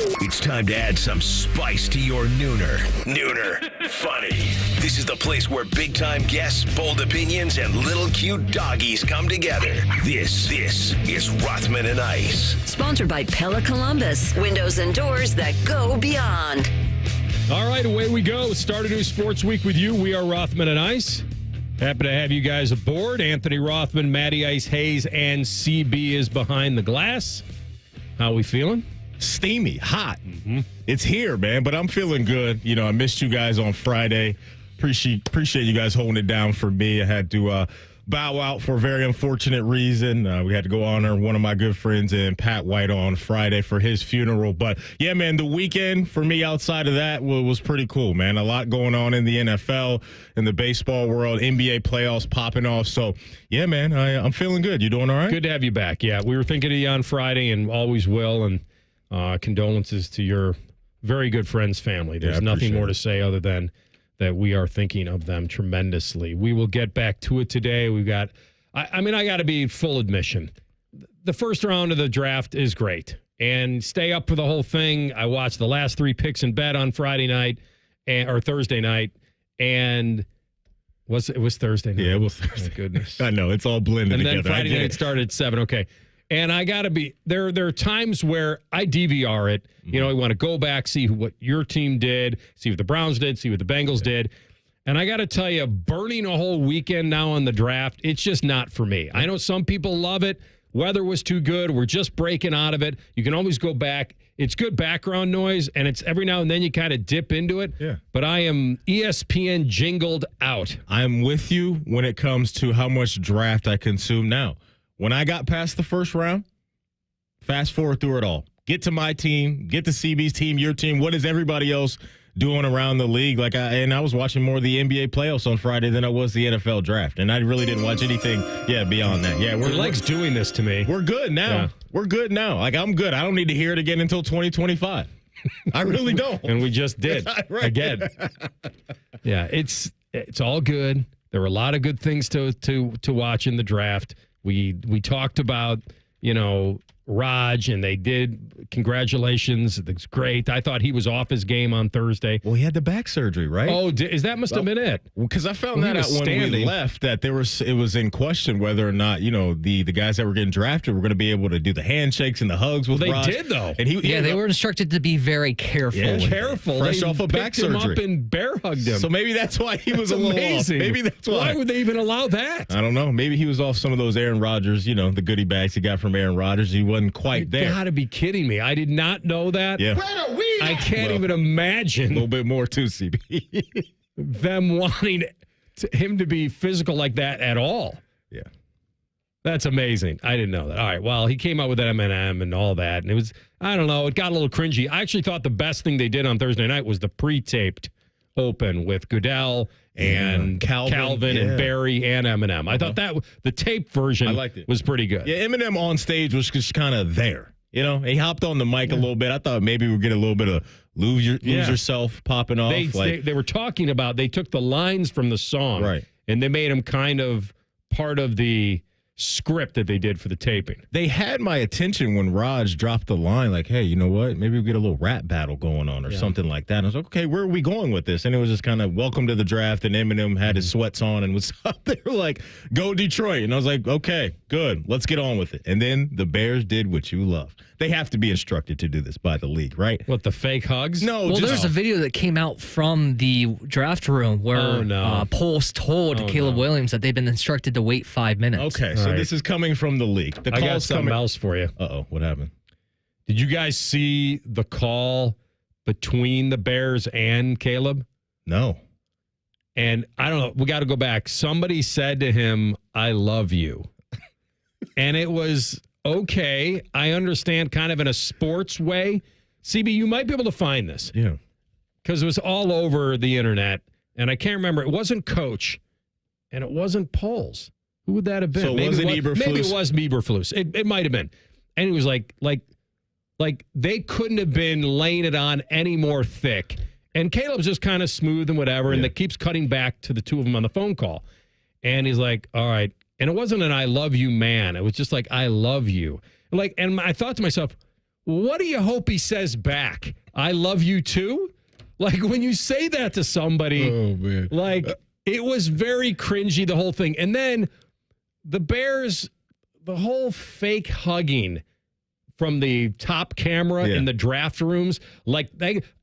It's time to add some spice to your nooner. Nooner funny. This is the place where big-time guests, bold opinions, and little cute doggies come together. This is Rothman and Ice. Sponsored by Pella Columbus. Windows and doors that go beyond. All right, away we go. Start a new sports week with you. We are Rothman and Ice. Happy to have you guys aboard. Anthony Rothman, Matty Ice Hayes, and CB is behind the glass. How we feeling? Steamy, hot. Mm-hmm. It's here, man, but I'm feeling good. You know, I missed you guys on Friday. Appreciate you guys holding it down for me. I had to bow out for a very unfortunate reason. We had to go honor one of my good friends and Pat White on Friday for his funeral. But, yeah, man, the weekend for me outside of that was pretty cool, man. A lot going on in the NFL, in the baseball world, NBA playoffs popping off. So, yeah, man, I'm feeling good. You doing all right? Good to have you back. Yeah, we were thinking of you on Friday and always will. And condolences to your very good friend's family. There's nothing more to say other than that we are thinking of them tremendously. We will get back to it today. We've got, I got to be full admission. The first round of the draft is great. And stay up for the whole thing. I watched the last 3 picks in bed on Friday night or Thursday night. And it was Thursday night. Yeah, it was Thursday. Oh, goodness. I know. It's all blended together. And then Friday night started at 7. Okay. And I got to be, there are times where I DVR it. You know, I want to go back, see what your team did, see what the Browns did, see what the Bengals did. And I got to tell you, burning a whole weekend now on the draft, it's just not for me. I know some people love it. Weather was too good. We're just breaking out of it. You can always go back. It's good background noise, and it's every now and then you kind of dip into it. Yeah. But I am ESPN jingled out. I'm with you when it comes to how much draft I consume now. When I got past the first round, fast forward through it all. Get to my team, get to CB's team, your team. What is everybody else doing around the league? I was watching more of the NBA playoffs on Friday than I was the NFL draft, and I really didn't watch anything, beyond that. Yeah, Your leg's doing this to me. We're good now. Yeah. We're good now. I'm good. I don't need to hear it again until 2025. I really don't. And we just did again. Yeah, it's all good. There were a lot of good things to watch in the draft. We talked about, Raj, and they did. Congratulations. It's great. I thought he was off his game on Thursday. Well, he had the back surgery, right? Oh, must have been it. Because I found that out when we left, that it was in question whether or not, the guys that were getting drafted were going to be able to do the handshakes and the hugs with Raj. They did, though. And they were instructed to be very careful. Yeah, careful. Fresh they off a back surgery. Him up and bear hugged him. So maybe that's why he was a little amazing. off. Maybe that's why. Why would they even allow that? I don't know. Maybe he was off some of those Aaron Rodgers, the goodie bags he got from Aaron Rodgers. He wasn't quite there. You got to be kidding me. I did not know that. Yeah. I can't even imagine. A little bit more too, CB. Them wanting him to be physical like that at all. Yeah. That's amazing. I didn't know that. All right. Well, he came out with M&M and all that. And it was, I don't know, it got a little cringy. I actually thought the best thing they did on Thursday night was the pre-taped open with Goodell and Calvin and Barry and Eminem. I thought that the tape version was pretty good. Yeah, Eminem on stage was just kind of there. He hopped on the mic a little bit. I thought maybe we'd get a little bit of lose yourself popping off. They were talking about, they took the lines from the song, right, and they made them kind of part of the script that they did for the taping. They had my attention when Raj dropped the line, like, hey, you know what? Maybe we get a little rap battle going on or something like that. And I was like, okay, where are we going with this? And it was just kind of welcome to the draft, and Eminem had his sweats on and was up there like, go Detroit. And I was like, okay, good. Let's get on with it. And then the Bears did what you love. They have to be instructed to do this by the league, right? What, the fake hugs? No. Well, there's a video that came out from the draft room where Poles told Caleb Williams that they've been instructed to wait 5 minutes. Okay, so this is coming from the league. I got something else for you. Uh-oh, what happened? Did you guys see the call between the Bears and Caleb? No. And I don't know. We got to go back. Somebody said to him, I love you. And it was... okay, I understand kind of in a sports way. CB, you might be able to find this. Yeah. Because it was all over the internet, and I can't remember. It wasn't Coach, and it wasn't Poles. Who would that have been? So maybe it was Eberflus. It might have been. And he was like they couldn't have been laying it on any more thick. And Caleb's just kind of smooth and whatever, and it keeps cutting back to the two of them on the phone call. And he's like, all right. And it wasn't an I love you man. It was just like, I love you. And I thought to myself, what do you hope he says back? I love you too? Like, when you say that to somebody, like, it was very cringy, the whole thing. And then the Bears, the whole fake hugging from the top camera in the draft rooms, like,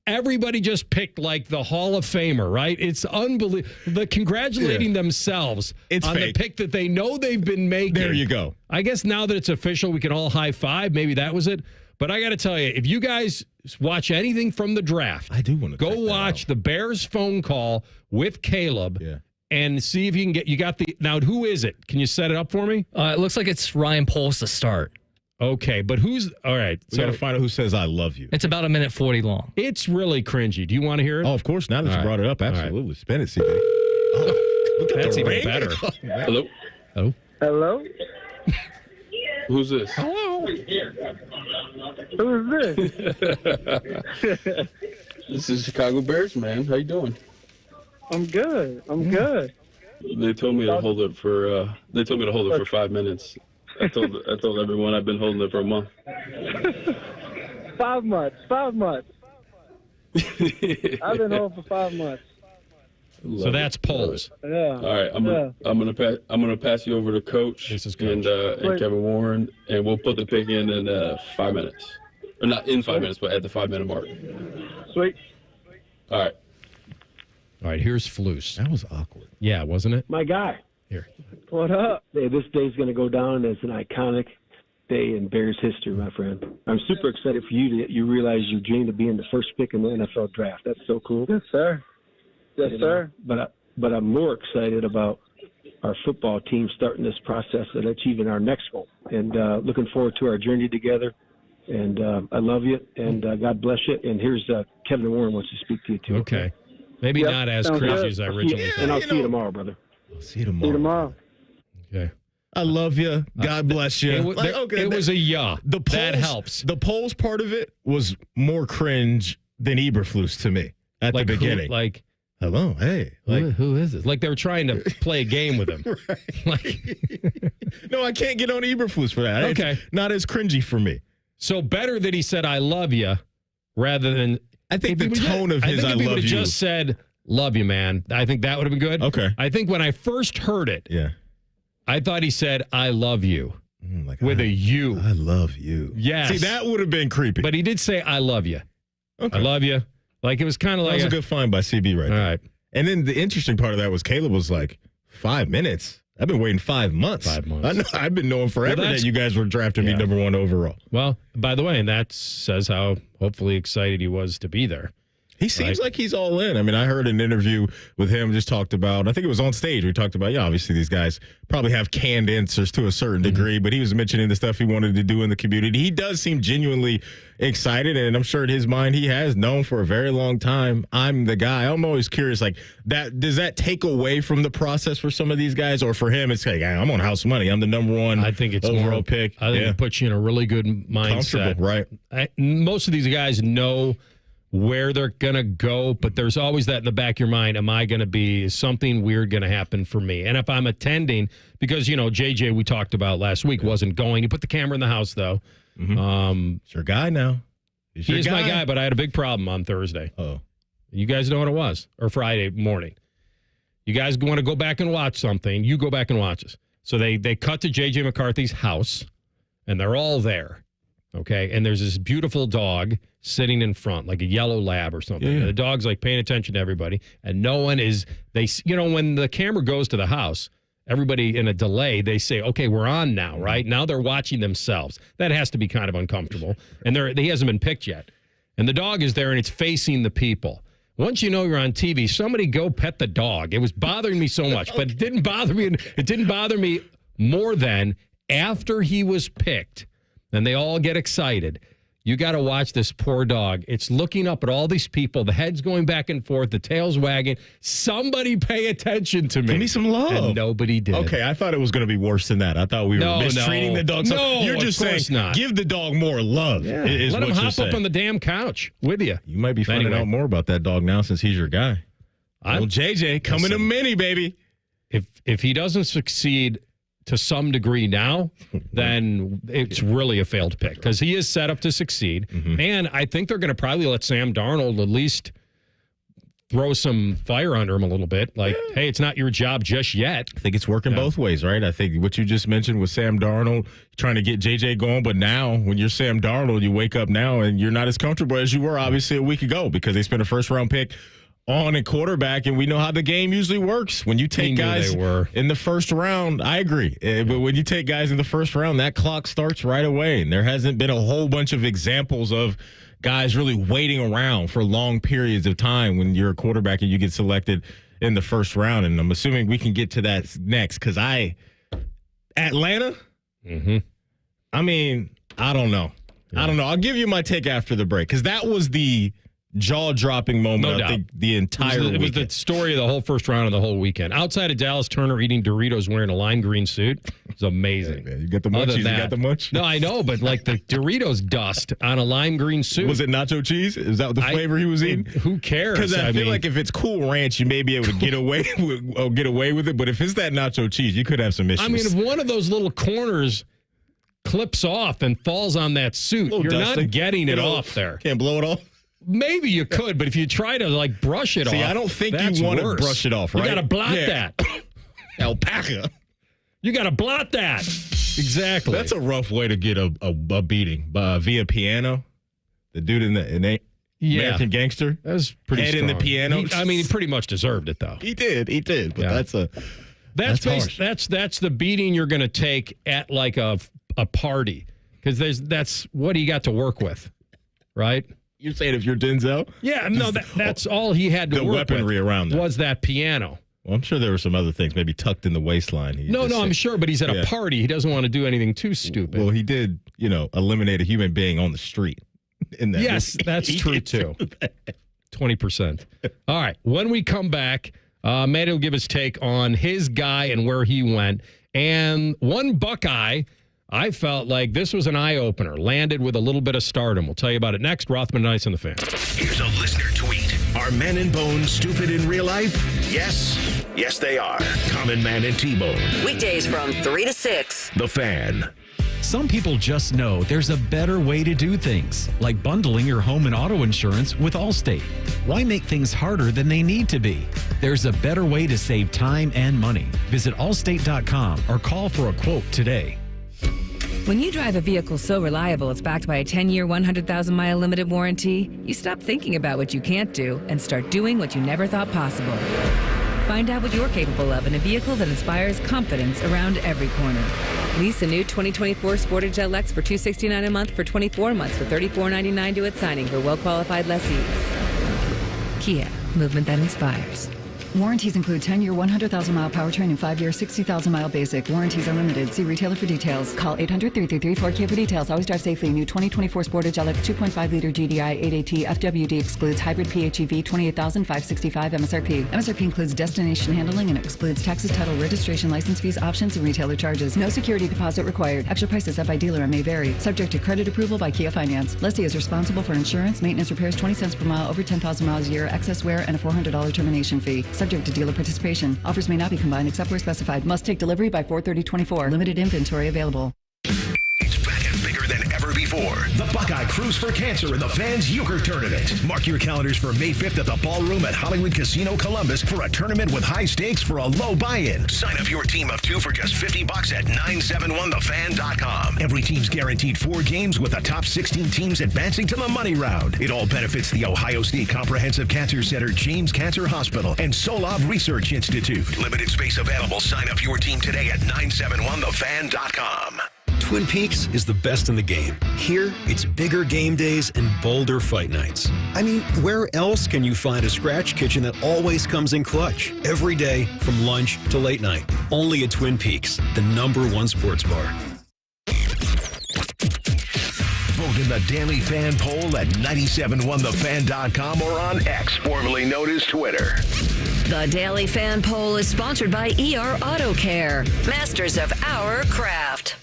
everybody just picked, like, the Hall of Famer, right? It's unbelievable. The congratulating themselves on fake. The pick that they know they've been making. There you go. I guess now that it's official, we can all high five. Maybe that was it. But I got to tell you, if you guys watch anything from the draft, I do want to go watch the Bears phone call with Caleb and see if you can you got the, now who is it? Can you set it up for me? It looks like it's Ryan Poles to start. Okay, but all right. We got to find out who says I love you. It's about 1:40 long. It's really cringy. Do you want to hear it? Oh, of course. Now that you brought it up, absolutely. Right. Spin it, CB. Oh, that's even better. Hello? Hello? Hello? Who's this? Hello? Who's this? This is Chicago Bears, man. How you doing? I'm good. They told me to hold it for 5 minutes. I told everyone I've been holding it for a month. 5 months. I've been home for 5 months. So that's Poles. Yeah. All right, I'm gonna pass you over to Coach, and Kevin Warren, and we'll put the pick in 5 minutes, or not in 5 minutes, but at the 5 minute mark. Sweet. All right. All right. Here's Flus. That was awkward. Yeah, wasn't it? My guy. Here. What up? Hey, this day's going to go down as an iconic day in Bears history, my friend. I'm super excited for you that you realize you dreamed of being the first pick in the NFL draft. That's so cool. Yes, sir. Yes, sir. But I'm more excited about our football team starting this process and achieving our next goal. And looking forward to our journey together. And I love you, and God bless you. And here's Kevin Warren wants to speak to you, too. Okay. Maybe not as crazy as I originally thought. And I'll see you tomorrow, brother. I'll see you tomorrow. Okay. I love you. God bless you. It was a that helps. The polls part of it was more cringe than Eberflus to me at the beginning. Hello, hey. Who is this? Like they were trying to play a game with him. No, I can't get on Eberflus for that. Okay. It's not as cringy for me. So better that he said, I love you, rather than... I think the tone of his I love you... would have just said, love you, man. I think that would have been good. Okay. I think when I first heard it, I thought he said, I love you, with a U. I love you. Yes. See, that would have been creepy. But he did say, I love you. Okay. I love you. Like, it was kind of like... That was a good find by CB right there. All right. And then the interesting part of that was Caleb was like, 5 minutes? I've been waiting 5 months. 5 months. I've been knowing forever that you guys were drafting me number 1 overall. Well, by the way, and that says how hopefully excited he was to be there. He seems like he's all in. I mean, I heard an interview with him, just talked about, I think it was on stage, we talked about, obviously these guys probably have canned answers to a certain degree, but he was mentioning the stuff he wanted to do in the community. He does seem genuinely excited, and I'm sure in his mind he has known for a very long time, I'm the guy. I'm always curious, does that take away from the process for some of these guys, or for him, it's like, I'm on house money. I'm the number 1 I think it's overall pick. I think it puts you in a really good mindset. Right. Most of these guys know where they're going to go, but there's always that in the back of your mind, is something weird going to happen for me? And if I'm attending, because, JJ, we talked about last week, wasn't going. He put the camera in the house, though. Mm-hmm. It's your guy now. He is my guy, but I had a big problem on Thursday. Oh. You guys know what it was? Or Friday morning. You guys want to go back and watch something, you go back and watch this. So they cut to J.J. McCarthy's house, and they're all there. Okay, and there's this beautiful dog sitting in front, like a yellow lab or something. Yeah. And the dog's like paying attention to everybody, and no one is. When the camera goes to the house, everybody in a delay, they say, "Okay, we're on now, right?" Now they're watching themselves. That has to be kind of uncomfortable. And he hasn't been picked yet, and the dog is there, and it's facing the people. Once you know you're on TV, somebody go pet the dog. It was bothering me so much, but it didn't bother me. It didn't bother me more than after he was picked. And they all get excited. You got to watch this poor dog. It's looking up at all these people. The head's going back and forth. The tail's wagging. Somebody pay attention to me. Give me some love. And nobody did. Okay, I thought it was going to be worse than that. I thought we were mistreating the dog. No, you're just saying, give the dog more love. Yeah. Let him hop up on the damn couch with you. You might be finding out more about that dog now since he's your guy. Well, JJ, coming to mini, baby. If he doesn't succeed to some degree now, then it's really a failed pick because he is set up to succeed. And I think they're going to probably let Sam Darnold at least throw some fire under him a little bit. Like, hey, it's not your job just yet. I think it's working both ways, right? I think what you just mentioned with Sam Darnold, trying to get JJ going, but now when you're Sam Darnold, you wake up now and you're not as comfortable as you were obviously a week ago because they spent a first-round pick on a quarterback, and we know how the game usually works. When you take guys in the first round, I agree. But when you take guys in the first round, that clock starts right away. And there hasn't been a whole bunch of examples of guys really waiting around for long periods of time when you're a quarterback and you get selected in the first round. And I'm assuming we can get to that next because Atlanta, I mean, I don't know. Yeah. I don't know. I'll give you my take after the break because that was the jaw-dropping moment, I think, the entire weekend. It was the story of the whole first round of the whole weekend. Outside of Dallas Turner eating Doritos wearing a lime green suit, it's amazing. Yeah, you got the munchies. You got the munch? No, I know, but like the Doritos dust on a lime green suit. Was it nacho cheese? Is that the flavor he was eating? Who cares? Because I feel like if it's Cool Ranch, you may be able to get away with it. But if it's that nacho cheese, you could have some issues. I mean, if one of those little corners clips off and falls on that suit, you're not getting it off there. Can't blow it off? Maybe you could, but if you try to like brush it off, I don't think you want to brush it off, right? You got to blot that. Alpaca. You got to blot that. Exactly. That's a rough way to get a beating via piano. The dude in the American Gangster. That was pretty strong. In the piano. He pretty much deserved it though. He did. But that's the beating you're going to take at like a party because that's what he got to work with, right? You're saying if you're Denzel? Yeah, no, that's all he had to work with. The weaponry around that. Was that piano. Well, I'm sure there were some other things, maybe tucked in the waistline. I'm sure, but he's at a party. He doesn't want to do anything too stupid. Well, he did, eliminate a human being on the street. Yes, that's true, too. 20%. All right, when we come back, Matty will give his take on his guy and where he went. And one Buckeye, I felt like this was an eye-opener. Landed with a little bit of stardom. We'll tell you about it next. Rothman and Ice on the Fan. Here's a listener tweet. Are Men and Bone stupid in real life? Yes. Yes, they are. Common Man and T-Bone. Weekdays from 3 to 6. The Fan. Some people just know there's a better way to do things, like bundling your home and auto insurance with Allstate. Why make things harder than they need to be? There's a better way to save time and money. Visit allstate.com or call for a quote today. When you drive a vehicle so reliable it's backed by a 10-year, 100,000-mile limited warranty, you stop thinking about what you can't do and start doing what you never thought possible. Find out what you're capable of in a vehicle that inspires confidence around every corner. Lease a new 2024 Sportage LX for $269 a month for 24 months for $34.99 due at signing for well-qualified lessees. Kia, movement that inspires. Warranties include 10-year, 100,000-mile powertrain and 5-year, 60,000-mile basic. Warranties are limited. See retailer for details. Call 800-333-4KIA for details. Always drive safely. New 2024 Sportage LX 2.5-liter GDI 8AT. FWD excludes hybrid PHEV 28,565 MSRP. MSRP includes destination handling and excludes taxes, title, registration, license fees, options, and retailer charges. No security deposit required. Extra prices set by dealer and may vary. Subject to credit approval by Kia Finance. Lessee is responsible for insurance, maintenance, repairs, 20 cents per mile, over 10,000 miles a year, excess wear, and a $400 termination fee. Subject to dealer participation. Offers may not be combined except where specified. Must take delivery by 4/30/24. Limited inventory available. It's back and bigger than ever before. The Buckeye Cruise for Cancer in the Fans Euchre Tournament. Mark your calendars for May 5th at the Ballroom at Hollywood Casino Columbus for a tournament with high stakes for a low buy-in. Sign up your team of 2 for just $50 at 971thefan.com. Every team's guaranteed 4 games with the top 16 teams advancing to the money round. It all benefits the Ohio State Comprehensive Cancer Center, James Cancer Hospital, and Solov Research Institute. Limited space available. Sign up your team today at 971thefan.com. Twin Peaks is the best in the game. Here, it's bigger game days and bolder fight nights. I mean, where else can you find a scratch kitchen that always comes in clutch? Every day, from lunch to late night. Only at Twin Peaks, the #1 sports bar. Vote in the Daily Fan poll at 971thefan.com or on X, formerly known as Twitter. The Daily Fan poll is sponsored by ER Auto Care, masters of our craft.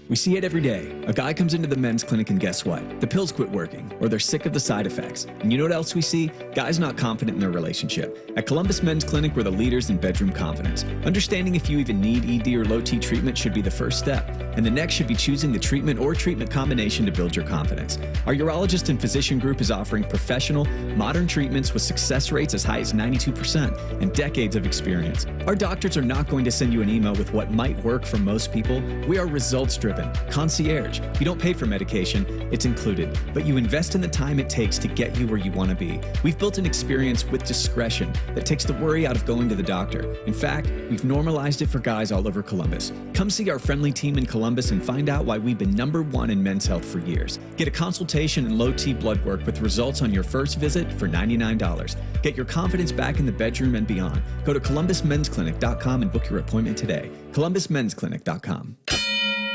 We see it every day. A guy comes into the men's clinic and guess what? The pills quit working, or they're sick of the side effects. And you know what else we see? Guys not confident in their relationship. At Columbus Men's Clinic, we're the leaders in bedroom confidence. Understanding if you even need ED or low T treatment should be the first step. And the next should be choosing the treatment or treatment combination to build your confidence. Our urologist and physician group is offering professional, modern treatments with success rates as high as 92% and decades of experience. Our doctors are not going to send you an email with what might work for most people. We are results-driven. Concierge. You don't pay for medication, it's included, but you invest in the time it takes to get you where you want to be. We've built an experience with discretion that takes the worry out of going to the doctor. In fact, we've normalized it for guys all over Columbus. Come see our friendly team in Columbus and find out why we've been #1 in men's health for years. Get a consultation and low T blood work with results on your first visit for $99. Get your confidence back in the bedroom and beyond. Go to columbusmensclinic.com and book your appointment today. columbusmensclinic.com.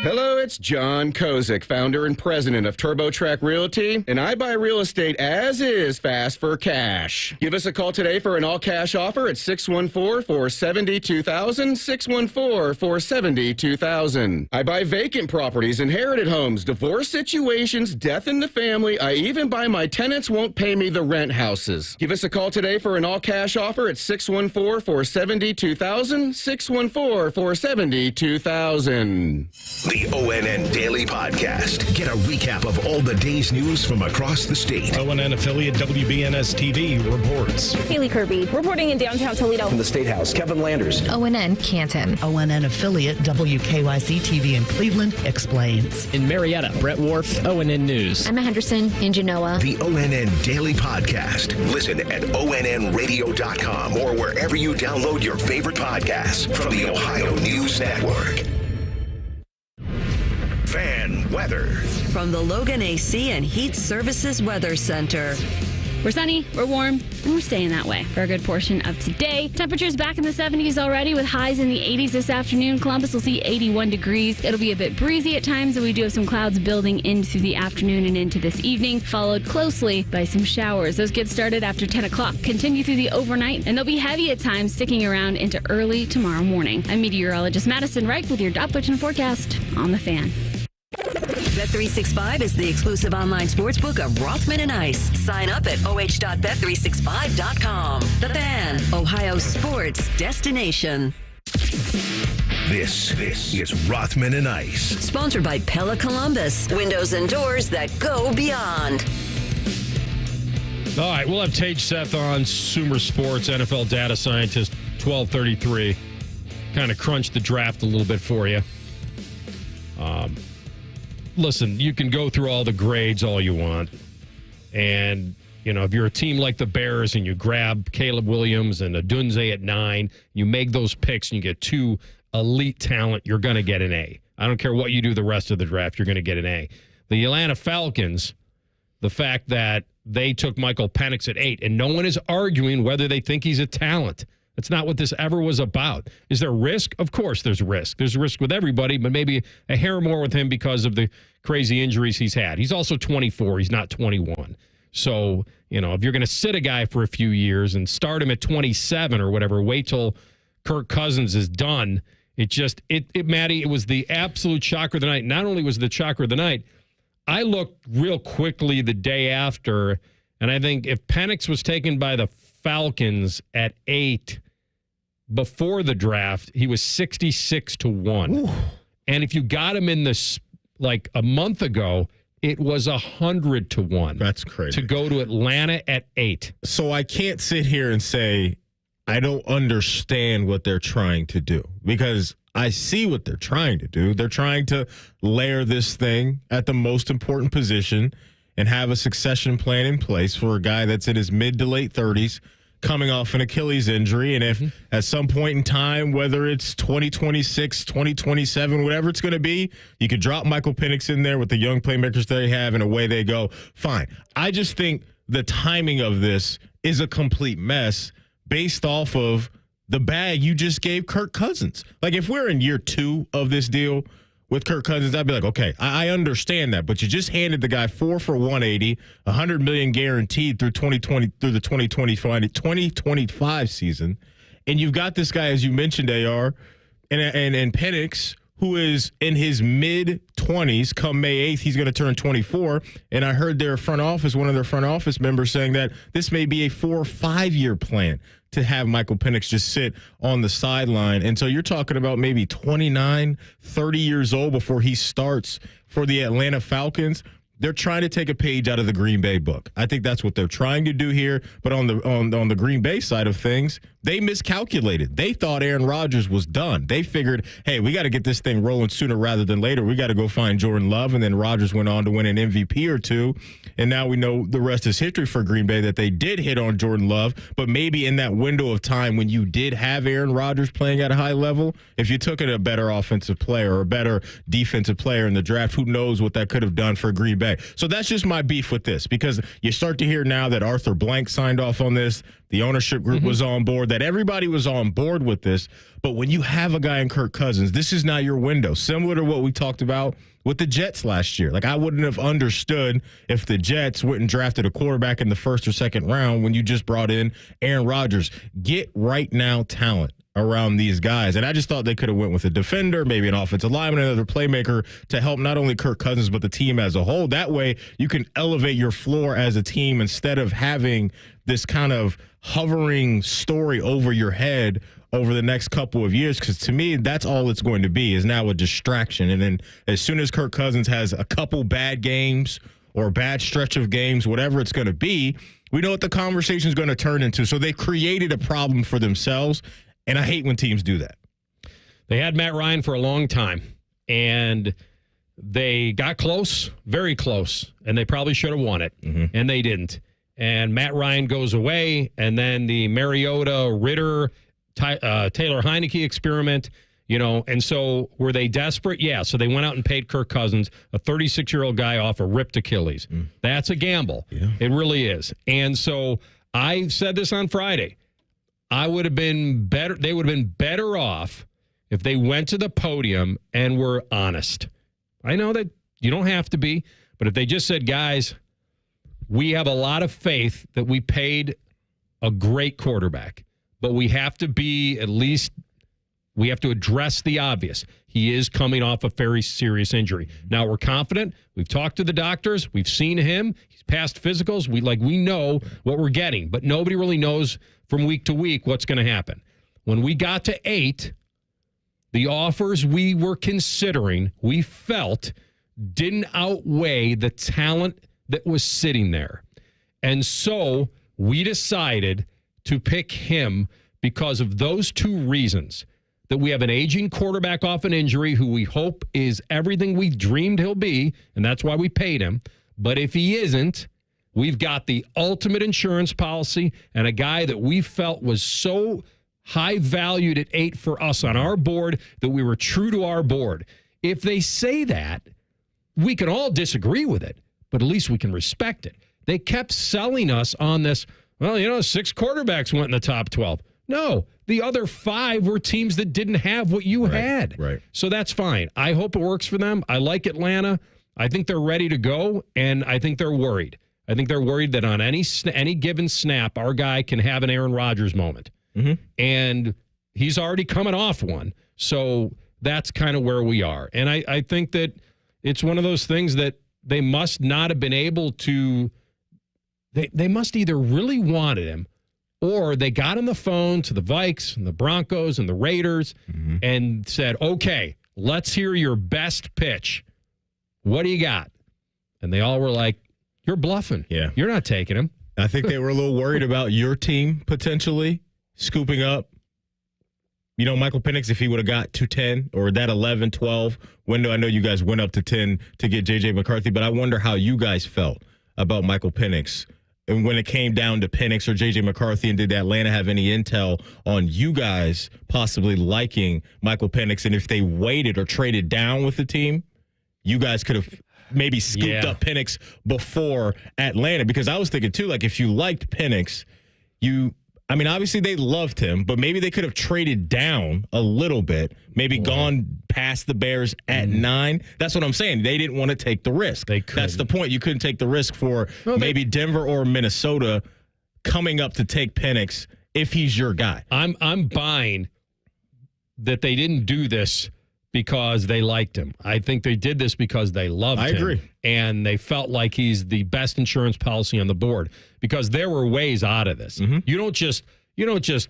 Hello, it's John Kozik, founder and president of TurboTrack Realty, and I buy real estate as is fast for cash. Give us a call today for an all-cash offer at 614-470-2000, 614-470-2000. I buy vacant properties, inherited homes, divorce situations, death in the family. I even buy my tenants won't pay me the rent houses. Give us a call today for an all-cash offer at 614-470-2000, 614-470-2000. The ONN Daily Podcast. Get a recap of all the day's news from across the state. ONN affiliate WBNS TV reports. Haley Kirby reporting in downtown Toledo. From the State House, Kevin Landers. ONN Canton. ONN affiliate WKYC TV in Cleveland explains. In Marietta, Brett Wharf, ONN News. Emma Henderson in Genoa. The ONN Daily Podcast. Listen at ONNradio.com or wherever you download your favorite podcasts from the Ohio News Network. Fan weather. From the Logan AC and Heat Services Weather Center. We're sunny, we're warm, and we're staying that way for a good portion of today. Temperatures back in the 70s already with highs in the 80s this afternoon. Columbus will see 81 degrees. It'll be a bit breezy at times, and we do have some clouds building into the afternoon and into this evening, followed closely by some showers. Those get started after 10 o'clock, continue through the overnight, and they'll be heavy at times, sticking around into early tomorrow morning. I'm meteorologist Madison Reich with your Dot and forecast on The Fan. Bet365 is the exclusive online sportsbook of Rothman and Ice. Sign up at oh.bet365.com. The Fan, Ohio sports destination. This is Rothman and Ice. Sponsored by Pella Columbus. Windows and doors that go beyond. All right, we'll have Tej Seth on, Sumer Sports, NFL data scientist, 12:33. Kind of crunch the draft a little bit for you. Listen, you can go through all the grades all you want. And, you know, if you're a team like the Bears and you grab Caleb Williams and Adunze at 9, you make those picks and you get 2 elite talent, you're going to get an A. I don't care what you do the rest of the draft, you're going to get an A. The Atlanta Falcons, the fact that they took Michael Penix at 8, and no one is arguing whether they think he's a talent. That's not what this ever was about. Is there risk? Of course there's risk. There's risk with everybody, but maybe a hair more with him because of the crazy injuries he's had. He's also 24. He's not 21. So, you know, if you're going to sit a guy for a few years and start him at 27 or whatever, wait till Kirk Cousins is done. Matty, it was the absolute shocker of the night. Not only was it the shocker of the night, I looked real quickly the day after, and I think if Penix was taken by the Falcons at 8 before the draft, he was 66-1. Ooh. And if you got him in this like a month ago, it was 100-1. That's crazy. To go to Atlanta at 8. So I can't sit here and say I don't understand what they're trying to do, because I see what they're trying to do. They're trying to layer this thing at the most important position and have a succession plan in place for a guy that's in his mid to late 30s, coming off an Achilles injury. And if at some point in time, whether it's 2026, 2027, whatever it's going to be, you could drop Michael Penix in there with the young playmakers they have and away they go, fine. I just think the timing of this is a complete mess based off of the bag you just gave Kirk Cousins. Like, if we're in year 2 of this deal with Kirk Cousins, I'd be like, okay, I understand that, but you just handed the guy 4 for $180, $100 million guaranteed through the 2025 season, and you've got this guy, as you mentioned, AR, and Penix, who is in his mid-20s. Come May 8th, he's going to turn 24. And I heard one of their front office members saying that this may be a 4 or 5 year plan to have Michael Penix just sit on the sideline. And so you're talking about maybe 29, 30 years old before he starts for the Atlanta Falcons. They're trying to take a page out of the Green Bay book. I think that's what they're trying to do here. But on the Green Bay side of things, they miscalculated. They thought Aaron Rodgers was done. They figured, hey, we got to get this thing rolling sooner rather than later. We got to go find Jordan Love. And then Rodgers went on to win an MVP or two. And now we know the rest is history for Green Bay, that they did hit on Jordan Love. But maybe in that window of time when you did have Aaron Rodgers playing at a high level, if you took a better offensive player or a better defensive player in the draft, who knows what that could have done for Green Bay. So that's just my beef with this, because you start to hear now that Arthur Blank signed off on this. The ownership group was on board, that everybody was on board with this. But when you have a guy in Kirk Cousins, this is not your window. Similar to what we talked about with the Jets last year. Like, I wouldn't have understood if the Jets went and drafted a quarterback in the first or second round when you just brought in Aaron Rodgers. Get right now talent around these guys. And I just thought they could have went with a defender, maybe an offensive lineman, another playmaker to help not only Kirk Cousins, but the team as a whole. That way you can elevate your floor as a team instead of having this kind of hovering story over your head over the next couple of years, because to me, that's all it's going to be, is now a distraction. And then as soon as Kirk Cousins has a couple bad games or a bad stretch of games, whatever it's going to be, we know what the conversation is going to turn into. So they created a problem for themselves, and I hate when teams do that. They had Matt Ryan for a long time, and they got close, very close, and they probably should have won it, and they didn't. And Matt Ryan goes away, and then the Mariota, Ritter, Taylor Heineke experiment, and so were they desperate? Yeah, so they went out and paid Kirk Cousins, a 36-year-old guy, off a ripped Achilles. That's a gamble. Yeah. It really is. And so I said this on Friday. They would have been better off if they went to the podium and were honest. I know that you don't have to be, but if they just said, guys, we have a lot of faith that we paid a great quarterback, but we have to be we have to address the obvious. He is coming off a very serious injury. Now we're confident. We've talked to the doctors. We've seen him. He's passed physicals. We know what we're getting, but nobody really knows from week to week what's going to happen. When we got to 8, the offers we were considering, we felt, didn't outweigh the talent that was sitting there. And so we decided to pick him because of those two reasons. That we have an aging quarterback off an injury who we hope is everything we dreamed he'll be, and that's why we paid him. But if he isn't, we've got the ultimate insurance policy and a guy that we felt was so high valued at 8 for us on our board that we were true to our board. If they say that, we can all disagree with it, but at least we can respect it. They kept selling us on this, 6 quarterbacks went in the top 12. No, the other 5 were teams that didn't have what you had. Right. So that's fine. I hope it works for them. I like Atlanta. I think they're ready to go, and I think they're worried. I think they're worried that on any given snap, our guy can have an Aaron Rodgers moment. And he's already coming off one. So that's kind of where we are. And I think that it's one of those things that they must not have been able to – they must either really wanted him, or they got on the phone to the Vikes and the Broncos and the Raiders and said, okay, let's hear your best pitch. What do you got? And they all were like, you're bluffing. Yeah. You're not taking him. I think they were a little worried about your team potentially scooping up, Michael Penix, if he would have got to 10 or that 11, 12 window. I know you guys went up to 10 to get J.J. McCarthy, but I wonder how you guys felt about Michael Penix. And when it came down to Penix or J.J. McCarthy, and did Atlanta have any intel on you guys possibly liking Michael Penix? And if they waited or traded down with the team, you guys could have maybe scooped up Penix before Atlanta. Because I was thinking, too, like, if you liked Penix, obviously they loved him, but maybe they could have traded down a little bit, maybe gone past the Bears at 9. That's what I'm saying. They didn't want to take the risk. That's the point. You couldn't take the risk for maybe Denver or Minnesota coming up to take Penix if he's your guy. I'm buying that they didn't do this because they liked him. I think they did this because they loved him. I agree. And they felt like he's the best insurance policy on the board because there were ways out of this. Mm-hmm. You don't just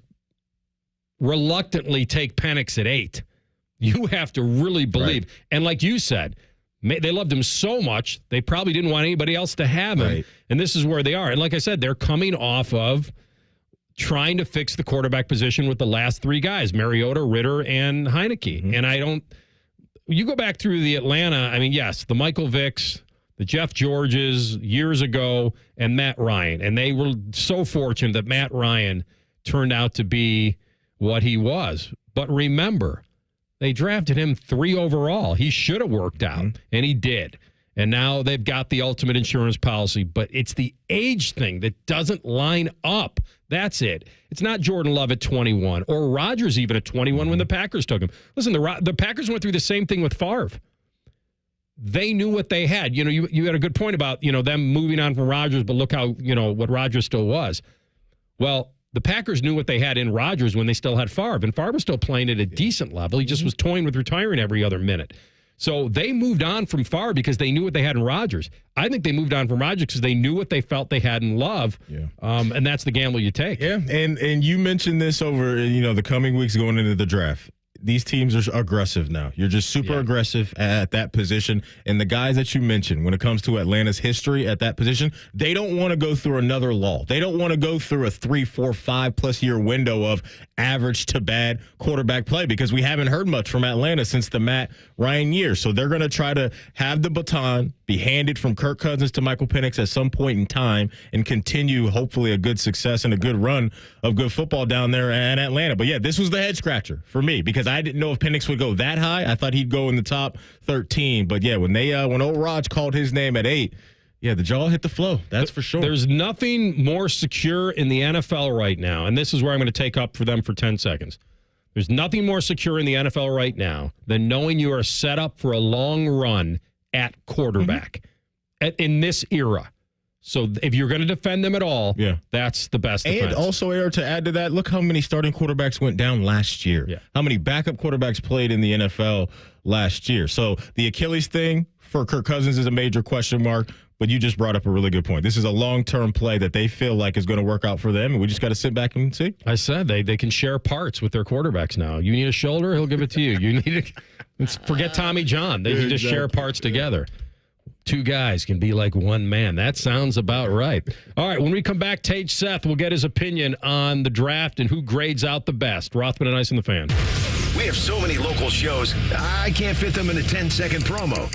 reluctantly take Penix at 8. You have to really believe. Right. And like you said, they loved him so much, they probably didn't want anybody else to have him. Right. And this is where they are. And like I said, they're coming off of trying to fix the quarterback position with the last 3 guys, Mariota, Ritter, and Heineke. Mm-hmm. And you go back through the Atlanta, I mean, yes, the Michael Vicks, the Jeff Georges years ago, and Matt Ryan. And they were so fortunate that Matt Ryan turned out to be what he was. But remember, they drafted him 3 overall. He should have worked out, and he did. And now they've got the ultimate insurance policy, but it's the age thing that doesn't line up. That's it. It's not Jordan Love at 21 or Rodgers even at 21 when the Packers took him. Listen, the Packers went through the same thing with Favre. They knew what they had. You know, you had a good point about, them moving on from Rodgers, but look how, what Rodgers still was. Well, the Packers knew what they had in Rodgers when they still had Favre, and Favre was still playing at a decent level. He just was toying with retiring every other minute. So they moved on from Favre because they knew what they had in Rodgers. I think they moved on from Rodgers because they knew what they felt they had in Love. Yeah. And that's the gamble you take. Yeah, and you mentioned this over, the coming weeks going into the draft. These teams are aggressive now. You're just super aggressive at that position. And the guys that you mentioned, when it comes to Atlanta's history at that position, they don't want to go through another lull. They don't want to go through a 3, 4, 5+ year window of average to bad quarterback play because we haven't heard much from Atlanta since the Matt Ryan year. So they're going to try to have the baton be handed from Kirk Cousins to Michael Penix at some point in time and continue, hopefully, a good success and a good run of good football down there in Atlanta. But, yeah, this was the head scratcher for me because I didn't know if Penix would go that high. I thought he'd go in the top 13. But, yeah, when old Raj called his name at 8, yeah, the jaw hit the floor. That's for sure. There's nothing more secure in the NFL right now, and this is where I'm going to take up for them for 10 seconds. There's nothing more secure in the NFL right now than knowing you are set up for a long run at quarterback in this era. So if you're going to defend them at all, that's the best defense. And also, Eric, to add to that, look how many starting quarterbacks went down last year. Yeah. How many backup quarterbacks played in the NFL last year. So the Achilles thing for Kirk Cousins is a major question mark, but you just brought up a really good point. This is a long-term play that they feel like is going to work out for them, and we just got to sit back and see. I said they can share parts with their quarterbacks now. You need a shoulder, he'll give it to you. You need forget Tommy John. They can just share parts together. 2 guys can be like one man. That sounds about right. All right, when we come back, Tej Seth will get his opinion on the draft and who grades out the best. Rothman and Ice and the Fan. We have so many local shows, I can't fit them in a 10-second promo.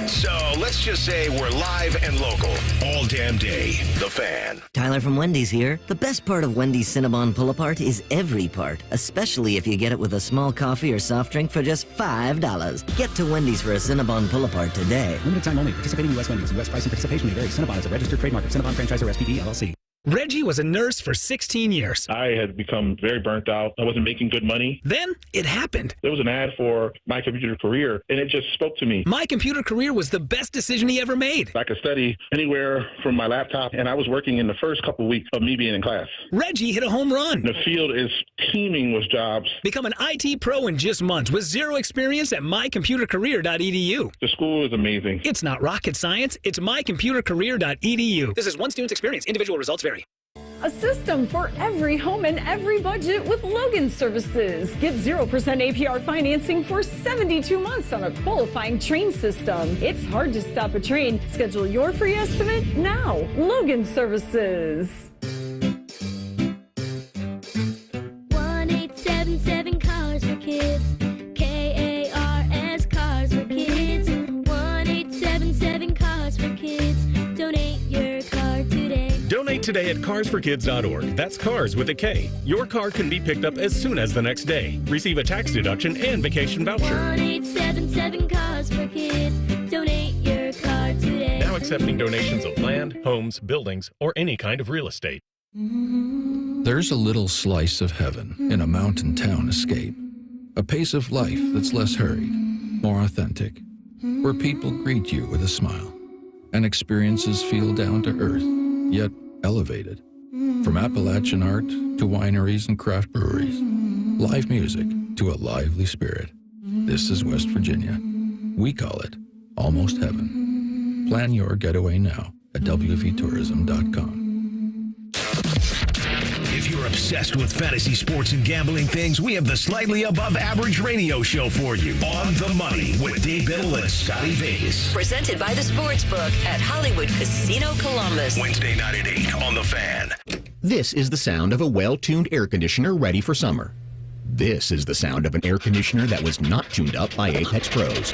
So let's just say we're live and local all damn day. The Fan. Tyler from Wendy's here. The best part of Wendy's Cinnabon Pull-Apart is every part, especially if you get it with a small coffee or soft drink for just $5. Get to Wendy's for a Cinnabon Pull-Apart today. Limited time only. Participating U.S. Wendy's. U.S. price and participation may vary. Cinnabon is a registered trademark of Cinnabon Franchisor SPV LLC. Reggie was a nurse for 16 years. I had become very burnt out. I wasn't making good money. Then it happened. There was an ad for My Computer Career, and it just spoke to me. My Computer Career was the best decision he ever made. I could study anywhere from my laptop, and I was working in the first couple of weeks of me being in class. Reggie hit a home run. The field is teeming with jobs. Become an IT pro in just months with zero experience at mycomputercareer.edu. The school is amazing. It's not rocket science. It's mycomputercareer.edu. This is one student's experience. Individual results vary. A system for every home and every budget with Logan Services. Get 0% APR financing for 72 months on a qualifying train system. It's hard to stop a train. Schedule your free estimate now. Logan Services. 1877 Cars for Kids. KARS Cars for Kids. 1877 Cars for Kids. Donate your car today. Donate today at carsforkids.org. That's cars with a K. Your car can be picked up as soon as the next day. Receive a tax deduction and vacation voucher. 1877 Cars for Kids. Donate your car today. Now accepting donations of land, homes, buildings, or any kind of real estate. There's a little slice of heaven in a mountain town escape. A pace of life that's less hurried, more authentic, where people greet you with a smile and experiences feel down to earth, yet elevated. From Appalachian art to wineries and craft breweries, live music to a lively spirit. This is West Virginia. We call it almost heaven. Plan your getaway now at wvtourism.com. If you're obsessed with fantasy sports and gambling things, we have the slightly above average radio show for you. On the Money with Dave Biddle and Scotty Vegas. Presented by the Sportsbook at Hollywood Casino Columbus. Wednesday night at 8 on The Fan. This is the sound of a well-tuned air conditioner ready for summer. This is the sound of an air conditioner that was not tuned up by Apex Pros.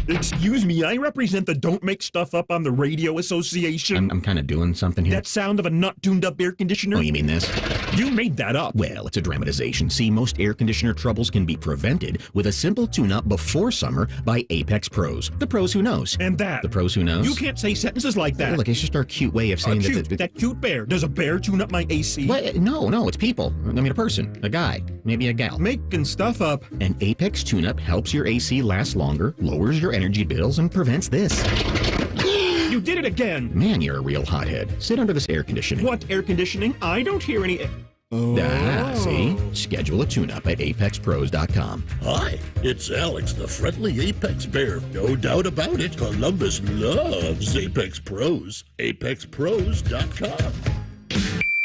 Excuse me, I represent the Don't Make Stuff Up on the Radio Association. I'm kind of doing something here. That sound of a not tuned up air conditioner? Oh, you mean this? You made that up. Well, it's a dramatization. See, most air conditioner troubles can be prevented with a simple tune-up before summer by Apex Pros. The pros who knows. And that. The pros who knows. You can't say sentences like that. Hey, look, it's just our cute way of saying that cute bear. Does a bear tune up my AC? What? No, it's people. I mean, a person, a guy, maybe a gal. Making stuff up. An Apex tune-up helps your AC last longer, lowers your energy bills, and prevents this. You did it again. Man, you're a real hothead. Sit under this air conditioning. What air conditioning? I don't hear any... See? Schedule a tune-up at apexpros.com. Hi, it's Alex, the friendly Apex Bear. No doubt about it, Columbus loves Apex Pros. apexpros.com.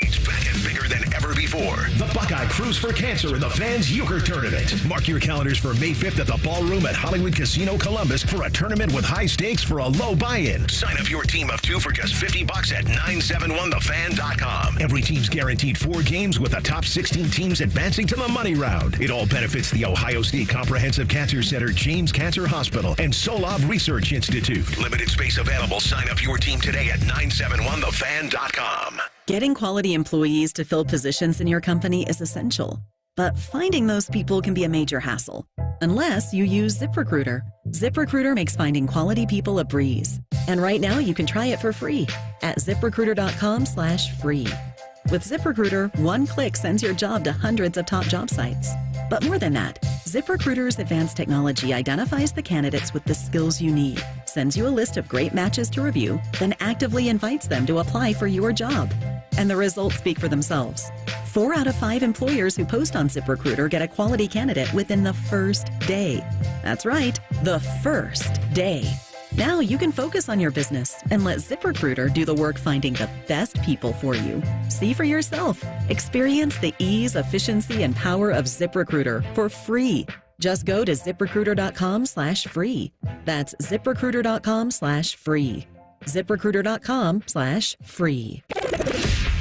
It's back and bigger than ever before. The Buckeye Cruise for Cancer in the Fans Euchre Tournament. Mark your calendars for May 5th at the Ballroom at Hollywood Casino Columbus for a tournament with high stakes for a low buy-in. Sign up your team of 2 for just $50 at 971thefan.com. Every team's guaranteed 4 games with the top 16 teams advancing to the money round. It all benefits the Ohio State Comprehensive Cancer Center, James Cancer Hospital, and Solov Research Institute. Limited space available. Sign up your team today at 971thefan.com. Getting quality employees to fill positions in your company is essential, but finding those people can be a major hassle, unless you use ZipRecruiter. ZipRecruiter makes finding quality people a breeze. And right now you can try it for free at ZipRecruiter.com/free. With ZipRecruiter, one click sends your job to hundreds of top job sites. But more than that, ZipRecruiter's advanced technology identifies the candidates with the skills you need, sends you a list of great matches to review, then actively invites them to apply for your job. And the results speak for themselves. 4 out of 5 employers who post on ZipRecruiter get a quality candidate within the first day. That's right, the first day. Now you can focus on your business and let ZipRecruiter do the work finding the best people for you. See for yourself. Experience the ease, efficiency, and power of ZipRecruiter for free. Just go to ZipRecruiter.com/free. That's ZipRecruiter.com/free. ZipRecruiter.com/free.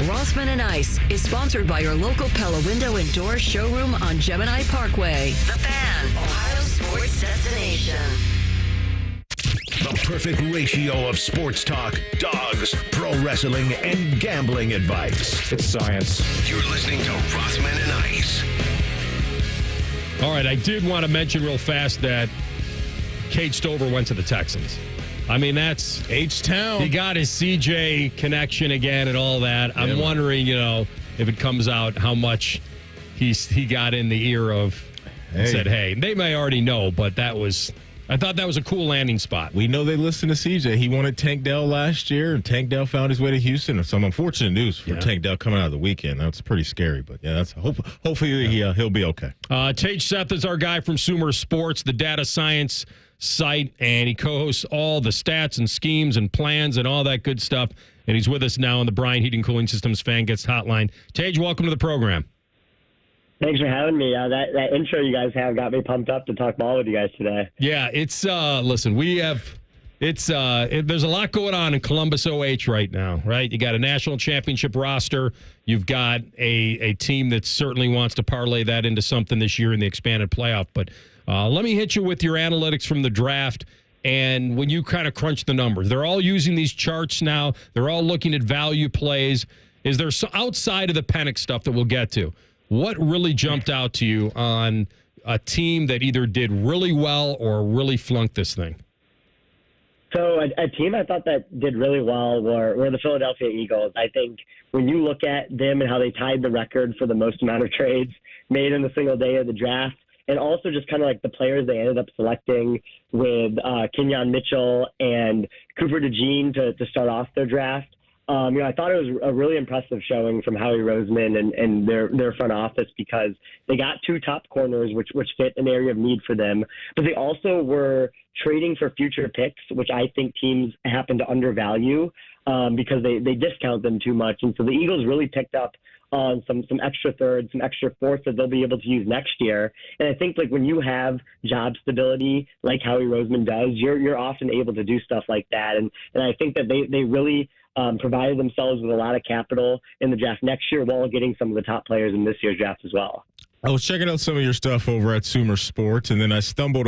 Rothman and Ice is sponsored by your local Pella Window and Door showroom on Gemini Parkway. The Fan, Ohio sports destination. The perfect ratio of sports talk, dogs, pro wrestling, and gambling advice. It's science. You're listening to Rothman and Ice. All right, I did want to mention real fast that Cade Stover went to the Texans. I mean, that's H-Town. He got his CJ connection again and all that. I'm wondering, if it comes out how much he got in the ear of and said, hey, they may already know, but I thought that was a cool landing spot. We know they listen to CJ. He wanted Tank Dell last year, and Tank Dell found his way to Houston. Some unfortunate news for Tank Dell coming out of the weekend. That's pretty scary, but that's hopefully he'll be okay. Tej Seth is our guy from Sumer Sports, the data science site, and he co-hosts all the stats and schemes and plans and all that good stuff. And he's with us now on the Bryant Heating Cooling Systems Fan Guest Hotline. Tej, welcome to the program. Thanks for having me. That intro you guys have got me pumped up to talk ball with you guys today. Yeah, it's listen, there's a lot going on in Columbus OH right now, right? You got a national championship roster. You've got a team that certainly wants to parlay that into something this year in the expanded playoff. But let me hit you with your analytics from the draft. And when you kind of crunch the numbers, they're all using these charts now. They're all looking at value plays. Is there outside of the Penix stuff that we'll get to? What really jumped out to you on a team that either did really well or really flunked this thing? So a team I thought that did really well were the Philadelphia Eagles. I think when you look at them and how they tied the record for the most amount of trades made in the single day of the draft, and also just kind of like the players they ended up selecting with Kenyon Mitchell and Cooper DeJean to start off their draft, I thought it was a really impressive showing from Howie Roseman and their front office, because they got 2 top corners, which fit an area of need for them. But they also were trading for future picks, which I think teams happen to undervalue because they discount them too much. And so the Eagles really picked up on some extra thirds, some extra fourths that they'll be able to use next year. And I think when you have job stability like Howie Roseman does, you're often able to do stuff like that. And I think that they really provided themselves with a lot of capital in the draft next year while getting some of the top players in this year's draft as well. I was checking out some of your stuff over at Sumer Sports, and then I stumbled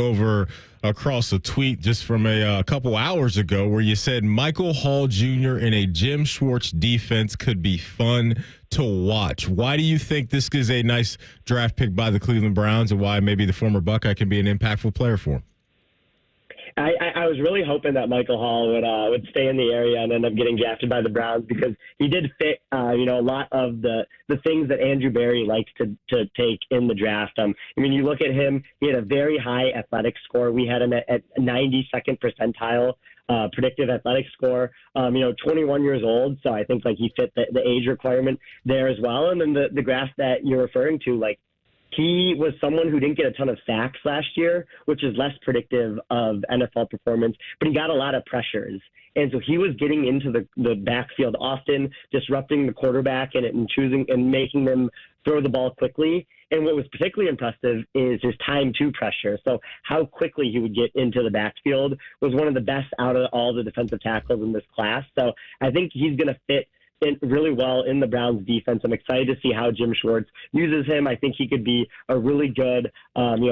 across a tweet just from a couple hours ago where you said Michael Hall Jr. in a Jim Schwartz defense could be fun to watch. Why do you think this is a nice draft pick by the Cleveland Browns, and why maybe the former Buckeye can be an impactful player for him? I was really hoping that Michael Hall would stay in the area and end up getting drafted by the Browns, because he did fit, a lot of the things that Andrew Berry likes to take in the draft. You look at him, he had a very high athletic score. We had him at 92nd percentile predictive athletic score, 21 years old. So I think he fit the age requirement there as well. And then the graph that you're referring to, he was someone who didn't get a ton of sacks last year, which is less predictive of NFL performance, but he got a lot of pressures. And so he was getting into the backfield often, disrupting the quarterback and choosing and making them throw the ball quickly. And what was particularly impressive is his time to pressure. So how quickly he would get into the backfield was one of the best out of all the defensive tackles in this class. So I think he's going to fit really well in the Browns defense. I'm excited to see how Jim Schwartz uses him. I think he could be a really good,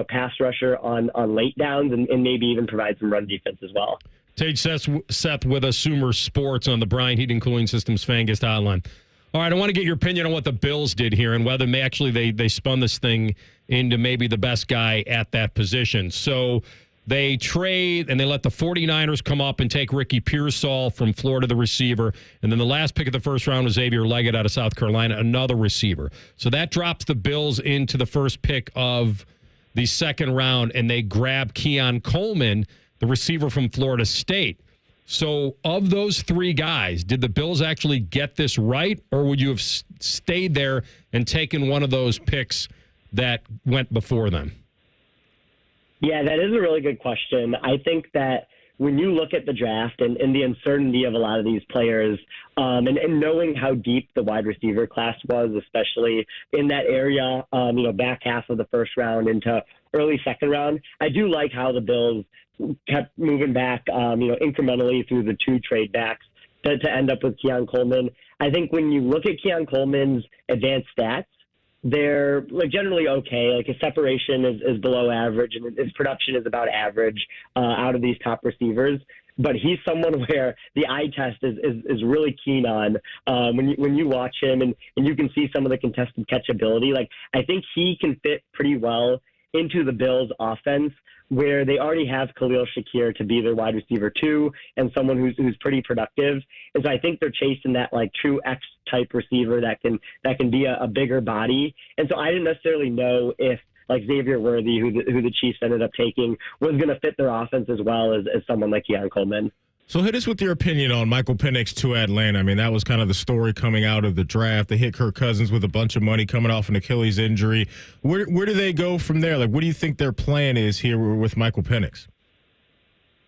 pass rusher on late downs and maybe even provide some run defense as well. Tej Seth with us, Sumer Sports on the Bryant Heating Cooling Systems Fan Guest Hotline. All right, I want to get your opinion on what the Bills did here and whether they spun this thing into maybe the best guy at that position. So they trade and they let the 49ers come up and take Ricky Pearsall from Florida, the receiver. And then the last pick of the first round was Xavier Leggett out of South Carolina, another receiver. So that drops the Bills into the first pick of the second round, and they grab Keon Coleman, the receiver from Florida State. So of those 3 guys, did the Bills actually get this right, or would you have stayed there and taken one of those picks that went before them? Yeah, that is a really good question. I think that when you look at the draft and the uncertainty of a lot of these players, and knowing how deep the wide receiver class was, especially in that area, back half of the first round into early second round, I do like how the Bills kept moving back, incrementally through the 2 trade backs to end up with Keon Coleman. I think when you look at Keon Coleman's advanced stats, they're generally okay. His separation is below average, and his production is about average out of these top receivers. But he's someone where the eye test is really keen on when you watch him, and you can see some of the contested catchability. I think he can fit pretty well into the Bills' offense, where they already have Khalil Shakir to be their wide receiver 2 and someone who's pretty productive. And so I think they're chasing that true X type receiver that can be a bigger body. And so I didn't necessarily know if Xavier Worthy, who the Chiefs ended up taking, was going to fit their offense as well as someone like Keon Coleman. So hit us with your opinion on Michael Penix to Atlanta. That was kind of the story coming out of the draft. They hit Kirk Cousins with a bunch of money coming off an Achilles injury. Where do they go from there? What do you think their plan is here with Michael Penix?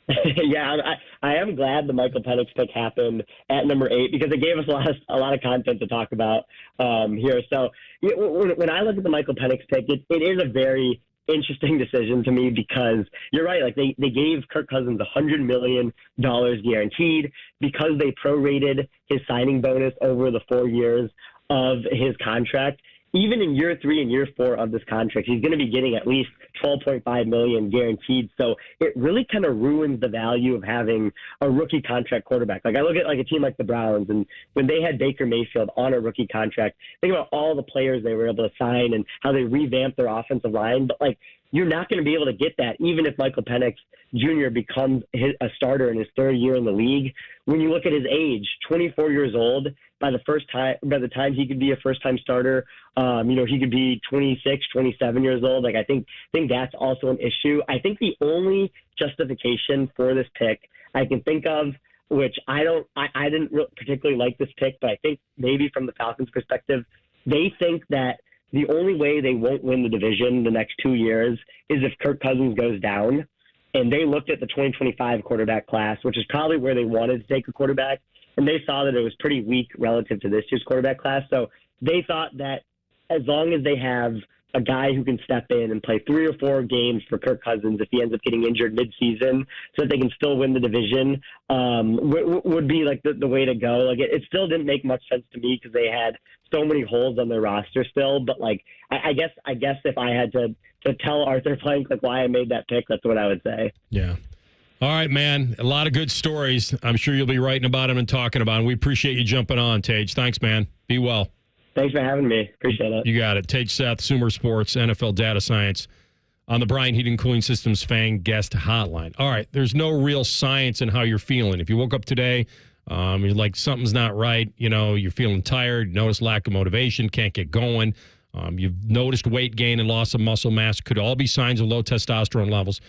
Yeah, I am glad the Michael Penix pick happened at number 8 because it gave us a lot of content to talk about here. So when I look at the Michael Penix pick, it is a very interesting decision to me because you're right. They gave Kirk Cousins $100 million guaranteed because they prorated his signing bonus over the 4 years of his contract. Even in year 3 and year 4 of this contract, he's going to be getting at least $12.5 million guaranteed. So it really kind of ruins the value of having a rookie contract quarterback. I look at a team like the Browns, and when they had Baker Mayfield on a rookie contract, think about all the players they were able to sign and how they revamped their offensive line. But you're not going to be able to get that even if Michael Penix Jr. becomes a starter in his 3rd year in the league. When you look at his age, 24 years old, by the time he could be a first-time starter, he could be 26, 27 years old. I think that's also an issue. I think the only justification for this pick I can think of which I didn't particularly like this pick, but I think maybe from the Falcons' perspective, they think that the only way they won't win the division the next 2 years is if Kirk Cousins goes down. And they looked at the 2025 quarterback class, which is probably where they wanted to take a quarterback, and they saw that it was pretty weak relative to this year's quarterback class. So they thought that as long as they have a guy who can step in and play 3 or 4 games for Kirk Cousins if he ends up getting injured midseason so that they can still win the division, would be like the way to go. Like it still didn't make much sense to me because they had so many holes on their roster still. But like I guess if I had to tell Arthur Blank like why I made that pick, that's what I would say. Yeah. All right, man. A lot of good stories. I'm sure you'll be writing about them and talking about them. We appreciate you jumping on, Tej. Thanks, man. Be well. Thanks for having me. Appreciate it. You got it. Tej Seth, Sumer Sports, NFL Data Science on the Bryant Heating and Cooling Systems Fang Guest Hotline. All right, there's no real science in how you're feeling. If you woke up today, you're like something's not right, you're feeling tired, notice lack of motivation, can't get going, you've noticed weight gain and loss of muscle mass, could all be signs of low testosterone levels.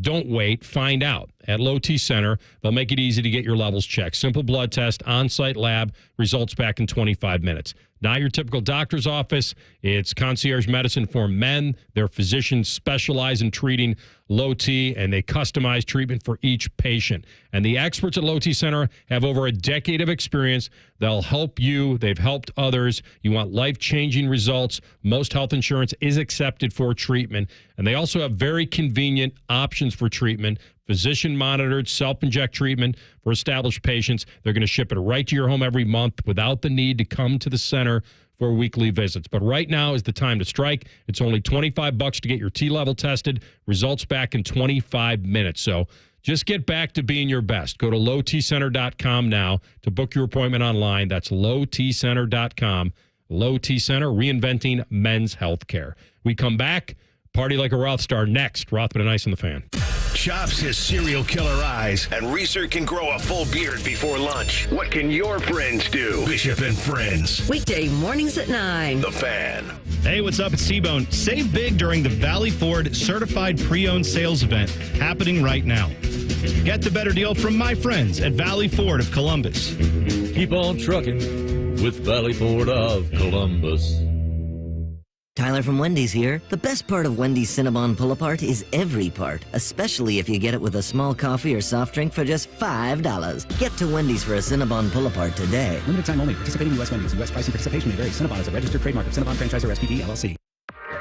Don't wait. Find out. At Low T Center, they'll make it easy to get your levels checked. Simple blood test, on-site lab, results back in 25 minutes. Not your typical doctor's office. It's concierge medicine for men. Their physicians specialize in treating low T, and they customize treatment for each patient. And the experts at Low T Center have over a decade of experience. They'll help you. They've helped others. You want life-changing results. Most health insurance is accepted for treatment. And they also have very convenient options for treatment. Physician-monitored, self-inject treatment for established patients. They're going to ship it right to your home every month without the need to come to the center for weekly visits. But right now is the time to strike. It's only $25 to get your T-level tested. Results back in 25 minutes. So just get back to being your best. Go to lowtcenter.com now to book your appointment online. That's lowtcenter.com. Low T Center, reinventing men's healthcare. We come back. Party like a RothStar next. Rothman and Ice on the Fan. Chops his serial killer eyes, and Reeser can grow a full beard before lunch. What can your friends do? Bishop and Friends. Weekday mornings at 9. The Fan. Hey, what's up? It's T-Bone. Save big during the Valley Ford Certified Pre-Owned Sales Event happening right now. Get the better deal from my friends at Valley Ford of Columbus. Keep on trucking with Valley Ford of Columbus. Tyler from Wendy's here. The best part of Wendy's Cinnabon Pull-Apart is every part, especially if you get it with a small coffee or soft drink for just $5. Get to Wendy's for a Cinnabon Pull-Apart today. Limited time only. Participating U.S. Wendy's. U.S. pricing participation may vary. Cinnabon is a registered trademark of Cinnabon Franchisor SPV, LLC.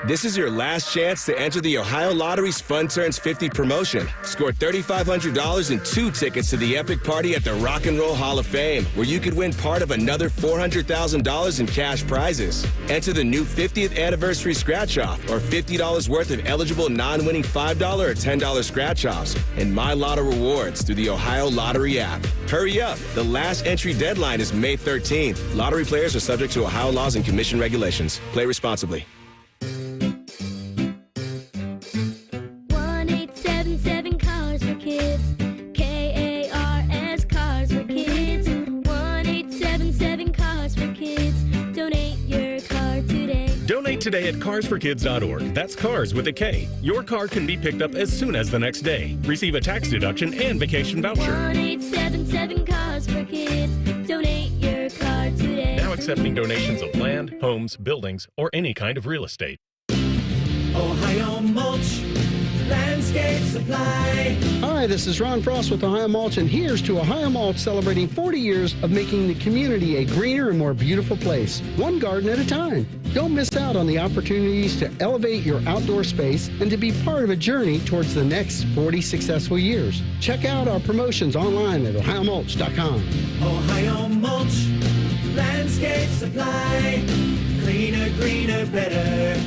This is your last chance to enter the Ohio Lottery's Fun Turns 50 promotion. Score $3,500 and 2 tickets to the epic party at the Rock and Roll Hall of Fame, where you could win part of another $400,000 in cash prizes. Enter the new 50th anniversary scratch-off, or $50 worth of eligible non-winning $5 or $10 scratch-offs, and My Lotto rewards through the Ohio Lottery app. Hurry up. The last entry deadline is May 13th. Lottery players are subject to Ohio laws and commission regulations. Play responsibly. 1-877 Cars for Kids. K-A-R-S Cars for Kids. 1-877 Cars for Kids. Donate your car today. Donate today at carsforkids.org. That's cars with a K. Your car can be picked up as soon as the next day. Receive a tax deduction and vacation voucher. 1-877 Cars for Kids. Donate your car today. Now accepting donations of land, homes, buildings, or any kind of real estate. Ohio Mulch Landscape Supply. Hi, this is Ron Frost with Ohio Mulch, and here's to Ohio Mulch celebrating 40 years of making the community a greener and more beautiful place, one garden at a time. Don't miss out on the opportunities to elevate your outdoor space and to be part of a journey towards the next 40 successful years. Check out our promotions online at ohiomulch.com. Ohio Mulch Landscape Supply. Cleaner, greener, better.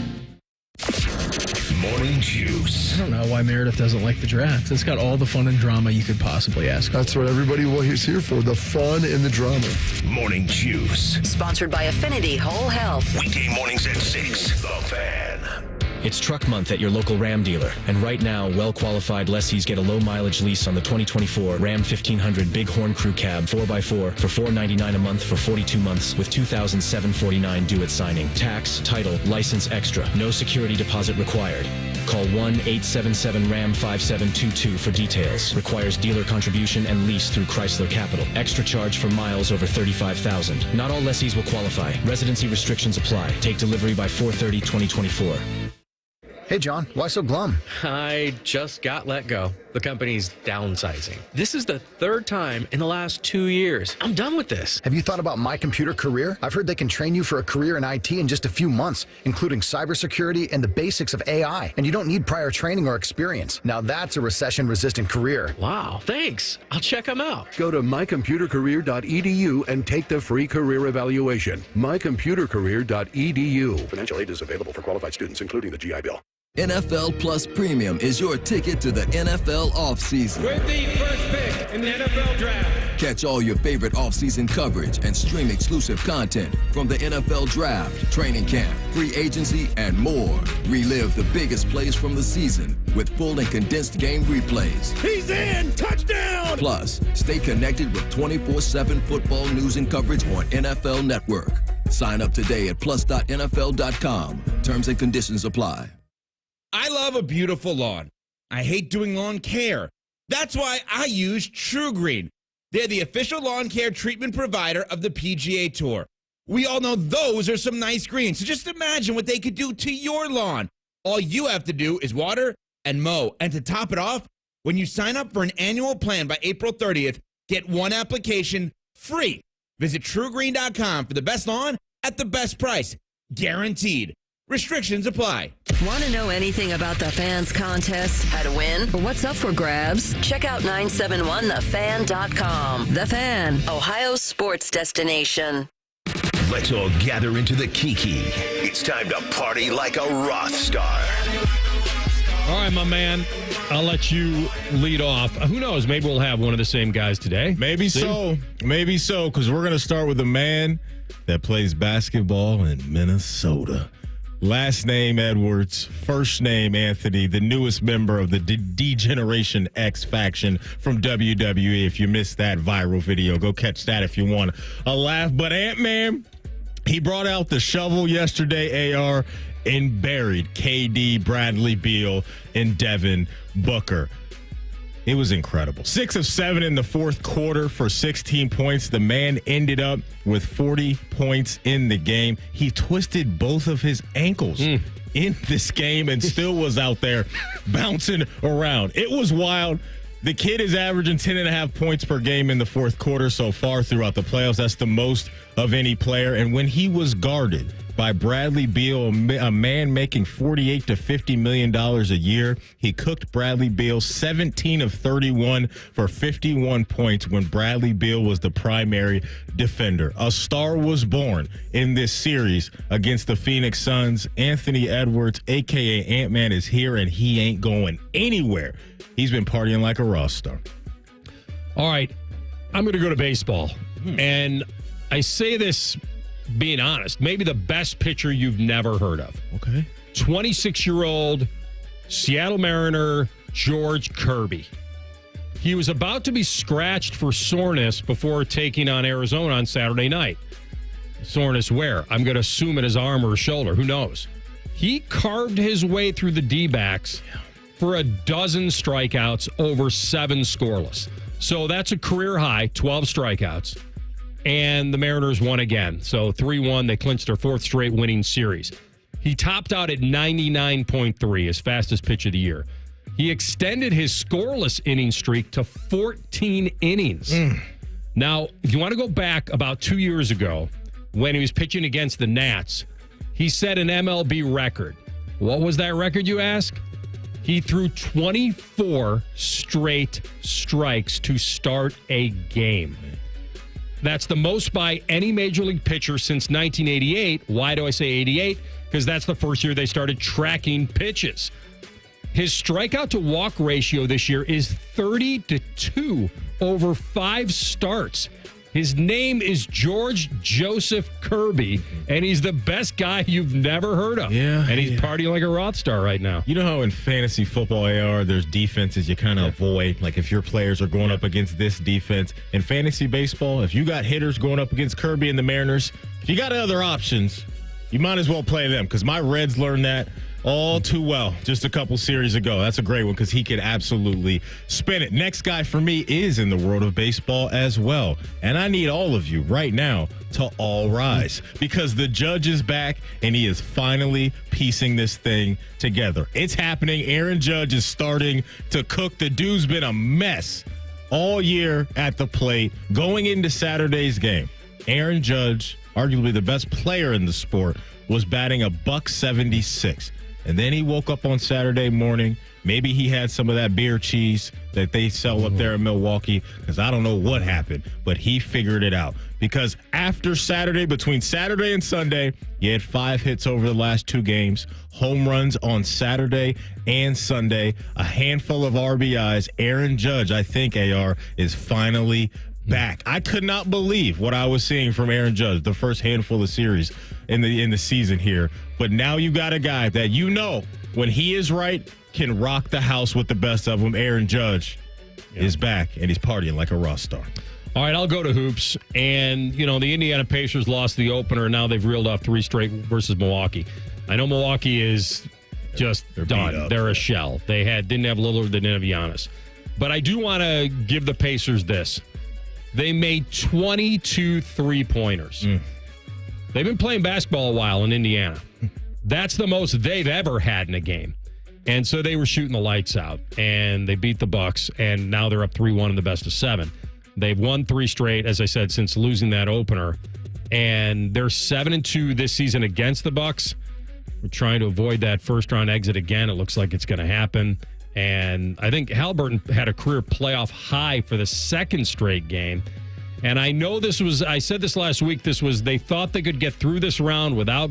Morning Juice. I don't know why Meredith doesn't like the draft. It's got all the fun and drama you could possibly ask. That's what everybody is here for, the fun and the drama. Morning Juice. Sponsored by Affinity Whole Health. Weekday mornings at 6. The Fan. It's truck month at your local Ram dealer. And right now, well-qualified lessees get a low-mileage lease on the 2024 Ram 1500 Bighorn Crew Cab 4x4 for $499 a month for 42 months with $2,749 due at signing. Tax, title, license extra. No security deposit required. Call 1-877-RAM-5722 for details. Requires dealer contribution and lease through Chrysler Capital. Extra charge for miles over 35,000. Not all lessees will qualify. Residency restrictions apply. Take delivery by 4/30/2024. Hey, John, why so glum? I just got let go. The company's downsizing. This is the third time in the last 2 years. I'm done with this. Have you thought about My Computer Career? I've heard they can train you for a career in IT in just a few months, including cybersecurity and the basics of AI. And you don't need prior training or experience. Now that's a recession-resistant career. Wow, thanks. I'll check them out. Go to mycomputercareer.edu and take the free career evaluation. mycomputercareer.edu. Financial aid is available for qualified students, including the GI Bill. NFL Plus Premium is your ticket to the NFL offseason. With the first pick in the NFL Draft. Catch all your favorite offseason coverage and stream exclusive content from the NFL Draft, training camp, free agency, and more. Relive the biggest plays from the season with full and condensed game replays. He's in! Touchdown! Plus, stay connected with 24/7 football news and coverage on NFL Network. Sign up today at plus.nfl.com. Terms and conditions apply. I love a beautiful lawn. I hate doing lawn care. That's why I use True Green. They're the official lawn care treatment provider of the PGA Tour. We all know those are some nice greens, so just imagine what they could do to your lawn. All you have to do is water and mow. And to top it off, when you sign up for an annual plan by April 30th, get one application free. Visit TrueGreen.com for the best lawn at the best price. Guaranteed. Restrictions apply. Want to know anything about the Fans contest, how to win, or what's up for grabs? Check out 971thefan.com. The Fan, Ohio's sports destination. Let's all gather into the Kiki. It's time to party like a RothStar. All right, my man. I'll let you lead off. Who knows? Maybe we'll have one of the same guys today. Maybe so. Maybe so, because we're going to start with a man that plays basketball in Minnesota. Last name Edwards, first name Anthony, the newest member of the D-Generation X faction from WWE. If you missed that viral video, go catch that if you want a laugh. But Ant-Man, he brought out the shovel yesterday, AR, and buried KD, Bradley Beal, and Devin Booker. It was incredible. 6 of 7 in the fourth quarter for 16 points. The man ended up with 40 points in the game. He twisted both of his ankles in this game and still was out there bouncing around. It was wild. The kid is averaging 10.5 points per game in the fourth quarter so far throughout the playoffs. That's the most of any player. And when he was guarded by Bradley Beal, a man making $48 to $50 million a year, he cooked Bradley Beal 17 of 31 for 51 points when Bradley Beal was the primary defender. A star was born in this series against the Phoenix Suns. Anthony Edwards, a.k.a. Ant-Man, is here, and he ain't going anywhere. He's been partying like a RothStar. All right, I'm going to go to baseball. And I say this being honest, maybe the best pitcher you've never heard of. Okay. 26-year-old Seattle Mariner George Kirby. He was about to be scratched for soreness before taking on Arizona on Saturday night. Soreness where? I'm going to assume in his arm or shoulder. Who knows? He carved his way through the D-backs for a dozen strikeouts over 7 scoreless. So that's a career high, 12 strikeouts. And the Mariners won again. So 3-1, they clinched their 4th straight winning series. He topped out at 99.3, his fastest pitch of the year. He extended his scoreless inning streak to 14 innings. Now, if you want to go back about 2 years ago when he was pitching against the Nats, he set an MLB record. What was that record, you ask? He threw 24 straight strikes to start a game. That's the most by any major league pitcher since 1988. Why do I say 88? Because that's the first year they started tracking pitches. His strikeout to walk ratio this year is 30-2 over 5 starts. His name is George Joseph Kirby, and he's the best guy you've never heard of. Yeah. And he's partying like a RothStar right now. You know how in fantasy football, AR, there's defenses you kind of avoid? Like if your players are going up against this defense. In fantasy baseball, if you got hitters going up against Kirby and the Mariners, if you got other options, you might as well play them, because my Reds learned that all too well just a couple series ago. That's a great one because he could absolutely spin it. Next guy for me is in the world of baseball as well. And I need all of you right now to all rise because the judge is back and he is finally piecing this thing together. It's happening. Aaron Judge is starting to cook. The dude's been a mess all year at the plate. Going into Saturday's game, Aaron Judge, arguably the best player in the sport, was batting $176. And then he woke up on Saturday morning. Maybe he had some of that beer cheese that they sell up there in Milwaukee, because I don't know what happened, but he figured it out. Because after Saturday, between Saturday and Sunday, he had 5 hits over the last 2 games, home runs on Saturday and Sunday, a handful of RBIs. Aaron Judge, I think, AR, is finally back. I could not believe what I was seeing from Aaron Judge the first handful of series in the season here. But now you got a guy that you know, when he is right, can rock the house with the best of them. Aaron Judge is back, and he's partying like a RothStar. All right, I'll go to hoops. And, you know, the Indiana Pacers lost the opener, and now they've reeled off 3 straight versus Milwaukee. I know Milwaukee is just done. They're a shell. They didn't have Lillard, they didn't have Giannis. But I do want to give the Pacers this. They made 22 3-pointers. They've been playing basketball a while in Indiana. That's the most they've ever had in a game. And so they were shooting the lights out, and they beat the Bucks, and now they're up 3-1 in the best of 7. They've won 3 straight, as I said, since losing that opener, and they're 7-2 this season against the Bucks. We're trying to avoid that first-round exit again. It looks like it's going to happen. And I think Halliburton had a career playoff high for the 2nd straight game. And I know I said this last week, they thought they could get through this round without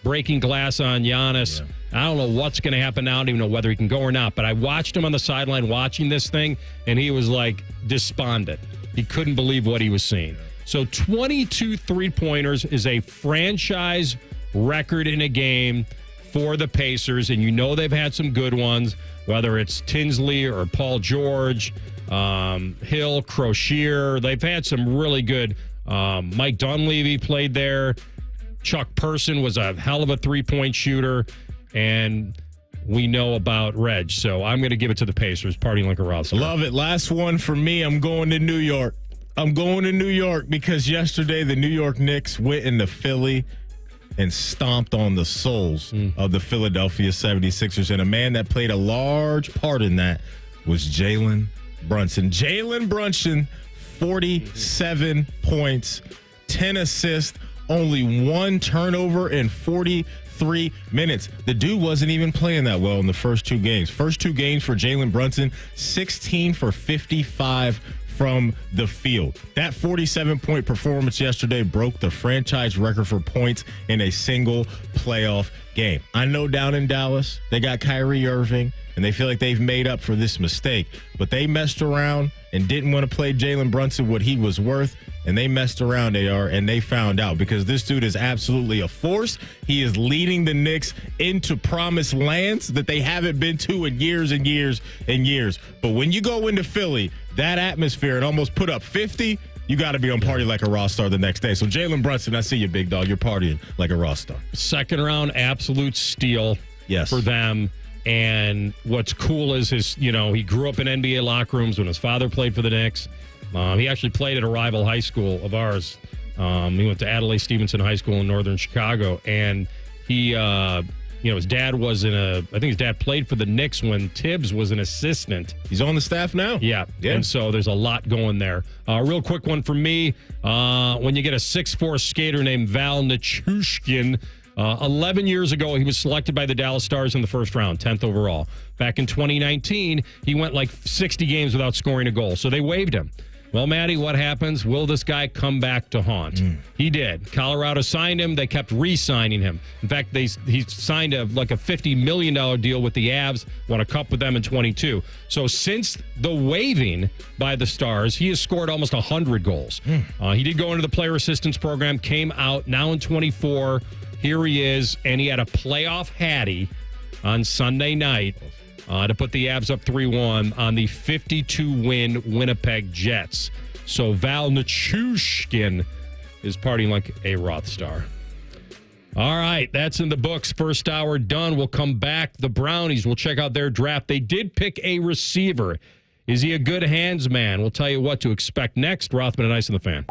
breaking glass on Giannis. Yeah. I don't know what's going to happen now. I don't even know whether he can go or not. But I watched him on the sideline watching this thing, and he was like despondent. He couldn't believe what he was seeing. So 22 3-pointers is a franchise record in a game for the Pacers, and you know they've had some good ones, whether it's Tinsley or Paul George, Hill, Crozier. They've had some really good. Mike Dunleavy played there. Chuck Person was a hell of a 3-point shooter, and we know about Reg. So I'm going to give it to the Pacers, partying like a RothStar. Love it. Last one for me. I'm going to New York. Because yesterday the New York Knicks went into Philly and stomped on the souls of the Philadelphia 76ers. And a man that played a large part in that was Jalen Brunson. Jalen Brunson, 47 points, 10 assists, only 1 turnover in 43 minutes. The dude wasn't even playing that well in the first 2 games. First 2 games for Jalen Brunson, 16 for 55 from the field. That 47-point performance yesterday broke the franchise record for points in a single playoff game. I know down in Dallas, they got Kyrie Irving, and they feel like they've made up for this mistake. But they messed around and didn't want to play Jalen Brunson what he was worth, and they messed around, and they found out, because this dude is absolutely a force. He is leading the Knicks into promised lands that they haven't been to in years and years and years. But when you go into Philly, that atmosphere, and almost put up 50, you got to be on party like a RothStar the next day. So Jalen Brunson, I see you, big dog. You're partying like a RothStar. 2nd round, absolute steal for them. And what's cool is he grew up in NBA locker rooms when his father played for the Knicks. He actually played at a rival high school of ours. He went to Adlai Stevenson High School in northern Chicago. And he, his dad I think his dad played for the Knicks when Tibbs was an assistant. He's on the staff now? Yeah. And so there's a lot going there. Real quick one for me. When you get a 6'4" skater named Val Nichushkin, 11 years ago, he was selected by the Dallas Stars in the first round, 10th overall. Back in 2019, he went like 60 games without scoring a goal, so they waived him. Well, Matty, what happens? Will this guy come back to haunt? He did. Colorado signed him. They kept re-signing him. In fact, he signed a $50 million deal with the Avs, won a cup with them in 22. So since the waiving by the Stars, he has scored almost 100 goals. He did go into the player assistance program, came out, now in 24. Here he is, and he had a playoff hattie on Sunday night to put the Avs up 3-1 on the 52-win Winnipeg Jets. So Val Nichushkin is partying like a RothStar. All right, that's in the books. First hour done. We'll come back. The Brownies, we'll check out their draft. They did pick a receiver. Is he a good hands man? We'll tell you what to expect next. Rothman and Ice on the Fan.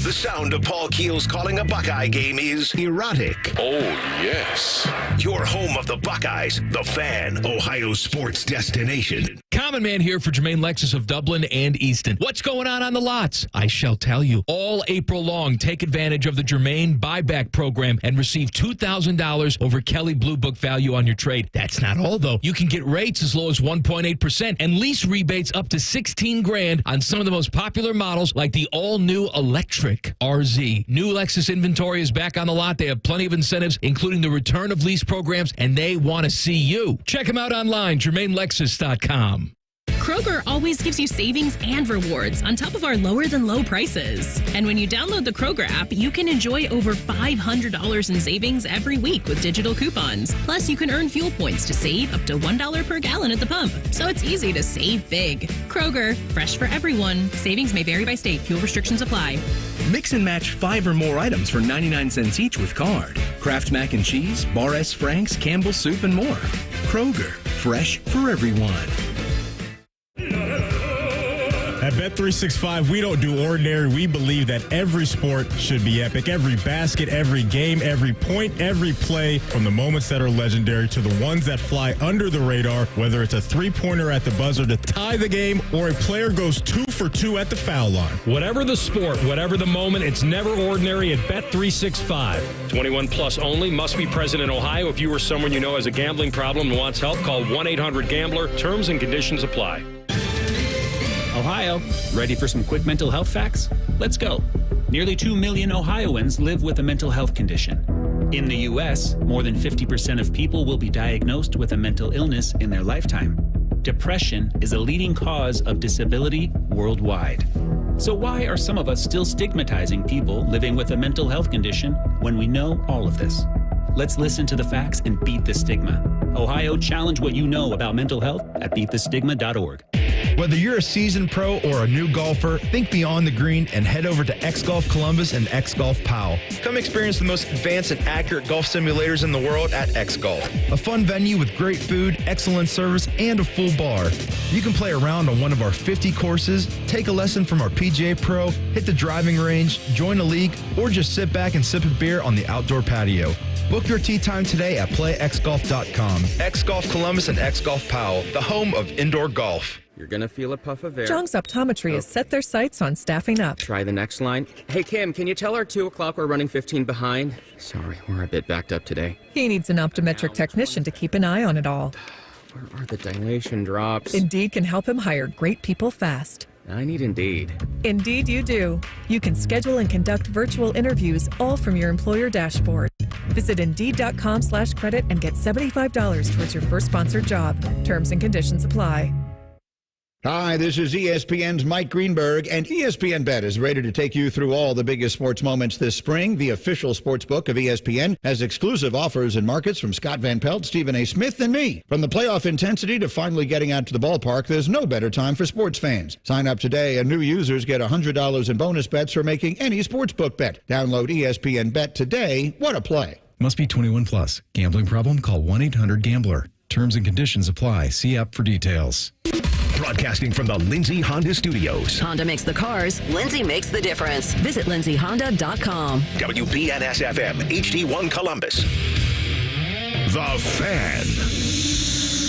The sound of Paul Keels calling a Buckeye game is erotic. Oh, yes. Your home of the Buckeyes, the Fan, Ohio sports destination. Common Man here for Jermaine Lexus of Dublin and Easton. What's going on the lots? I shall tell you. All April long, take advantage of the Jermaine buyback program and receive $2,000 over Kelly Blue Book value on your trade. That's not all, though. You can get rates as low as 1.8% and lease rebates up to $16,000 on some of the most popular models like the all-new electric RZ. New Lexus inventory is back on the lot. They have plenty of incentives, including the return of lease programs, and they want to see you. Check them out online, JermaineLexus.com. Kroger always gives you savings and rewards on top of our lower-than-low prices. And when you download the Kroger app, you can enjoy over $500 in savings every week with digital coupons. Plus, you can earn fuel points to save up to $1 per gallon at the pump. So it's easy to save big. Kroger, fresh for everyone. Savings may vary by state. Fuel restrictions apply. Mix and match 5 or more items for 99 cents each with card. Kraft Mac and Cheese, Bar S. Frank's, Campbell's Soup, and more. Kroger, fresh for everyone. At Bet365, we don't do ordinary. We believe that every sport should be epic. Every basket, every game, every point, every play, from the moments that are legendary to the ones that fly under the radar, whether it's a three-pointer at the buzzer to tie the game or a player goes 2 for 2 at the foul line. Whatever the sport, whatever the moment, it's never ordinary at Bet365. 21 plus only, must be present in Ohio. If you or someone you know has a gambling problem and wants help, call 1-800-GAMBLER. Terms and conditions apply. Ohio, ready for some quick mental health facts? Let's go. Nearly 2 million Ohioans live with a mental health condition. In the U.S., more than 50% of people will be diagnosed with a mental illness in their lifetime. Depression is a leading cause of disability worldwide. So why are some of us still stigmatizing people living with a mental health condition when we know all of this? Let's listen to the facts and beat the stigma. Ohio, challenge what you know about mental health at beatthestigma.org. Whether you're a seasoned pro or a new golfer, think beyond the green and head over to X Golf Columbus and X Golf Powell. Come experience the most advanced and accurate golf simulators in the world at X Golf. A fun venue with great food, excellent service, and a full bar. You can play around on one of our 50 courses, take a lesson from our PGA Pro, hit the driving range, join a league, or just sit back and sip a beer on the outdoor patio. Book your tee time today at playxgolf.com. X Golf Columbus and X Golf Powell, the home of indoor golf. You're going to feel a puff of air. Jong's Optometry has set their sights on staffing up. Try the next line. Hey, Kim, can you tell our 2 o'clock we're running 15 behind? Sorry, we're a bit backed up today. He needs an optometric technician to keep an eye on it all. Where are the dilation drops? Indeed can help him hire great people fast. I need Indeed. Indeed you do. You can schedule and conduct virtual interviews all from your employer dashboard. Visit Indeed.com/credit and get $75 towards your first sponsored job. Terms and conditions apply. Hi, this is ESPN's Mike Greenberg, and ESPN Bet is ready to take you through all the biggest sports moments this spring. The official sports book of ESPN has exclusive offers and markets from Scott Van Pelt, Stephen A. Smith, and me. From the playoff intensity to finally getting out to the ballpark, there's no better time for sports fans. Sign up today, and new users get $100 in bonus bets for making any sportsbook bet. Download ESPN Bet today. What a play. Must be 21 plus. Gambling problem? Call 1-800-GAMBLER. Terms and conditions apply. See app for details. Broadcasting from the Lindsay Honda Studios. Honda makes the cars. Lindsay makes the difference. Visit lindsayhonda.com. WBNS-FM, HD1 Columbus. The Fan.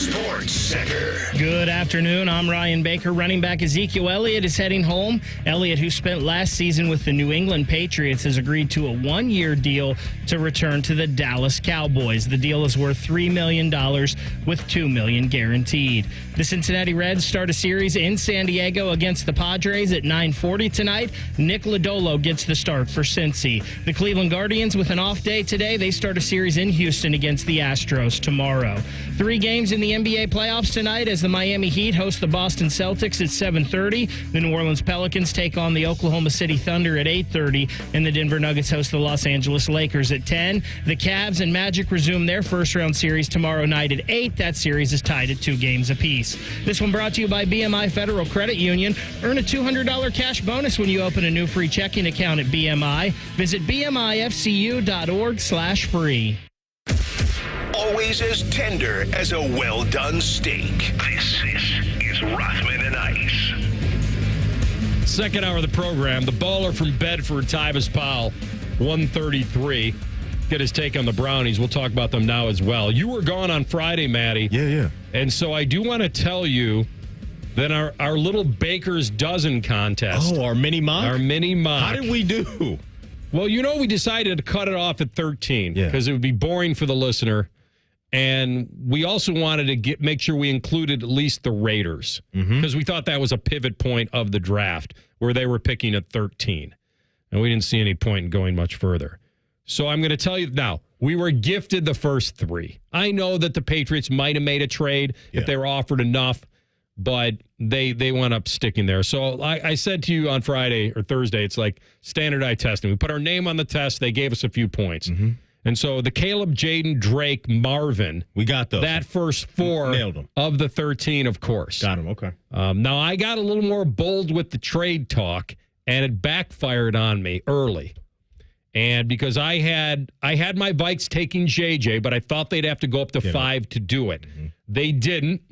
Sports Center. Good afternoon. I'm Ryan Baker. Running back Ezekiel Elliott is heading home. Elliott, who spent last season with the New England Patriots, has agreed to a one-year deal to return to the Dallas Cowboys. The deal is worth $3 million with $2 million guaranteed. The Cincinnati Reds start a series in San Diego against the Padres at 9:40 tonight. Nick Lodolo gets the start for Cincy. The Cleveland Guardians, with an off day today, they start a series in Houston against the Astros tomorrow. 3 games in the NBA NBA playoffs tonight as the Miami Heat host the Boston Celtics at 7:30. The New Orleans Pelicans take on the Oklahoma City Thunder at 8:30. And the Denver Nuggets host the Los Angeles Lakers at 10. The Cavs and Magic resume their first-round series tomorrow night at 8. That series is tied at 2 games apiece. This one brought to you by BMI Federal Credit Union. Earn a $200 cash bonus when you open a new free checking account at BMI. Visit bmifcu.org/free. Always as tender as a well-done steak. This is Rothman and Ice. Second hour of the program, the baller from Bedford, Tyvis Powell, 133. Get his take on the Brownies. We'll talk about them now as well. You were gone on Friday, Matty. Yeah. And so I do want to tell you that our little Baker's Dozen contest. Oh, our mini mock? Our mini mock. How did we do? Well, we decided to cut it off at 13 because it would be boring for the listener. And we also wanted to make sure we included at least the Raiders because we thought that was a pivot point of the draft where they were picking at 13. And we didn't see any point in going much further. So I'm going to tell you now, we were gifted the first 3. I know that the Patriots might have made a trade if they were offered enough, but they wound up sticking there. So I said to you on Friday or Thursday, it's like standardized testing. We put our name on the test. They gave us a few points. And so the Caleb, Jaden, Drake, Marvin. We got those. That first 4 nailed them. Of the 13, of course. Got them, okay. Now, I got a little more bold with the trade talk, and it backfired on me early. And because I had my Vikes taking JJ, but I thought they'd have to go up to 5 to do it. They didn't.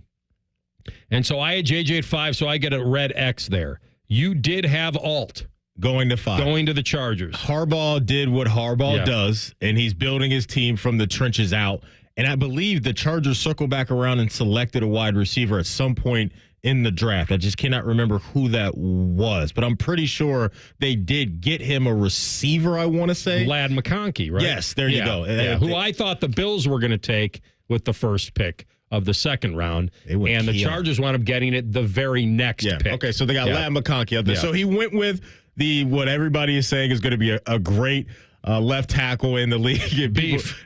And so I had JJ at 5, so I get a red X there. You did have Alt. Going to 5. Going to the Chargers. Harbaugh did what Harbaugh does, and he's building his team from the trenches out. And I believe the Chargers circled back around and selected a wide receiver at some point in the draft. I just cannot remember who that was, but I'm pretty sure they did get him a receiver, I want to say. Lad McConkey, right? Yes, there you go. Who I thought the Bills were going to take with the first pick of the second round, and the Chargers wound up getting it the very next pick. Okay, so they got Lad McConkey up there. So he went with what everybody is saying is going to be a great left tackle in the league.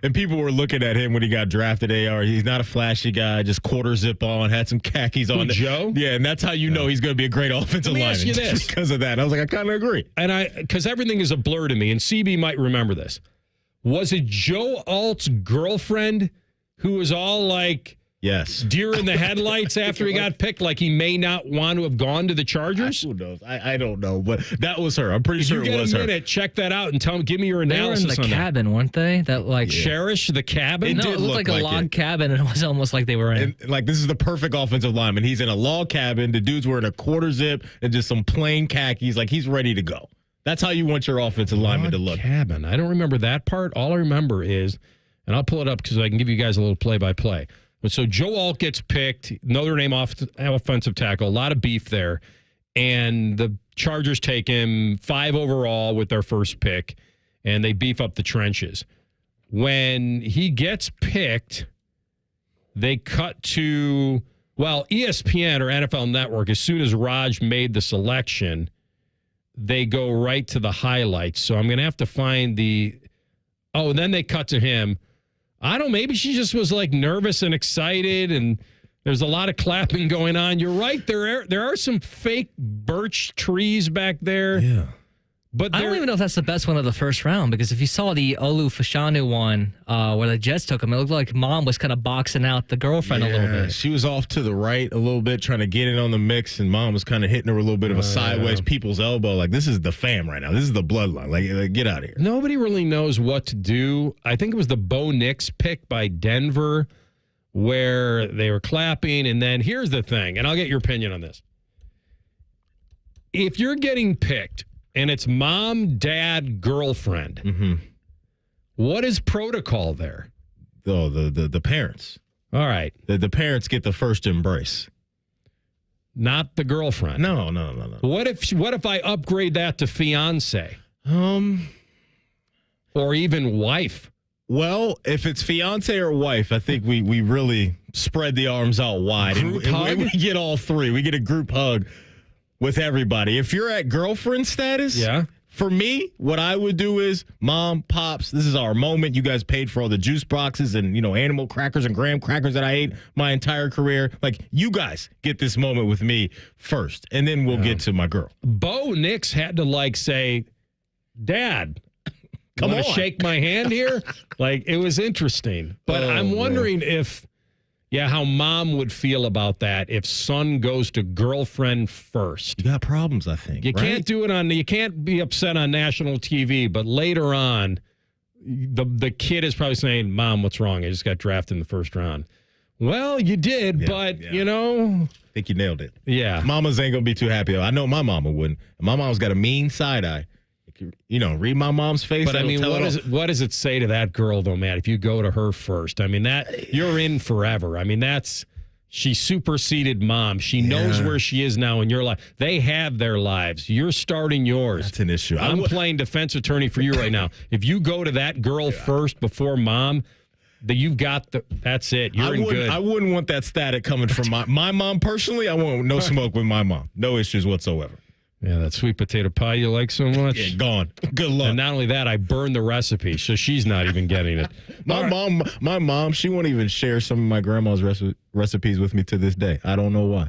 And people were looking at him when he got drafted. He's not a flashy guy, just quarter zip on, had some khakis on. Joe? Yeah, and that's how you know he's going to be a great offensive lineman. Let me ask you this. Because of that. I was like, I kind of agree. And because everything is a blur to me, and CB might remember this. Was it Joe Alt's girlfriend who was all like, yes, deer in the headlights after he got picked, like he may not want to have gone to the Chargers? Who knows? I don't know, but that was her. I'm pretty sure it was her. You get a minute, check that out and give me your analysis on that. They were in the cabin, weren't they? Cherish the cabin? It looked like a log cabin, and it was almost like they were in. And, this is the perfect offensive lineman. He's in a log cabin. The dude's wearing a quarter zip and just some plain khakis. Like, he's ready to go. That's how you want your offensive lineman to look. Cabin. I don't remember that part. All I remember is, and I'll pull it up because I can give you guys a little play-by-play. So Joe Alt gets picked, Notre Dame offensive tackle, a lot of beef there. And the Chargers take him 5 overall with their first pick, and they beef up the trenches. When he gets picked, they cut to, ESPN or NFL Network, as soon as Raj made the selection, they go right to the highlights. So I'm going to have to find and then they cut to him. I don't know, maybe she just was nervous and excited, and there's a lot of clapping going on. You're right, there are some fake birch trees back there. Yeah. But I don't even know if that's the best one of the first round, because if you saw the Olu Fashanu one where the Jets took him, it looked like mom was kind of boxing out the girlfriend a little bit. She was off to the right a little bit, trying to get in on the mix, and mom was kind of hitting her a little bit of a sideways people's elbow. Like, this is the fam right now. This is the bloodline. Like, get out of here. Nobody really knows what to do. I think it was the Bo Nix pick by Denver where they were clapping, and then here's the thing, and I'll get your opinion on this. If you're getting picked, and it's mom, dad, girlfriend. What is protocol there? Oh, the parents. All right. The parents get the first embrace. Not the girlfriend. No. What if I upgrade that to fiance? Or even wife? Well, if it's fiance or wife, I think we really spread the arms out wide. Group hug? We get all 3. We get a group hug with everybody. If you're at girlfriend status, For me, what I would do is, Mom, Pops, this is our moment. You guys paid for all the juice boxes and, animal crackers and graham crackers that I ate my entire career. Like, you guys get this moment with me first, and then we'll get to my girl. Bo Nix had to, say, Dad, come on, shake my hand here? It was interesting. But I'm wondering how Mom would feel about that if son goes to girlfriend first. You got problems, I think. You can't do it you can't be upset on national TV, but later on, the kid is probably saying, Mom, what's wrong? I just got drafted in the first round. Well, you did, but, I think you nailed it. Yeah. Mamas ain't going to be too happy. I know my mama wouldn't. My mom's got a mean side eye. Read my mom's face. But, what does it say to that girl, though, Matt, if you go to her first? You're in forever. She superseded Mom. She knows where she is now in your life. They have their lives. You're starting yours. That's an issue. I'm playing defense attorney for you right now. If you go to that girl first before Mom, that's it. You're in good. I wouldn't want that static coming from my mom personally. I want no smoke with my mom. No issues whatsoever. Yeah, that sweet potato pie you like so much. Yeah, gone. Good luck. And not only that, I burned the recipe, so she's not even getting it. My mom, she won't even share some of my grandma's recipes with me to this day. I don't know why.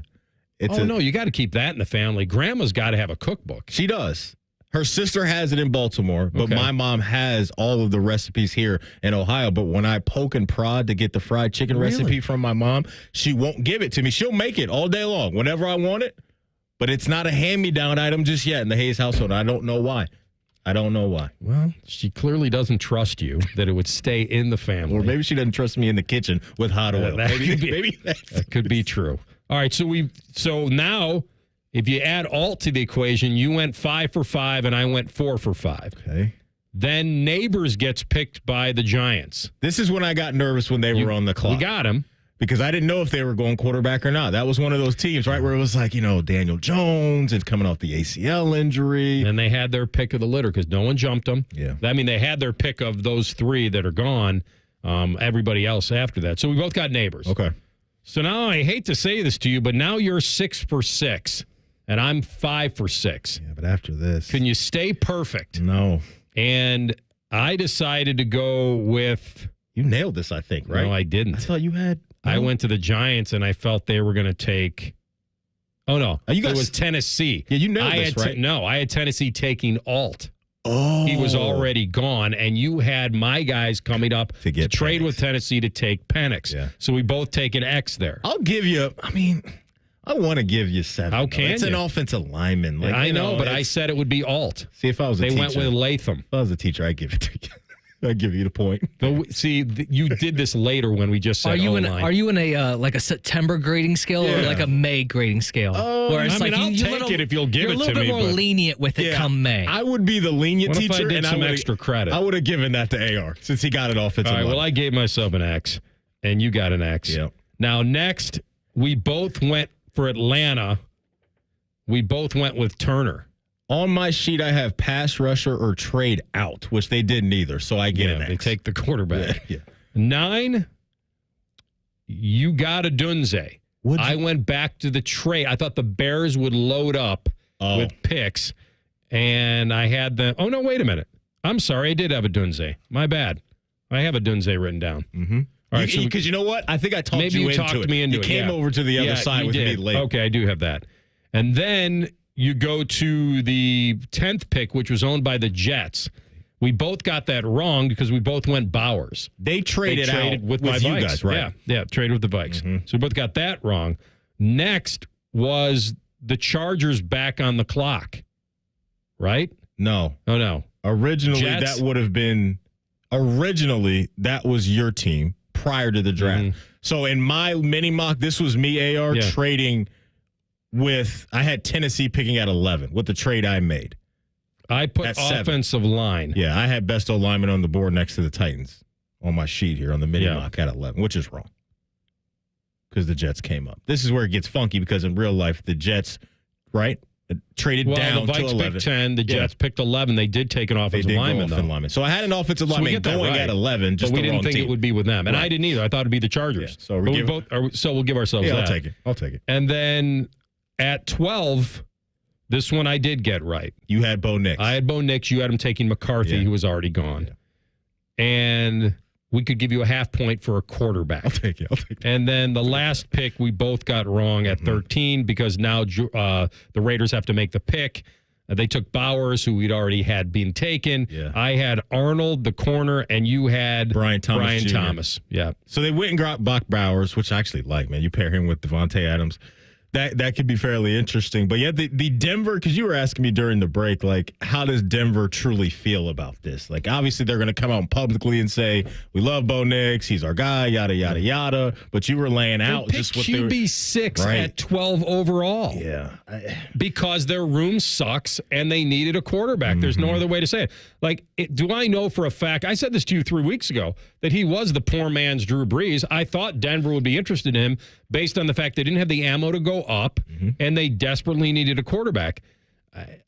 No, you got to keep that in the family. Grandma's got to have a cookbook. She does. Her sister has it in Baltimore, but my mom has all of the recipes here in Ohio. But when I poke and prod to get the fried chicken recipe from my mom, she won't give it to me. She'll make it all day long whenever I want it. But it's not a hand-me-down item just yet in the Hayes household. I don't know why. Well, she clearly doesn't trust you, that it would stay in the family. Or maybe she doesn't trust me in the kitchen with hot oil. That could be true. All right, so now, if you add Alt to the equation, you went 5 for 5 and I went 4 for 5. Okay. Then Neighbors gets picked by the Giants. This is when I got nervous when they were on the clock. We got him. Because I didn't know if they were going quarterback or not. That was one of those teams, right, where it was like, Daniel Jones is coming off the ACL injury. And they had their pick of the litter because no one jumped them. Yeah. They had their pick of those 3 that are gone, everybody else after that. So we both got Neighbors. Okay. So now I hate to say this to you, but now you're 6 for 6, and I'm 5 for 6. Yeah, but after this. Can you stay perfect? No. And I decided to go with. You nailed this, I think, right? No, I didn't. I thought you had. I went to the Giants, and I felt they were going to take. Oh, no. It was Tennessee. Yeah, you nailed this, right? No, I had Tennessee taking Alt. Oh. He was already gone, and you had my guys coming up to trade with Tennessee to take Penix. Yeah. So we both take an X there. I'll give you, I want to give you 7. How can It's you? an offensive lineman. I know, but I said it would be Alt. See, if I was a teacher. They went with Latham. If I was a teacher, I'd give it to you. I'd give you the point. See, you did this later when we just said Are you in a like a September grading scale or like a May grading scale? Where it's I'll take it if you'll give it to me. You're a little bit more lenient with it come May. I would be the lenient What if teacher, I did and some extra credit. I would have given that to AR since he got it offensive. All right. line. Well, I gave myself an X, and you got an X. Yep. Now next, we both went for Atlanta. We both went with Turner. On my sheet, I have pass rusher or trade out, which they didn't either, so I get an X. They take the quarterback. Yeah. 9, you got a Dunze. I went back to the trade. I thought the Bears would load up with picks, and I had the. Oh, no, wait a minute. I'm sorry. I did have a Dunze. My bad. I have a Dunze written down. Mm-hmm. All right, because you know what? I think I talked maybe you talked into it. Me into you it. came over to the other side with me late. Okay, I do have that. And then you go to the 10th pick, which was owned by the Jets. We both got that wrong because we both went Bowers. They traded out with my you Vikes. guys, right? Yeah, traded with the Vikes. Mm-hmm. So we both got that wrong. Next was the Chargers back on the clock, right? No. Oh, no. Originally, Jets? that would have been – that was your team prior to the draft. Mm-hmm. So in my mini mock, this was me, AR, trading with – I had Tennessee picking at 11 with the trade I made. I put offensive line. Yeah, I had best O-lineman on the board next to the Titans on my sheet here on the mini mock at 11, which is wrong because the Jets came up. This is where it gets funky because in real life, the Jets, right, traded down the Vikes to 11. picked 10, the Jets picked 11. They did take an offensive lineman, though. So I had an offensive lineman going at 11, just but we the didn't wrong think team. it would be with them. And I didn't either. I thought it'd be the Chargers. Yeah, so we'll give ourselves that. I'll take it. And then at 12, This one I did get right. You had Bo Nix. I had Bo Nix. You had him taking McCarthy, who was already gone. Yeah. And we could give you a half point for a quarterback. I'll take it. And then the last pick we both got wrong at 13 because now the Raiders have to make the pick. They took Bowers, who we'd already had been taken. Yeah. I had Arnold, the corner, and you had Brian Thomas. Thomas. Yeah. So they went and got Buck Bowers, which I actually like, man. You pair him with Devontae Adams. That could be fairly interesting. But yeah, the Denver, because you were asking me during the break, like, how does Denver truly feel about this? Like, obviously, they're going to come out publicly and say, we love Bo Nix, he's our guy, yada, yada, yada. But you were laying out just what they were. QB6 at 12 overall. Yeah. Because their room sucks and they needed a quarterback. There's no other way to say it. Like, do I know for a fact, I said this to you 3 weeks ago, that he was the poor man's Drew Brees. I thought Denver would be interested in him based on the fact they didn't have the ammo to go up and they desperately needed a quarterback.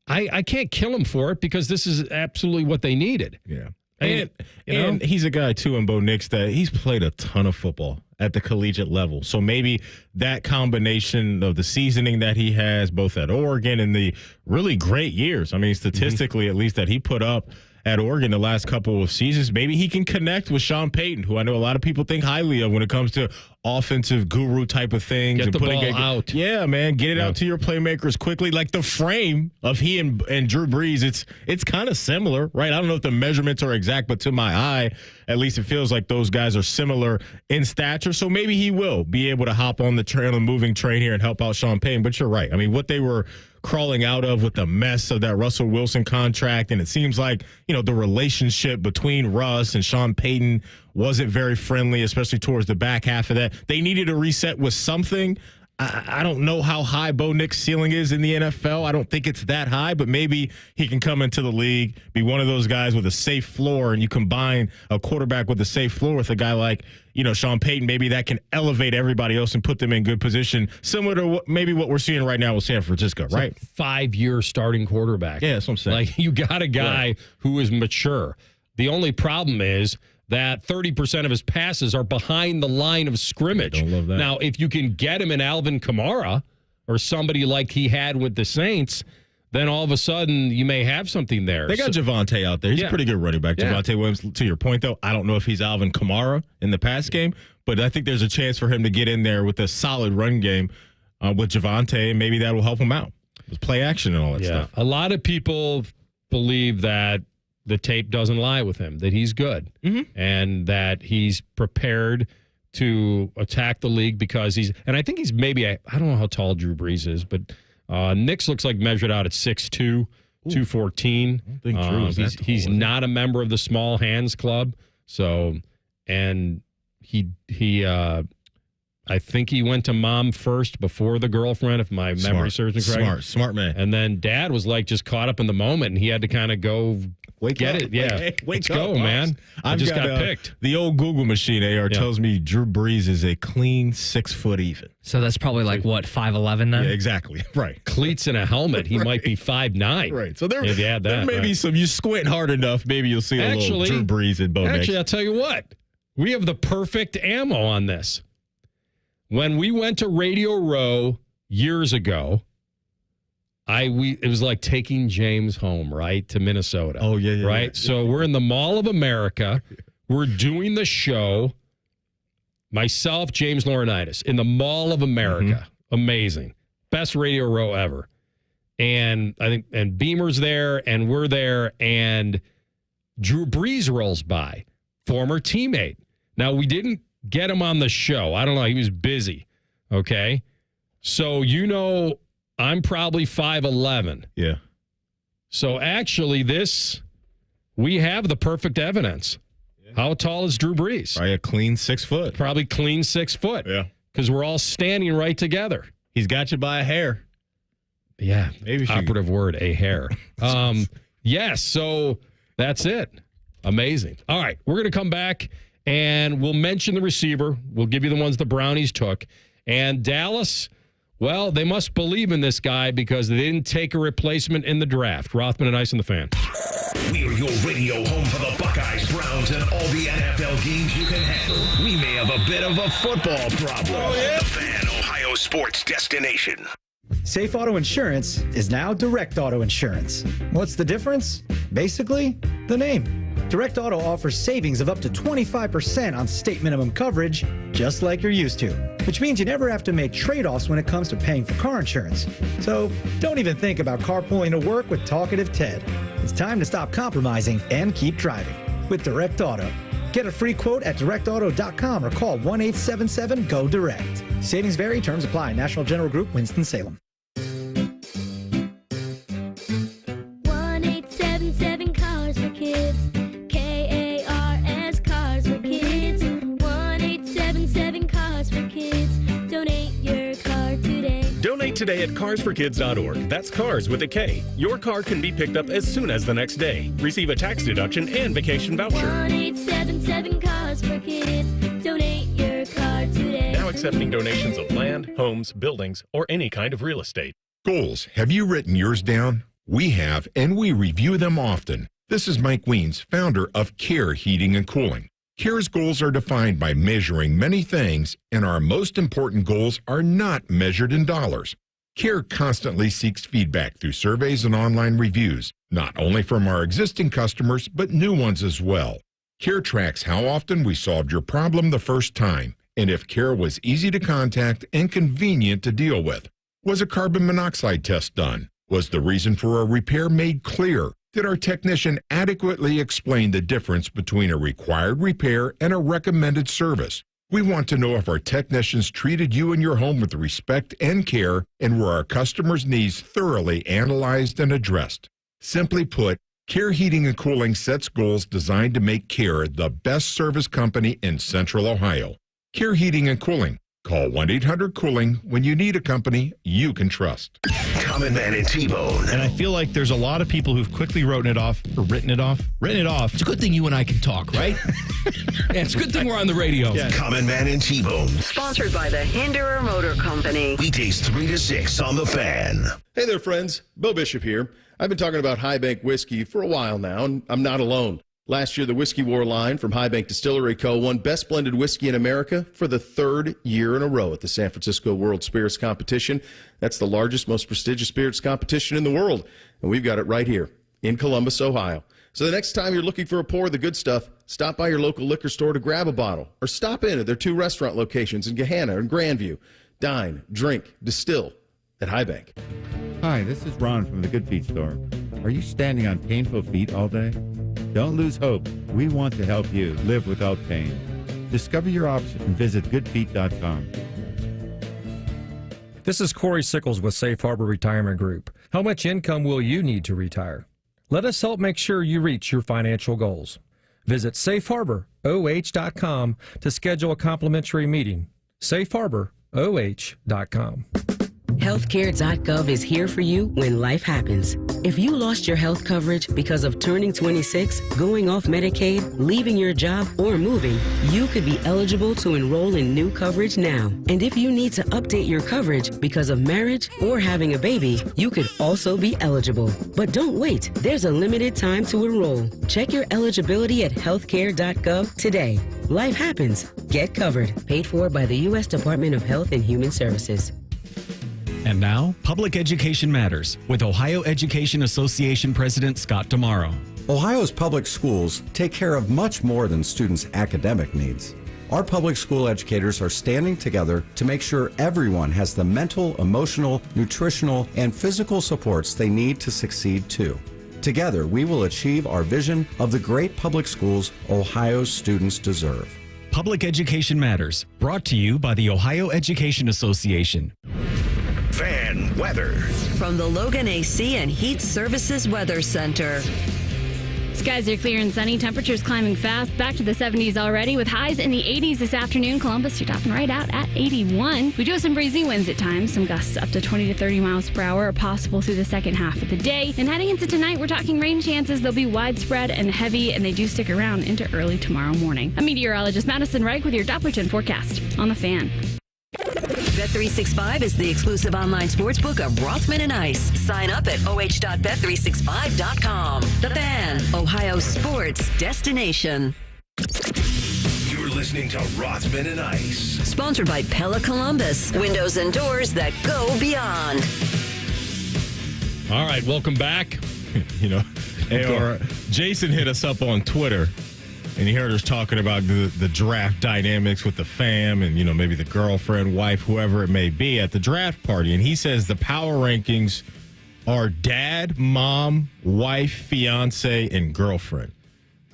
I can't kill him for it because this is absolutely what they needed. Yeah. And he's a guy, too, in Bo Nix, that he's played a ton of football at the collegiate level. So maybe that combination of the seasoning that he has, both at Oregon and the really great years, I mean, statistically, at least, that he put up at Oregon the last couple of seasons, maybe he can connect with Sean Payton, who I know a lot of people think highly of when it comes to offensive guru type of things. Get and the ball out. Yeah, man. Get it out to your playmakers quickly. Like the frame of he and Drew Brees, it's kind of similar, right? I don't know if the measurements are exact, but to my eye, at least it feels like those guys are similar in stature. So maybe he will be able to hop on the train, the moving train here and help out Sean Payton. But you're right. I mean, what they were crawling out of with the mess of that Russell Wilson contract, and it seems like, the relationship between Russ and Sean Payton wasn't very friendly, especially towards the back half of that. They needed a reset with something. I don't know how high Bo Nix' ceiling is in the NFL. I don't think it's that high, but maybe he can come into the league, be one of those guys with a safe floor, and you combine a quarterback with a safe floor with a guy like, Sean Payton. Maybe that can elevate everybody else and put them in good position, similar to what we're seeing right now with San Francisco, right? 5-year starting quarterback. Yeah, that's what I'm saying. Like, you got a guy who is mature. The only problem is that 30% of his passes are behind the line of scrimmage. Don't love that. Now, if you can get him in Alvin Kamara or somebody like he had with the Saints, then all of a sudden you may have something there. They got Javonte out there. He's a pretty good running back. Javonte Williams, to your point, though, I don't know if he's Alvin Kamara in the pass game, but I think there's a chance for him to get in there with a solid run game with Javonte, and maybe that will help him out with play action and all that stuff. A lot of people believe that the tape doesn't lie with him, that he's good and that he's prepared to attack the league because and I think he's maybe, I don't know how tall Drew Brees is, but Nix looks like measured out at 6'2", 214. I think Drew is that tall, he's not a member of the small hands club. So, and he I think he went to mom first before the girlfriend, if my memory serves me correct. Smart man. And then dad was like just caught up in the moment, and he had to kind of go get it. Yeah, let's go, man. I just got picked. The old Google machine, AR, tells me Drew Brees is a clean 6 foot even. So that's probably like, what, 5'11" then? Yeah, exactly. Right. Cleats and a helmet. He might be 5'9". Right. So there may be some, you squint hard enough, maybe you'll see a little Drew Brees in Bo Nix. Actually, I'll tell you what. We have the perfect ammo on this. When we went to Radio Row years ago, it was like taking James home, right, to Minnesota. Oh, yeah. Right? Yeah. So we're in the Mall of America. We're doing the show. Myself, James Laurinaitis, in the Mall of America. Amazing. Best Radio Row ever. And I think, and Beamer's there, and we're there, and Drew Brees rolls by, former teammate. Now, we didn't get him on the show. I don't know. He was busy. Okay. So, I'm probably 5'11". Yeah. So actually we have the perfect evidence. Yeah. How tall is Drew Brees? Probably a clean 6 foot. Probably clean 6 foot. Yeah. Because we're all standing right together. He's got you by a hair. Yeah. Maybe operative word, a hair. Yes. So that's it. Amazing. All right. We're going to come back. And we'll mention the receiver. We'll give you the ones the Brownies took. And Dallas, well, they must believe in this guy because they didn't take a replacement in the draft. Rothman and Ice and the Fan. We're your radio home for the Buckeyes, Browns, and all the NFL games you can handle. We may have a bit of a football problem. Oh, yeah? The Fan, Ohio sports destination. Safe Auto Insurance is now Direct Auto Insurance. What's the difference? Basically, the name. Direct Auto offers savings of up to 25% on state minimum coverage, just like you're used to, which means you never have to make trade-offs when it comes to paying for car insurance. So don't even think about carpooling to work with Talkative Ted. It's time to stop compromising and keep driving with Direct Auto. Get a free quote at directauto.com or call 1-877-GO-DIRECT. Savings vary, terms apply. National General Group, Winston-Salem. 1-877 Cars for Kids. K-A-R-S Cars for Kids. 1-877 Cars for Kids. Donate your car today. Donate today at carsforkids.org. That's cars with a K. Your car can be picked up as soon as the next day. Receive a tax deduction and vacation voucher. 1-877 Cars for Kids. Donate your car today. Now accepting donations of land, homes, buildings, or any kind of real estate. Goals. Have you written yours down? We have, and we review them often. This is Mike Weens, founder of CARE Heating and Cooling. CARE's goals are defined by measuring many things, and our most important goals are not measured in dollars. CARE constantly seeks feedback through surveys and online reviews, not only from our existing customers, but new ones as well. CARE tracks how often we solved your problem the first time, and if CARE was easy to contact and convenient to deal with. Was a carbon monoxide test done? Was the reason for a repair made clear? Did our technician adequately explain the difference between a required repair and a recommended service? We want to know if our technicians treated you and your home with respect and care, and were our customers' needs thoroughly analyzed and addressed. Simply put, CARE Heating and Cooling sets goals designed to make CARE the best service company in Central Ohio. CARE Heating and Cooling. Call 1-800-COOLING when you need a company you can trust. Common Man and T-Bone. And I feel like there's a lot of people who've quickly written it off. It's a good thing you and I can talk, right? Yeah, it's a good thing we're on the radio. Yeah. Common Man and T-Bone. Sponsored by the Hinderer Motor Company. Weekdays 3 to 6 on The Fan. Hey there, friends. Bo Bishop here. I've been talking about High Bank whiskey for a while now, and I'm not alone. Last year, the Whiskey War line from High Bank Distillery Co. won Best Blended Whiskey in America for the third year in a row at the San Francisco World Spirits Competition. That's the largest, most prestigious spirits competition in the world, and we've got it right here in Columbus, Ohio. So the next time you're looking for a pour of the good stuff, stop by your local liquor store to grab a bottle, or stop in at their 2 restaurant locations in Gahanna and Grandview. Dine, drink, distill at High Bank. Hi, this is Ron from the Good Feet store. Are you standing on painful feet all day? Don't lose hope. We want to help you live without pain. Discover your options and visit goodfeet.com. This is Corey Sickles with Safe Harbor Retirement Group. How much income will you need to retire? Let us help make sure you reach your financial goals. Visit safeharboroh.com to schedule a complimentary meeting. safeharboroh.com. Healthcare.gov is here for you when life happens. If you lost your health coverage because of turning 26, going off Medicaid, leaving your job, or moving, you could be eligible to enroll in new coverage now. And if you need to update your coverage because of marriage or having a baby, you could also be eligible. But don't wait. There's a limited time to enroll. Check your eligibility at healthcare.gov today. Life happens. Get covered. Paid for by the U.S. Department of Health and Human Services. And now, Public Education Matters with Ohio Education Association President Scott Tomorrow. Ohio's public schools take care of much more than students' academic needs. Our public school educators are standing together to make sure everyone has the mental, emotional, nutritional, and physical supports they need to succeed too. Together, we will achieve our vision of the great public schools Ohio's students deserve. Public Education Matters, brought to you by the Ohio Education Association. Fan weather. From the Logan AC and Heat Services Weather Center. Skies are clear and sunny. Temperatures climbing fast. Back to the 70s already with highs in the 80s this afternoon. Columbus, you're topping right out at 81. We do have some breezy winds at times. Some gusts up to 20 to 30 miles per hour are possible through the second half of the day. And heading into tonight, we're talking rain chances. They'll be widespread and heavy, and they do stick around into early tomorrow morning. I'm meteorologist Madison Reich with your Doppler 10 forecast on The Fan. Bet365 is the exclusive online sportsbook of Rothman and Ice. Sign up at oh.bet365.com. The Fan, Ohio's sports destination. You're listening to Rothman and Ice. Sponsored by Pella Columbus. Windows and doors that go beyond. All right, welcome back. Jason hit us up on Twitter, and he heard us talking about the draft dynamics with the fam and, maybe the girlfriend, wife, whoever it may be at the draft party. And he says the power rankings are dad, mom, wife, fiance, and girlfriend.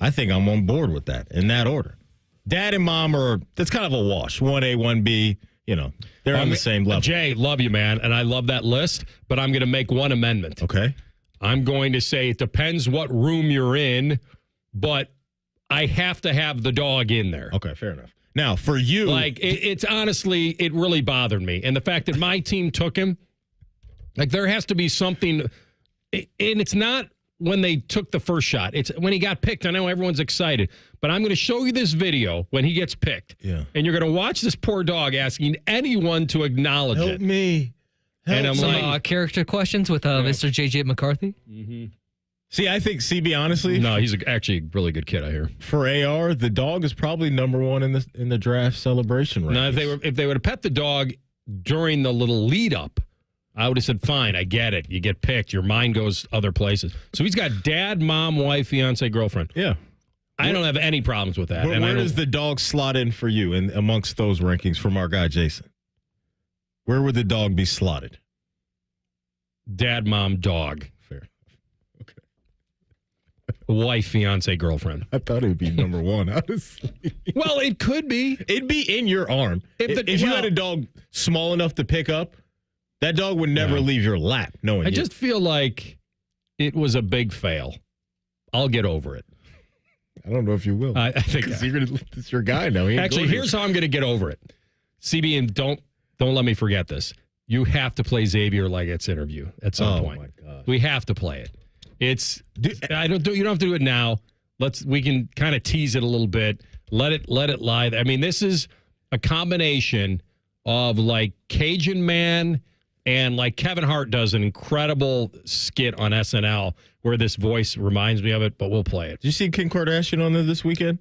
I think I'm on board with that in that order. Dad and mom that's kind of a wash. 1A, 1B, they're on the same level. Jay, love you, man, and I love that list, but I'm going to make one amendment. Okay. I'm going to say it depends what room you're in, but I have to have the dog in there. Okay, fair enough. Now, for you... it's honestly, it really bothered me. And the fact that my team took him, there has to be something... And it's not when they took the first shot. It's when he got picked. I know everyone's excited, but I'm going to show you this video when he gets picked. Yeah. And you're going to watch this poor dog asking anyone to acknowledge Help it. Me. And I'm some character questions with Mr. J.J. McCarthy. Mm-hmm. See, I think CB, honestly... No, he's actually a really good kid, I hear. For AR, the dog is probably number one in the draft celebration rankings. Now, if they would have pet the dog during the little lead-up, I would have said, fine, I get it. You get picked. Your mind goes other places. So he's got dad, mom, wife, fiance, girlfriend. Yeah. I don't have any problems with that. Where does the dog slot in for you amongst those rankings from our guy, Jason? Where would the dog be slotted? Dad, mom, dog. Fair. Okay. Wife, fiance, girlfriend. I thought it would be number one, honestly. Well, it could be. It'd be in your arm. If you had a dog small enough to pick up, that dog would never leave your lap. I just feel like it was a big fail. I'll get over it. I don't know if you will. I think it's your guy now. Actually, here's how I'm going to get over it. CB, and don't let me forget this. You have to play Xavier Leggett's interview at some point. My God. We have to play it. You don't have to do it now. We can kind of tease it a little bit. Let it lie. I mean, this is a combination of Cajun Man and Kevin Hart does an incredible skit on SNL where this voice reminds me of it, but we'll play it. Did you see Kim Kardashian on there this weekend?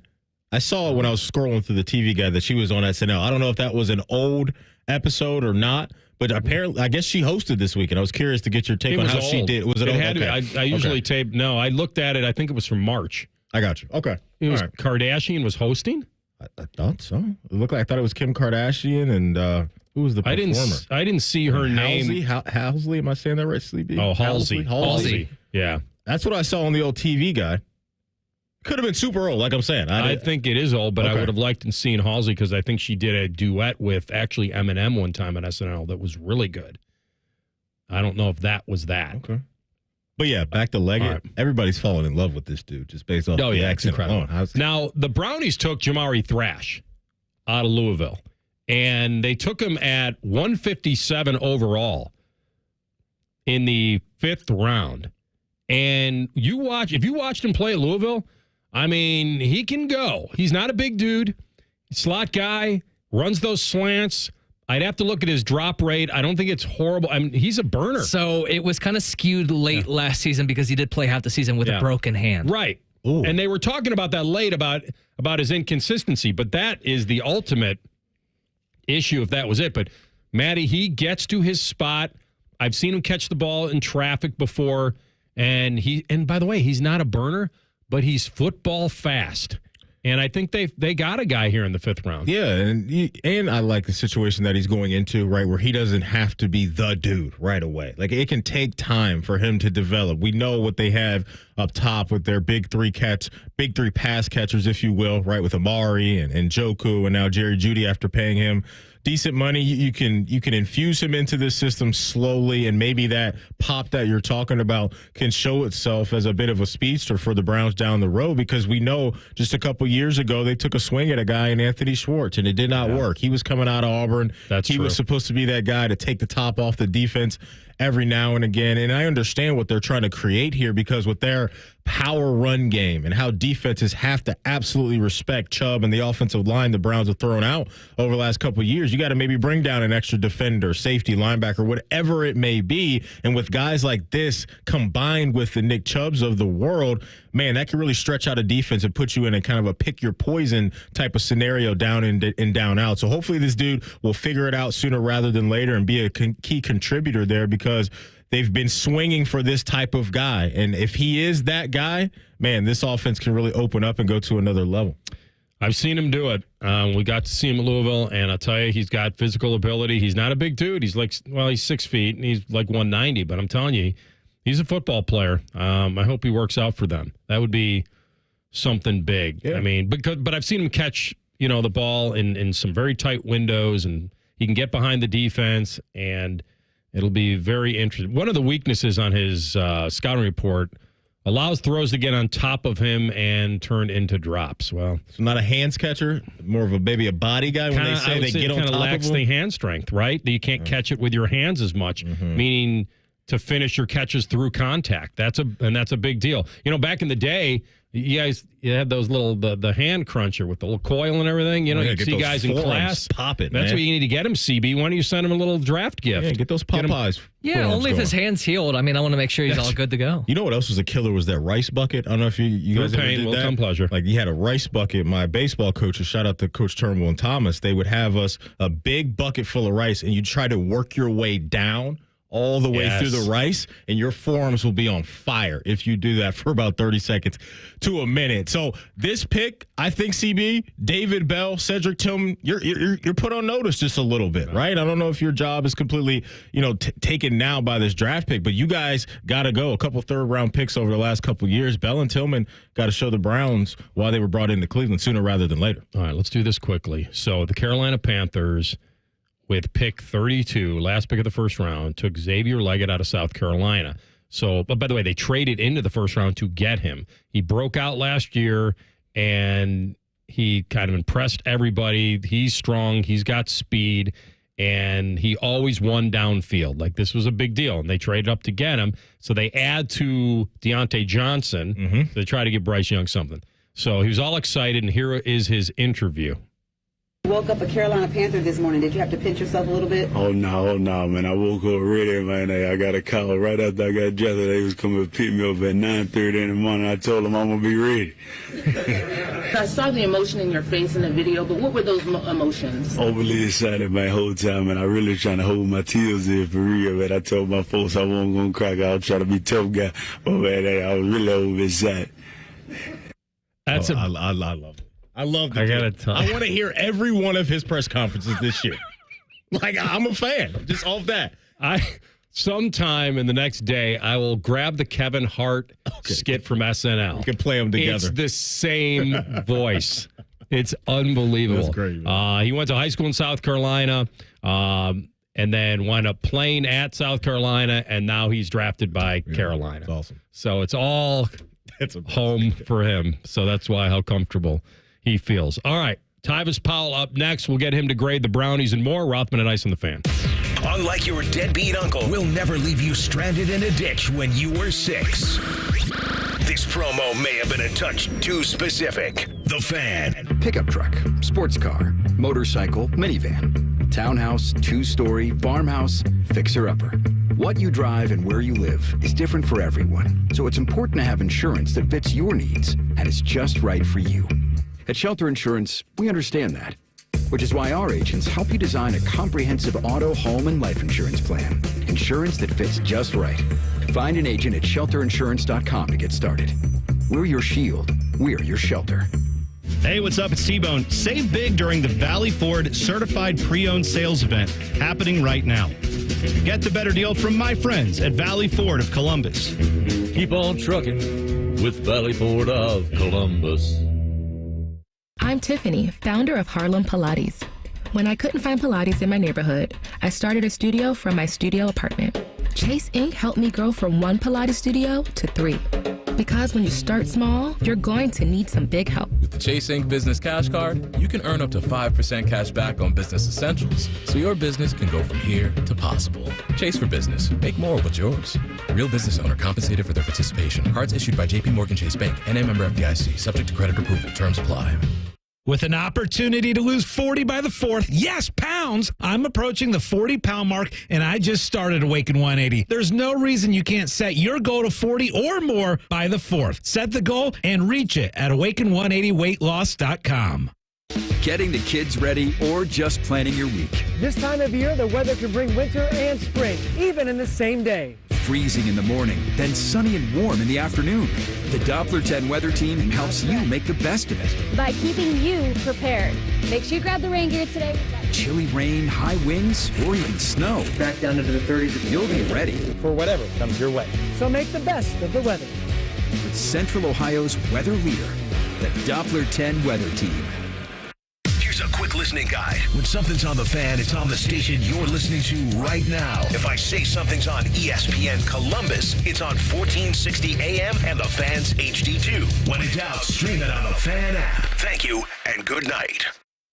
I saw it when I was scrolling through the TV guide that she was on SNL. I don't know if that was an old episode or not, but apparently, I guess she hosted this weekend. I was curious to get your take on how she did. Was it old? Had to be. I usually tape. No, I looked at it. I think it was from March. I got you. Okay. It was Kardashian was hosting? I thought so. It looked like I thought it was Kim Kardashian and who was the performer? I didn't see her name. Halsey, am I saying that right, Sleepy? Oh, Halsey. Yeah. That's what I saw on the old TV guide. Could have been super old, like I'm saying. I think it is old, but I would have liked to see Halsey because I think she did a duet with actually Eminem one time on SNL that was really good. I don't know if that was that. Okay. But yeah, back to Leggett. Right. Everybody's falling in love with this dude just based off the accent alone. Now, the Brownies took Jamari Thrash out of Louisville, and they took him at 157 overall in the 5th round. And if you watched him play at Louisville, I mean, he can go. He's not a big dude. Slot guy, runs those slants. I'd have to look at his drop rate. I don't think it's horrible. I mean, he's a burner. So it was kind of skewed late last season because he did play half the season with a broken hand. Right. Ooh. And they were talking about that late about his inconsistency, but that is the ultimate issue if that was it. But Matty, he gets to his spot. I've seen him catch the ball in traffic before, and by the way, he's not a burner, but he's football fast. And I think they got a guy here in the 5th round. Yeah, and I like the situation that he's going into, right, where he doesn't have to be the dude right away. Like, it can take time for him to develop. We know what they have up top with their big three pass catchers, if you will, right, with Amari and Njoku and now Jerry Jeudy after paying him decent money. You can infuse him into this system slowly, and maybe that pop that you're talking about can show itself as a bit of a speedster for the Browns down the road, because we know just a couple years ago they took a swing at a guy in Anthony Schwartz, and it did not work. He was coming out of Auburn. He was supposed to be that guy to take the top off the defense every now and again. And I understand what they're trying to create here, because with their power run game and how defenses have to absolutely respect Chubb and the offensive line the Browns have thrown out over the last couple of years, you got to maybe bring down an extra defender, safety, linebacker, whatever it may be. And with guys like this combined with the Nick Chubbs of the world, man, that can really stretch out a defense and put you in a kind of a pick your poison type of scenario down and down out. So hopefully this dude will figure it out sooner rather than later and be a key contributor there, because they've been swinging for this type of guy. And if he is that guy, man, this offense can really open up and go to another level. I've seen him do it. We got to see him at Louisville, and I'll tell you, he's got physical ability. He's not a big dude. He's he's 6 feet, and he's like 190. But I'm telling you, he's a football player. I hope he works out for them. That would be something big. Yeah. I mean, but I've seen him catch, the ball in some very tight windows, and he can get behind the defense, and it'll be very interesting. One of the weaknesses on his scouting report allows throws to get on top of him and turn into drops. Well, so not a hands catcher, more of a body guy. When they say they get on top of him, lacks the hand strength, right? You can't catch it with your hands as much, meaning to finish your catches through contact. That's a big deal. Back in the day, you had those little the hand cruncher with the little coil and everything. You see guys in class pop it. That's what you need to get him, CB. Why don't you send him a little draft gift? Yeah, get those Popeyes. Yeah, only if his hand's healed. I want to make sure he's all good to go. You know what else was a killer was that rice bucket. I don't know if you guys ever did that. Come pleasure. Like, you had a rice bucket. My baseball coaches, shout out to Coach Turnbull and Thomas, they would have us a big bucket full of rice, and you try to work your way down all the way through the rice, and your forearms will be on fire if you do that for about 30 seconds to a minute. So this pick, I think, CB, David Bell, Cedric Tillman, you're put on notice just a little bit, right? I don't know if your job is completely, taken now by this draft pick, but you guys got to go. A couple third-round picks over the last couple of years. Bell and Tillman got to show the Browns why they were brought into Cleveland sooner rather than later. All right, let's do this quickly. So the Carolina Panthers, with pick 32, last pick of the first round, took Xavier Leggett out of South Carolina. So, but by the way, they traded into the first round to get him. He broke out last year, and he kind of impressed everybody. He's strong. He's got speed, and he always won downfield. Like, this was a big deal, and they traded up to get him. So they add to Deontay Johnson to try to give Bryce Young something. So he was all excited, and here is his interview. You woke up a Carolina Panther this morning. Did you have to pinch yourself a little bit? Oh, no, man. I woke up ready, man. I got a call right after I got dressed. They was coming to pick me up at 9:30 in the morning. I told them I'm going to be ready. I saw the emotion in your face in the video, but what were those emotions? Overly excited my whole time, and I really trying to hold my tears in for real, man. I told my folks I wasn't going to cry. I was trying to be a tough guy, but man, I was really overly excited. I love it. I love the I want to hear every one of his press conferences this year. Like, I'm a fan. Just off that. Sometime in the next day, I will grab the Kevin Hart skit from SNL. You can play them together. It's the same voice. It's unbelievable. That's great. He went to high school in South Carolina, and then wound up playing at South Carolina, and now he's drafted by Carolina. That's awesome. So it's all home for him. So that's why how comfortable he feels. All right, Tyvis Powell up next. We'll get him to grade the Brownies and more. Rothman and Ice on the Fan. Unlike your deadbeat uncle, we'll never leave you stranded in a ditch when you were 6. This promo may have been a touch too specific. The Fan. Pickup truck, sports car, motorcycle, minivan, townhouse, 2-story, farmhouse, fixer-upper. What you drive and where you live is different for everyone, so it's important to have insurance that fits your needs and is just right for you. At Shelter Insurance, we understand that, which is why our agents help you design a comprehensive auto, home, and life insurance plan. Insurance that fits just right. Find an agent at shelterinsurance.com to get started. We're your shield. We're your shelter. Hey, what's up? It's T-Bone. Save big during the Valley Ford Certified Pre-Owned Sales Event happening right now. Get the better deal from my friends at Valley Ford of Columbus. Keep on trucking with Valley Ford of Columbus. I'm Tiffany, founder of Harlem Pilates. When I couldn't find Pilates in my neighborhood, I started a studio from my studio apartment. Chase Inc. helped me grow from 1 Pilates studio to 3. Because when you start small, you're going to need some big help. With the Chase Inc. Business Cash Card, you can earn up to 5% cash back on business essentials, so your business can go from here to possible. Chase for Business. Make more of what's yours. Real business owner compensated for their participation. Cards issued by J.P. Morgan Chase Bank. NA member FDIC. Subject to credit approval. Terms apply. With an opportunity to lose 40 by the 4th, yes, pounds, I'm approaching the 40-pound mark, and I just started Awaken 180. There's no reason you can't set your goal to 40 or more by the 4th. Set the goal and reach it at Awaken180weightloss.com. getting the kids ready, or just planning your week. This time of year, the weather can bring winter and spring, even in the same day. Freezing in the morning, then sunny and warm in the afternoon. The Doppler 10 weather team helps you make the best of it. By keeping you prepared. Make sure you grab the rain gear today. Chilly rain, high winds, or even snow. Back down into the 30s. You'll be ready For whatever comes your way. So make the best of the weather. with Central Ohio's weather leader, the Doppler 10 weather team. Here's a quick listening guide. When something's on the fan, it's on the station you're listening to right now. If I say something's on ESPN Columbus, it's on 1460 AM and the Fan's HD2. When in doubt, stream it on the Fan app. Thank you and good night.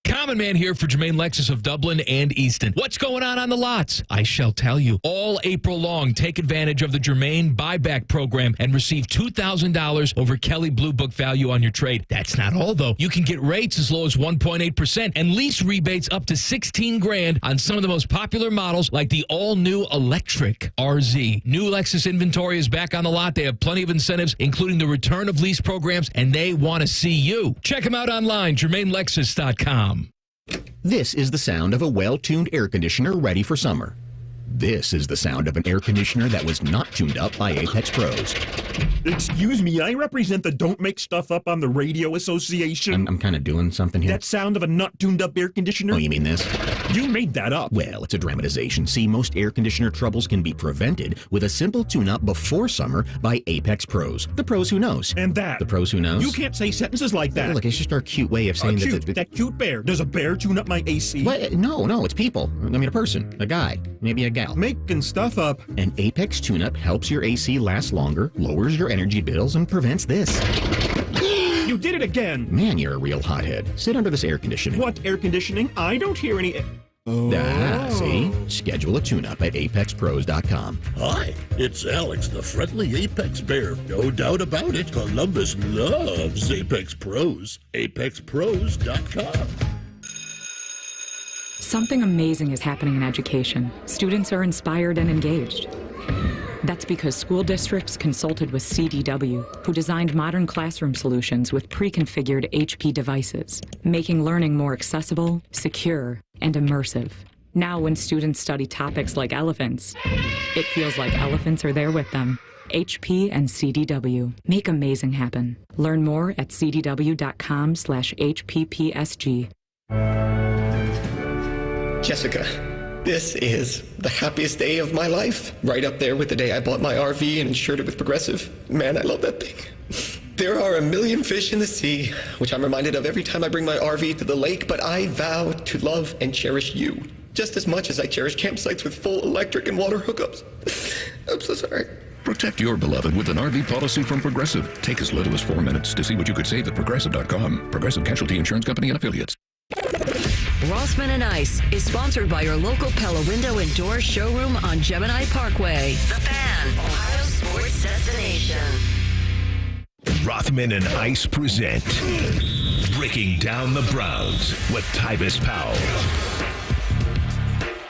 Common Man here for Jermaine Lexus of Dublin and Easton. What's going on the lots? I shall tell you. All April long, take advantage of the Jermaine buyback program and receive $2,000 over Kelly Blue Book value on your trade. That's not all, though. You can get rates as low as 1.8% and lease rebates up to $16,000 on some of the most popular models like the all-new electric RZ. New Lexus inventory is back on the lot. They have plenty of incentives, including the return of lease programs, and they want to see you. Check them out online, JermaineLexus.com. This is the sound of a well-tuned air conditioner ready for summer. This is the sound of an air conditioner that was not tuned up by Apex Pros. Excuse me, I represent the Don't Make Stuff Up on the Radio Association. I'm kind of doing something here. That sound of a not tuned up air conditioner? Oh, you mean this? You made that up. Well, it's a dramatization. See, most air conditioner troubles can be prevented with a simple tune-up before summer by Apex Pros. The pros who knows. And that. The pros who knows. You can't say sentences like that. Look, it's just our cute way of saying that cute bear. Does a bear tune up my AC? What? No, it's people. I mean, a person, a guy, maybe a gal. Making stuff up. An Apex tune-up helps your AC last longer, lowers your energy bills, and prevents this. You did it again. Man, you're a real hothead. Sit under this air conditioning. What air conditioning? I don't hear any... See? Schedule a tune-up at apexpros.com. Hi, it's Alex, the friendly Apex Bear. No doubt about it. Columbus loves Apex Pros. apexpros.com. Something amazing is happening in education. Students are inspired and engaged. That's because school districts consulted with CDW, who designed modern classroom solutions with pre-configured HP devices, making learning more accessible, secure, and immersive. Now, when students study topics like elephants, it feels like elephants are there with them. HP and CDW. Make amazing happen. Learn more at cdw.com/HPPSG. Jessica, this is the happiest day of my life. Right up there with the day I bought my RV and insured it with Progressive. Man, I love that thing. There are a million fish in the sea, which I'm reminded of every time I bring my RV to the lake, but I vow to love and cherish you just as much as I cherish campsites with full electric and water hookups. I'm so sorry. Protect your beloved with an RV policy from Progressive. Take as little as 4 minutes to see what you could save at Progressive.com. Progressive Casualty Insurance Company and Affiliates. Rothman and Ice is sponsored by your local Pella Window and Door showroom on Gemini Parkway. The Fan, Ohio sports destination. Rothman and Ice present Breaking Down the Browns with Tyvis Powell.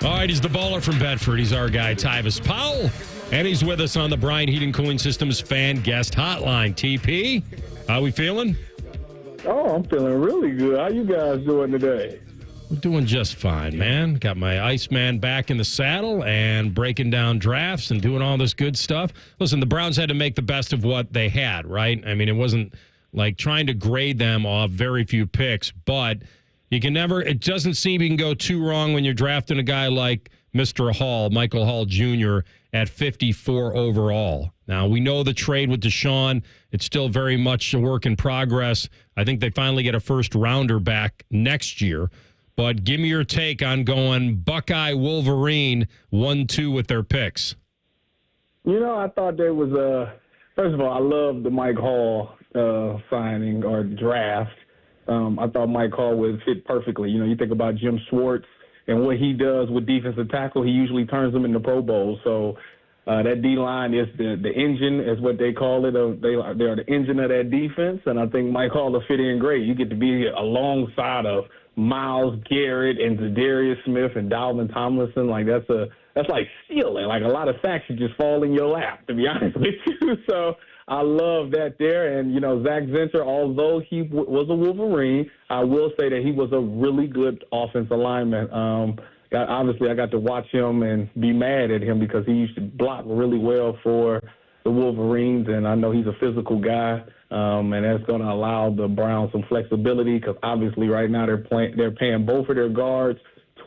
All right, he's the baller from Bedford. He's our guy, Tyvis Powell. And he's with us on the Bryant Heating Cooling Systems Fan Guest Hotline. TP, how we feeling? Oh, I'm feeling really good. How you guys doing today? I'm doing just fine, man. Got my Iceman back in the saddle and breaking down drafts and doing all this good stuff. Listen, the Browns had to make the best of what they had, right? I mean, it wasn't like trying to grade them off very few picks, but you can never, it doesn't seem you can go too wrong when you're drafting a guy like Mr. Hall, Michael Hall Jr., at 54 overall. Now, we know the trade with Deshaun. It's still very much a work in progress. I think they finally get a first-rounder back next year. But give me your take on going Buckeye Wolverine 1-2 with their picks. You know, I thought there was first of all, I love the Mike Hall signing or draft. I thought Mike Hall would fit perfectly. You know, you think about Jim Schwartz and what he does with defensive tackle, he usually turns them into Pro Bowl. So that D-line is the engine, is what they call it. They are the engine of that defense, and I think Mike Hall will fit in great. You get to be alongside of Myles Garrett and Zadarius Smith and Dalvin Tomlinson. Like that's like stealing. Like a lot of sacks should just fall in your lap, to be honest with you. So I love that there. And, Zach Zinter, although he was a Wolverine, I will say that he was a really good offensive lineman. Obviously, I got to watch him and be mad at him because he used to block really well for the Wolverines, and I know he's a physical guy, and that's going to allow the Browns some flexibility because obviously right now they're paying both of their guards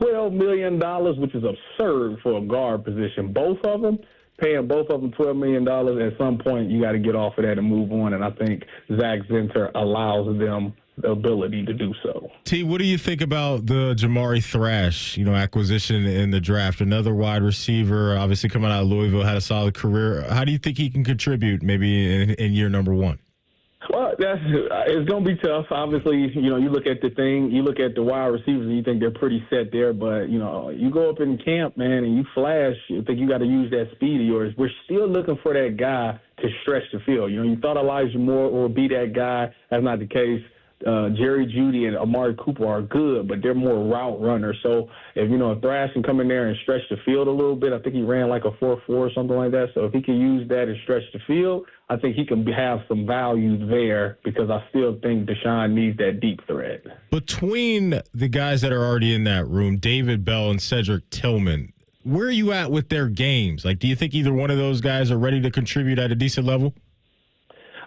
$12 million, which is absurd for a guard position. Both of them, paying both of them $12 million. At some point, you got to get off of that and move on, and I think Zach Zinter allows them the ability to do so. T, what do you think about the Jamari Thrash, acquisition in the draft? Another wide receiver, obviously coming out of Louisville, had a solid career. How do you think he can contribute maybe in year number one? Well, it's going to be tough. Obviously, you look at the wide receivers and you think they're pretty set there. But, you go up in camp, man, and you flash, you think you got to use that speed of yours. We're still looking for that guy to stretch the field. You thought Elijah Moore would be that guy. That's not the case. Jerry Jeudy and Amari Cooper are good, but they're more route runners. So if Thrash can come in there and stretch the field a little bit, I think he ran like a 4.4 or something like that. So if he can use that and stretch the field, I think he can have some value there because I still think Deshaun needs that deep threat. Between the guys that are already in that room, David Bell and Cedric Tillman, where are you at with their games? Do you think either one of those guys are ready to contribute at a decent level?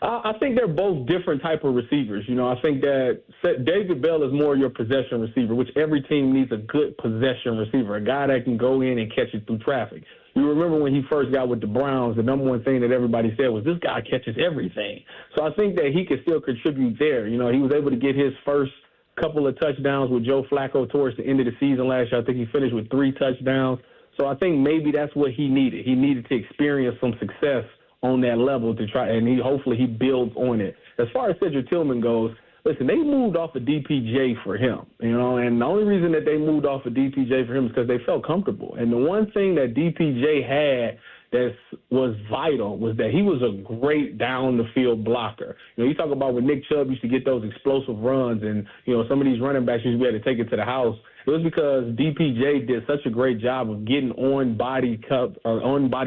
I think they're both different type of receivers. I think that David Bell is more your possession receiver, which every team needs a good possession receiver, a guy that can go in and catch it through traffic. You remember when he first got with the Browns, the number one thing that everybody said was this guy catches everything. So I think that he can still contribute there. He was able to get his first couple of touchdowns with Joe Flacco towards the end of the season last year. I think he finished with 3 touchdowns. So I think maybe that's what he needed. He needed to experience some success on that level to try, and hopefully he builds on it. As far as Cedric Tillman goes, listen, they moved off of DPJ for him, and the only reason that they moved off of DPJ for him is because they felt comfortable. And the one thing that DPJ had that was vital was that he was a great down-the-field blocker. You talk about when Nick Chubb used to get those explosive runs and, some of these running backs used to be able to take it to the house. It was because DPJ did such a great job of getting on-body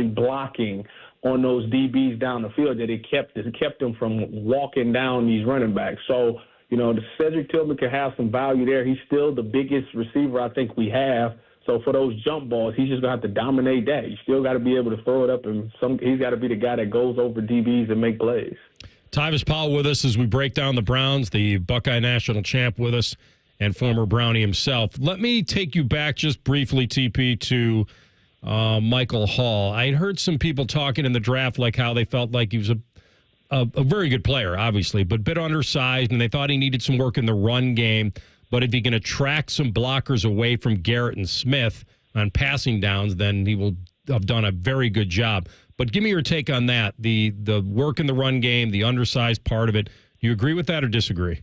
blocking on those DBs down the field that it kept them from walking down these running backs. So, the Cedric Tillman can have some value there. He's still the biggest receiver I think we have. So for those jump balls, he's just going to have to dominate that. You still got to be able to throw it up, and he's got to be the guy that goes over DBs and make plays. Tyvis Powell with us as we break down the Browns, the Buckeye national champ with us, and former Brownie himself. Let me take you back just briefly, TP, to Michael Hall. I had heard some people talking in the draft like how they felt like he was a very good player, obviously, but a bit undersized, and they thought he needed some work in the run game. But if he can attract some blockers away from Garrett and Smith on passing downs, then he will have done a very good job. But give me your take on that, the work in the run game, the undersized part of it. Do you agree with that or disagree?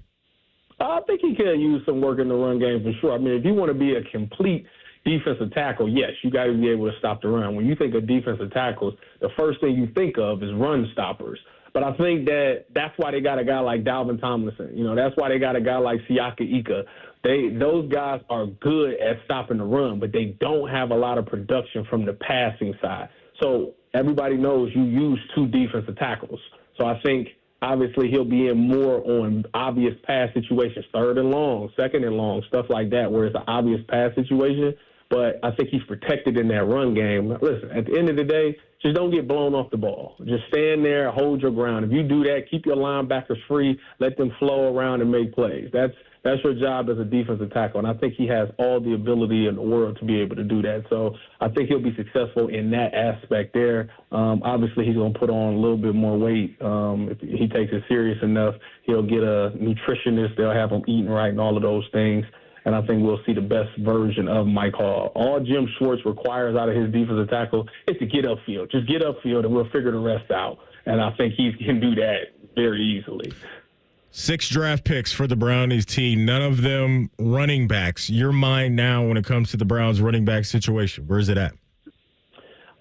I think he can use some work in the run game for sure. I mean, if you want to be a complete defensive tackle, yes, you got to be able to stop the run. When you think of defensive tackles, the first thing you think of is run stoppers. But I think that's why they got a guy like Dalvin Tomlinson. That's why they got a guy like Siaka Ika. Those guys are good at stopping the run, but they don't have a lot of production from the passing side. So everybody knows you use 2 defensive tackles. So I think obviously he'll be in more on obvious pass situations, 3rd and long, 2nd and long, stuff like that, where it's an obvious pass situation. But I think he's protected in that run game. Listen, at the end of the day, just don't get blown off the ball. Just stand there, hold your ground. If you do that, keep your linebackers free, let them flow around and make plays. That's your job as a defensive tackle, and I think he has all the ability in the world to be able to do that. So I think he'll be successful in that aspect there. Obviously, he's going to put on a little bit more weight. If he takes it serious enough, he'll get a nutritionist. They'll have him eating right and all of those things. And I think we'll see the best version of Mike Hall. All Jim Schwartz requires out of his defensive tackle is to get upfield. Just get upfield, and we'll figure the rest out. And I think he can do that very easily. 6 draft picks for the Brownies team, none of them running backs. Your mind now when it comes to the Browns running back situation, where is it at?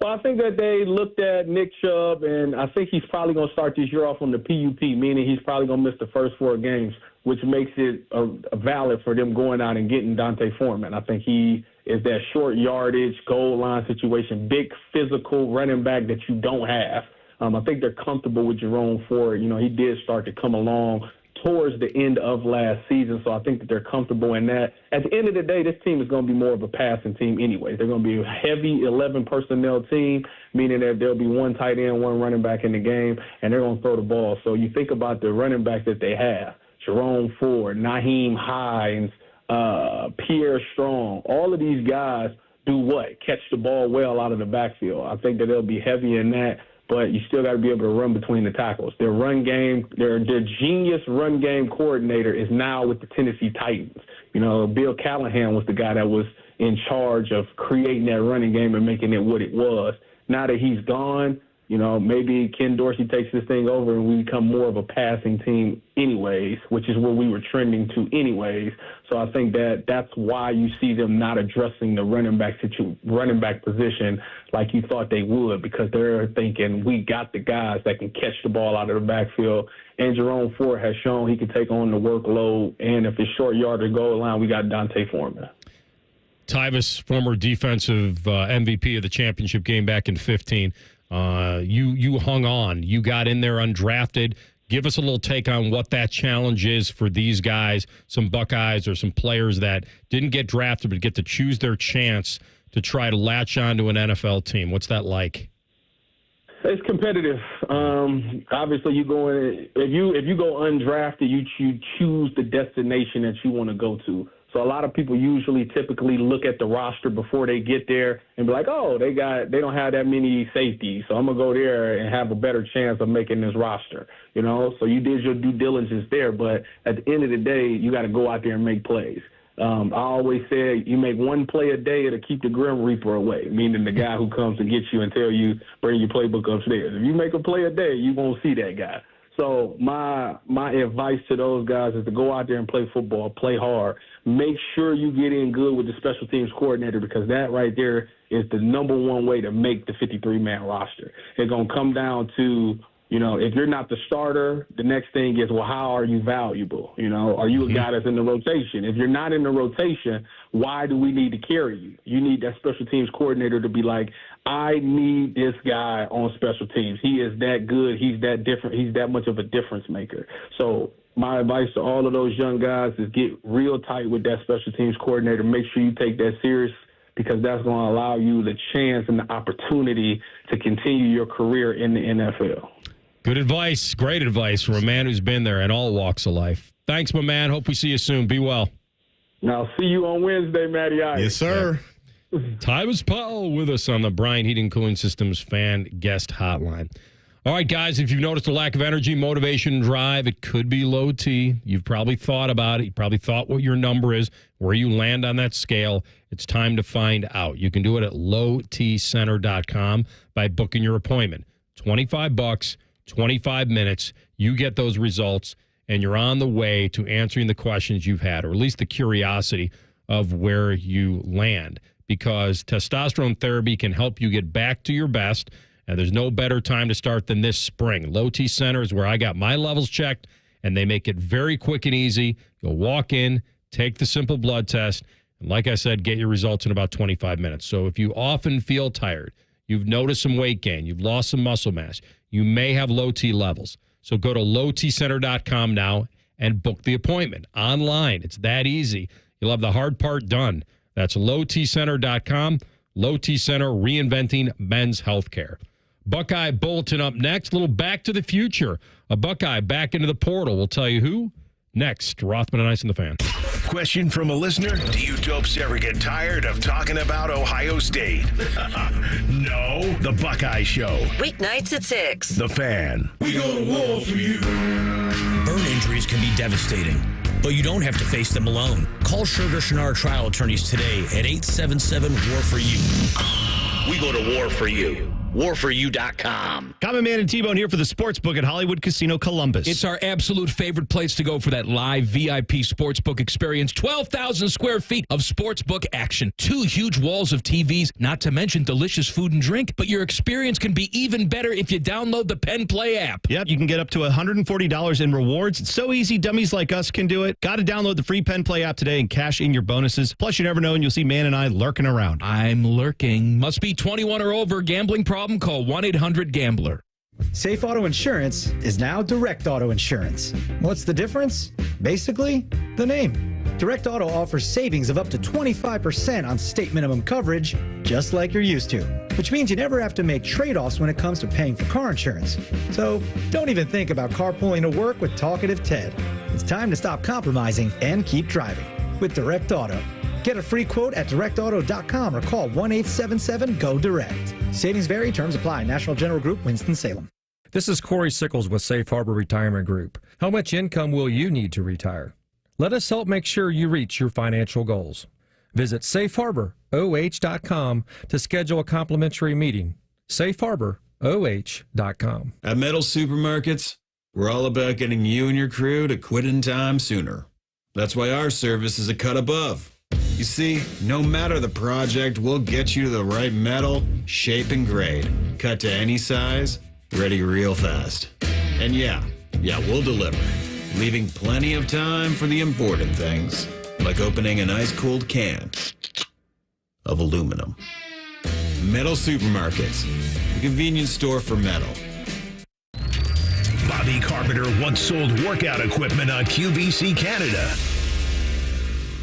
Well, I think that they looked at Nick Chubb, and I think he's probably going to start this year off on the PUP, meaning he's probably going to miss the first 4 games, which makes it valid for them going out and getting Dante Foreman. I think he is that short yardage, goal line situation, big physical running back that you don't have I think they're comfortable with Jerome Ford. You know, he did start to come along towards the end of last season, so I think that they're comfortable in that. At the end of the day, this team is going to be more of a passing team anyway. They're going to be a heavy 11 personnel team, meaning that there'll be one tight end, one running back in the game, and they're going to throw the ball. So you think about the running back that they have, Jerome Ford, Naheem Hines, Pierre Strong, all of these guys do what? Catch the ball well out of the backfield. I think that they'll be heavy in that, but you still got to be able to run between the tackles. Their run game, their genius run game coordinator is now with the Tennessee Titans. You know, Bill Callahan was the guy that was in charge of creating that running game and making it what it was. Now that he's gone, you know, maybe Ken Dorsey takes this thing over and we become more of a passing team anyways, which is where we were trending to anyways. So I think that that's why you see them not addressing the running back position like you thought they would, because they're thinking we got the guys that can catch the ball out of the backfield. And Jerome Ford has shown he can take on the workload. And if it's short yardage goal line, we got Dante Foreman. Tyvis, former defensive MVP of the championship game back in 2015. You hung on. You got in there undrafted. Give us a little take on what that challenge is for these guys, some Buckeyes or some players that didn't get drafted but get to choose their chance to try to latch on to an NFL team. What's that like? It's competitive. Obviously, you go in, if you go undrafted, you choose the destination that you want to go to. So a lot of people typically look at the roster before they get there and be like, oh, they don't have that many safeties, so I'm gonna go there and have a better chance of making this roster. You know, so you did your due diligence there, but at the end of the day, you got to go out there and make plays. I always say you make one play a day, it'll keep the Grim Reaper away, meaning the guy who comes to get you and tell you, bring your playbook upstairs. If you make a play a day, you won't see that guy. So my advice to those guys is to go out there and play football, play hard. Make sure you get in good with the special teams coordinator, because that right there is the number one way to make the 53-man roster. It's going to come down to, you know, if you're not the starter, the next thing is, well, how are you valuable? You know, are you a guy that's in the rotation? If you're not in the rotation, why do we need to carry you? You need that special teams coordinator to be like, I need this guy on special teams. He is that good. He's that different. He's that much of a difference maker. So my advice to all of those young guys is get real tight with that special teams coordinator. Make sure you take that serious, because that's going to allow you the chance and the opportunity to continue your career in the NFL. Good advice. Great advice from a man who's been there in all walks of life. Thanks, my man. Hope we see you soon. Be well. Now, see you on Wednesday, Matty Ice. Yes, sir. Tyvis Powell with us on the Bryant Heating Cooling Systems fan guest hotline. All right, guys, if you've noticed a lack of energy, motivation, drive, it could be low T. You've probably thought about it. You probably thought what your number is, where you land on that scale. It's time to find out. You can do it at lowtcenter.com by booking your appointment. $25, 25 minutes. You get those results, and you're on the way to answering the questions you've had, or at least the curiosity of where you land, because testosterone therapy can help you get back to your best. And there's no better time to start than this spring. Low T Center is where I got my levels checked, and they make it very quick and easy. You'll walk in, take the simple blood test, and like I said, get your results in about 25 minutes. So if you often feel tired, you've noticed some weight gain, you've lost some muscle mass, you may have low T levels. So go to lowtcenter.com now and book the appointment online. It's that easy. You'll have the hard part done. That's lowtcenter.com. Low T Center, reinventing men's healthcare. Buckeye Bulletin up next. A little back to the future. A Buckeye back into the portal. We'll tell you who next. Rothman and Ice and the Fan. Question from a listener. Do you dopes ever get tired of talking about Ohio State? No. The Buckeye Show. Weeknights at 6. The Fan. We go to war for you. Burn injuries can be devastating, but you don't have to face them alone. Call Sugar Shinar Trial Attorneys today at 877-WAR-FOR-YOU. We go to war for you. WarForYou.com. Common Man and T-Bone here for the Sportsbook at Hollywood Casino Columbus. It's our absolute favorite place to go for that live VIP sportsbook experience. 12,000 square feet of sportsbook action. 2 huge walls of TVs, not to mention delicious food and drink. But your experience can be even better if you download the Penn Play app. Yep, you can get up to $140 in rewards. It's so easy, dummies like us can do it. Got to download the free Penn Play app today and cash in your bonuses. Plus, you never know, and you'll see Man and I lurking around. I'm lurking. Must be 21 or over. Gambling problem? Call 1-800-GAMBLER. Safe Auto Insurance is now Direct Auto Insurance. What's the difference? Basically, the name. Direct Auto offers savings of up to 25% on state minimum coverage, just like you're used to, which means you never have to make trade-offs when it comes to paying for car insurance. So don't even think about carpooling to work with Talkative Ted. It's time to stop compromising and keep driving with Direct Auto. Get a free quote at directauto.com or call 1-877-GO-DIRECT. Savings vary, terms apply. National General Group, Winston-Salem. This is Corey Sickles with Safe Harbor Retirement Group. How much income will you need to retire? Let us help make sure you reach your financial goals. Visit safeharboroh.com to schedule a complimentary meeting. safeharboroh.com. At Metal Supermarkets, we're all about getting you and your crew to quit in time sooner. That's why our service is a cut above. You see, no matter the project, we'll get you to the right metal, shape, and grade. Cut to any size, ready real fast. And yeah, we'll deliver. Leaving plenty of time for the important things, like opening an ice-cold can of aluminum. Metal Supermarkets, the convenience store for metal. Bobby Carpenter once sold workout equipment on QVC Canada.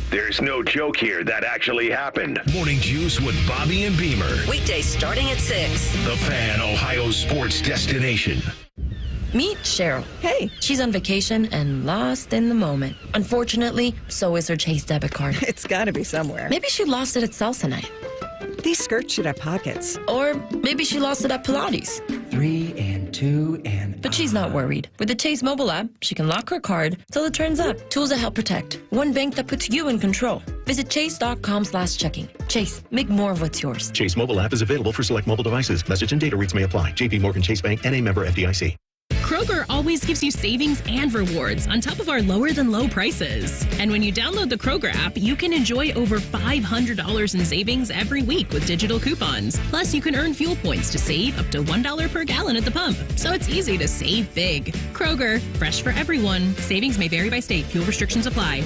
There's no joke here. That actually happened. Morning Juice with Bobby and Beamer. Weekdays starting at 6. The Fan, Ohio's sports destination. Meet Cheryl. Hey. She's on vacation and lost in the moment. Unfortunately, so is her Chase debit card. It's got to be somewhere. Maybe she lost it at salsa night. These skirts should have pockets. Or maybe she lost it at Pilates. 3 and 2 and... But she's not worried. With the Chase mobile app, she can lock her card till it turns up. Tools that help protect. One bank that puts you in control. Visit chase.com/checking. Chase, make more of what's yours. Chase mobile app is available for select mobile devices. Message and data rates may apply. JP Morgan Chase Bank, N.A. member FDIC. Kroger always gives you savings and rewards on top of our lower-than-low prices. And when you download the Kroger app, you can enjoy over $500 in savings every week with digital coupons. Plus, you can earn fuel points to save up to $1 per gallon at the pump. So it's easy to save big. Kroger, fresh for everyone. Savings may vary by state. Fuel restrictions apply.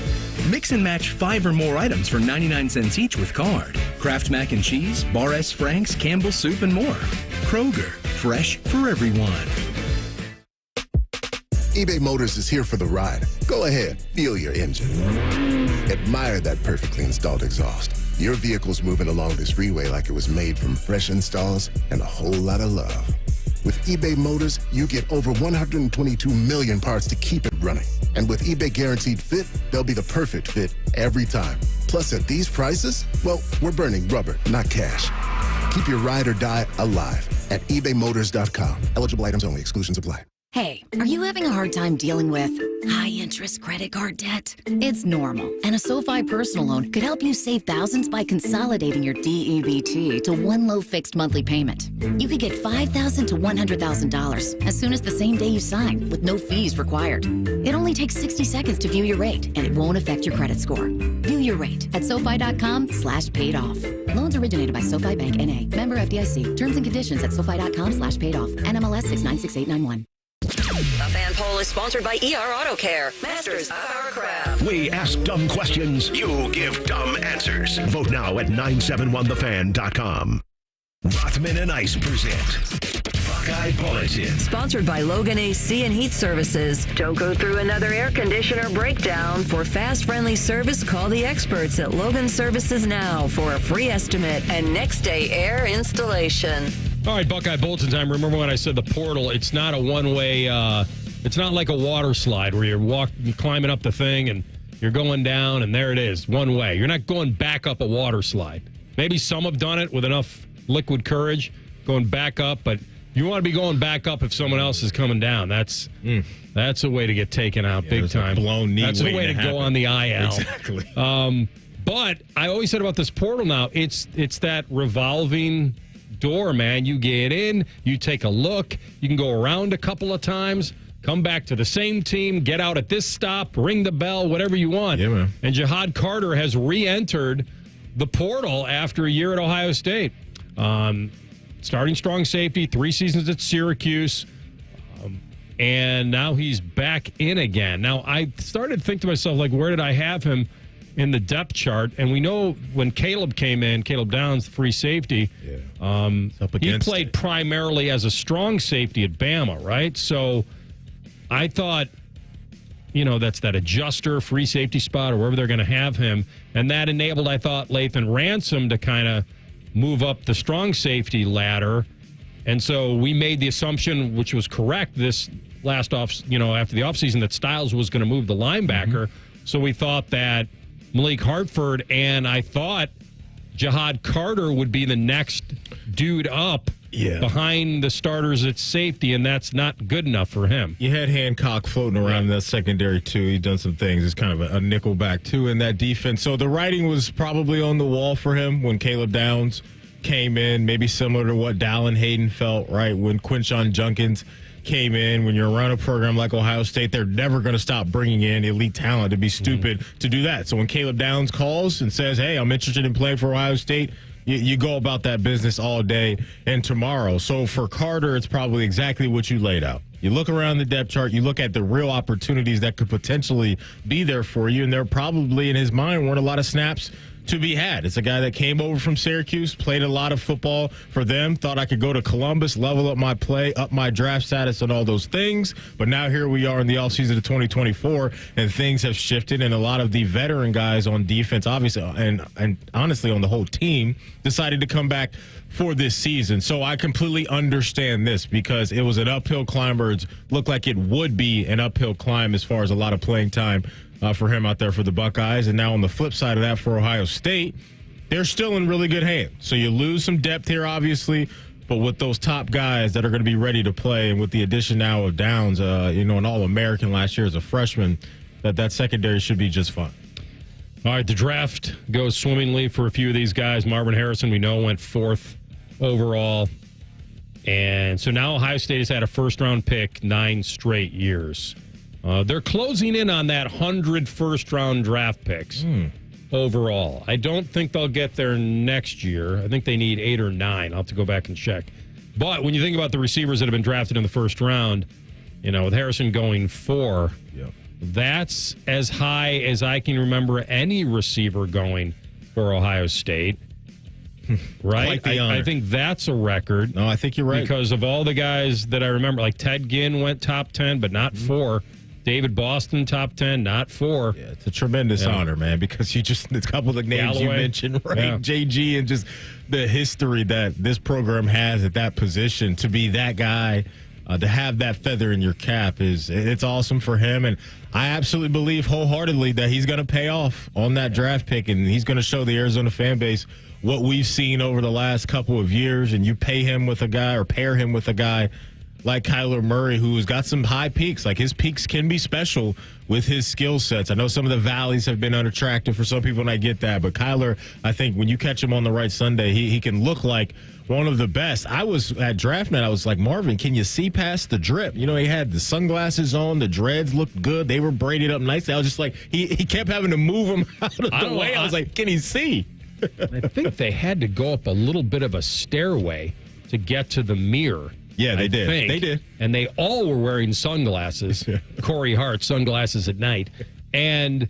Mix and match 5 or more items for 99 cents each with card. Kraft Mac and Cheese, Bar S. Frank's, Campbell's Soup, and more. Kroger, fresh for everyone. eBay Motors is here for the ride. Go ahead, feel your engine. Admire that perfectly installed exhaust. Your vehicle's moving along this freeway like it was made from fresh installs and a whole lot of love. With eBay Motors, you get over 122 million parts to keep it running. And with eBay Guaranteed Fit, they'll be the perfect fit every time. Plus, at these prices, well, we're burning rubber, not cash. Keep your ride or die alive at ebaymotors.com. Eligible items only. Exclusions apply. Hey, are you having a hard time dealing with high-interest credit card debt? It's normal, and a SoFi personal loan could help you save thousands by consolidating your DEBT to one low fixed monthly payment. You could get $5,000 to $100,000 as soon as the same day you sign, with no fees required. It only takes 60 seconds to view your rate, and it won't affect your credit score. View your rate at SoFi.com/paid-off. Loans originated by SoFi Bank N.A. Member FDIC. Terms and conditions at SoFi.com/paid-off. NMLS 696891. The Fan Poll is sponsored by ER Auto Care, masters of our craft. We ask dumb questions. You give dumb answers. Vote now at 971thefan.com. Rothman and Ice present Buckeye Bulletin. Sponsored by Logan AC and Heat Services. Don't go through another air conditioner breakdown. For fast, friendly service, call the experts at Logan Services now for a free estimate and next day air installation. All right, Buckeye Bulletin time. Remember when I said the portal, it's not a one-way, it's not like a water slide where you're climbing up the thing and you're going down and there it is, one way. You're not going back up a water slide. Maybe some have done it with enough liquid courage, going back up, but you want to be going back up if someone else is coming down. That's a way to get taken out big time. Blown knee. That's a way to go on the IL. Exactly. But I always said about this portal now, it's that revolving door, man. You get in, you take a look, you can go around a couple of times, come back to the same team, get out at this stop, ring the bell, whatever you want. Yeah, man. And Jihad Carter has re-entered the portal after a year at Ohio State. Starting strong safety, 3 seasons at Syracuse, and now he's back in again. Now, I started to think to myself, like, where did I have him? in the depth chart. And we know when Caleb came in, Caleb Downs, free safety, he played primarily as a strong safety at Bama, right? So I thought, that's that adjuster, free safety spot, or wherever they're going to have him. And that enabled, I thought, Lathan Ransom to kind of move up the strong safety ladder. And so we made the assumption, which was correct, this last after the offseason, that Styles was going to move the linebacker. So we thought that Malik Hartford and I thought Jihad Carter would be the next dude up behind the starters at safety, and that's not good enough for him. You had Hancock floating around in that secondary, too. He's done some things. He's kind of a nickel back, too, in that defense. So the writing was probably on the wall for him when Caleb Downs came in, maybe similar to what Dallin Hayden felt, right, when Quinshon Judkins came in. When you're around a program like Ohio State, they're never going to stop bringing in elite talent. To be stupid to do that. So when Caleb Downs calls and says, hey, I'm interested in playing for Ohio State, you go about that business all day and tomorrow. So for Carter, it's probably exactly what you laid out. You look around the depth chart, you look at the real opportunities that could potentially be there for you, and there probably in his mind weren't a lot of snaps to be had. It's a guy that came over from Syracuse, played a lot of football for them, thought I could go to Columbus, level up my play, up my draft status and all those things. But now here we are in the offseason of 2024, and things have shifted, and a lot of the veteran guys on defense, obviously, and honestly on the whole team, decided to come back for this season. So I completely understand this because it was an uphill climb, or it looked like it would be an uphill climb as far as a lot of playing time for him out there for the Buckeyes. And now on the flip side of that for Ohio State, they're still in really good hands. So you lose some depth here, obviously, but with those top guys that are going to be ready to play, and with the addition now of Downs, an All-American last year as a freshman, that secondary should be just fine. All right, the draft goes swimmingly for a few of these guys. Marvin Harrison, we know, went 4th overall. And so now Ohio State has had a first-round pick 9 straight years. They're closing in on that 100 first-round draft picks overall. I don't think they'll get there next year. I think they need 8 or 9. I'll have to go back and check. But when you think about the receivers that have been drafted in the first round, with Harrison going 4, that's as high as I can remember any receiver going for Ohio State. Right? I think that's a record. No, I think you're right. Because of all the guys that I remember, like Ted Ginn went top 10, but not 4. David Boston, top 10, not 4. Yeah, it's a tremendous honor, man, because a couple of the names Galloway. you mentioned, right? Yeah. JG, and just the history that this program has at that position, to be that guy, to have that feather in your cap, it's awesome for him. And I absolutely believe wholeheartedly that he's going to pay off on that draft pick, and he's going to show the Arizona fan base what we've seen over the last couple of years. And you pay him with a guy, or pair him with a guy like Kyler Murray, who's got some high peaks. Like, his peaks can be special with his skill sets. I know some of the valleys have been unattractive for some people, and I get that. But Kyler, I think when you catch him on the right Sunday, he can look like one of the best. I was at draft night. I was like, Marvin, can you see past the drip? He had the sunglasses on. The dreads looked good. They were braided up nicely. I was just like, he kept having to move them out of the way. I was like, can he see? I think they had to go up a little bit of a stairway to get to the mirror. Yeah, they did. They did. And they all were wearing sunglasses. Corey Hart, sunglasses at night. And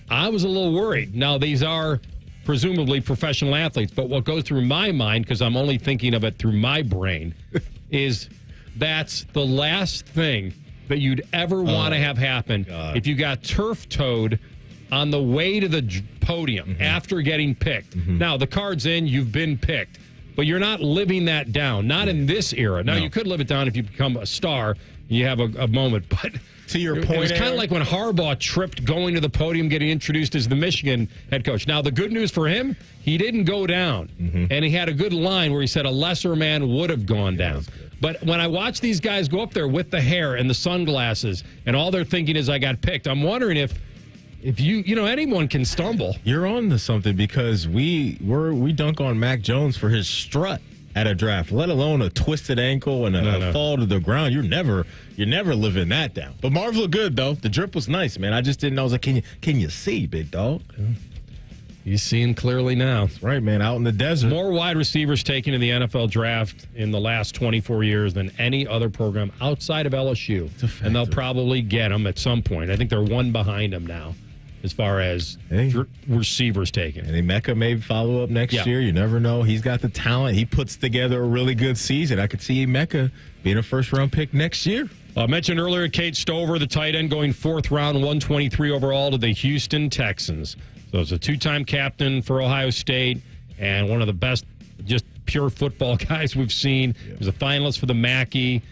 I was a little worried. Now, these are presumably professional athletes, but what goes through my mind, because I'm only thinking of it through my brain, is that's the last thing that you'd ever want to have happen if you got turf-toed on the way to the podium after getting picked. Now, the card's in, you've been picked. But you're not living that down, not in this era. Now, you could live it down if you become a star, you have a moment. But to your point, it was kind of like when Harbaugh tripped going to the podium, getting introduced as the Michigan head coach. Now, the good news for him, he didn't go down. And he had a good line where he said a lesser man would have gone down. But when I watch these guys go up there with the hair and the sunglasses, and all they're thinking is, I got picked, I'm wondering if anyone can stumble. You're on to something, because we dunk on Mac Jones for his strut at a draft, let alone a twisted ankle and a fall to the ground. You're never living that down. But Marv looked good, though. The drip was nice, man. I just didn't know. I was like, can you see, big dog? He's seeing clearly now. That's right, man. Out in the desert. More wide receivers taken in the NFL draft in the last 24 years than any other program outside of LSU. And they'll probably get them at some point. I think they're one behind them now. as far as receivers taken. And Emeka may follow up next year. You never know. He's got the talent. He puts together a really good season. I could see Emeka being a first-round pick next year. I mentioned earlier Cade Stover, the tight end, going 4th round, 123 overall to the Houston Texans. So it's a 2-time captain for Ohio State and one of the best just pure football guys we've seen. He was a finalist for the Mackey.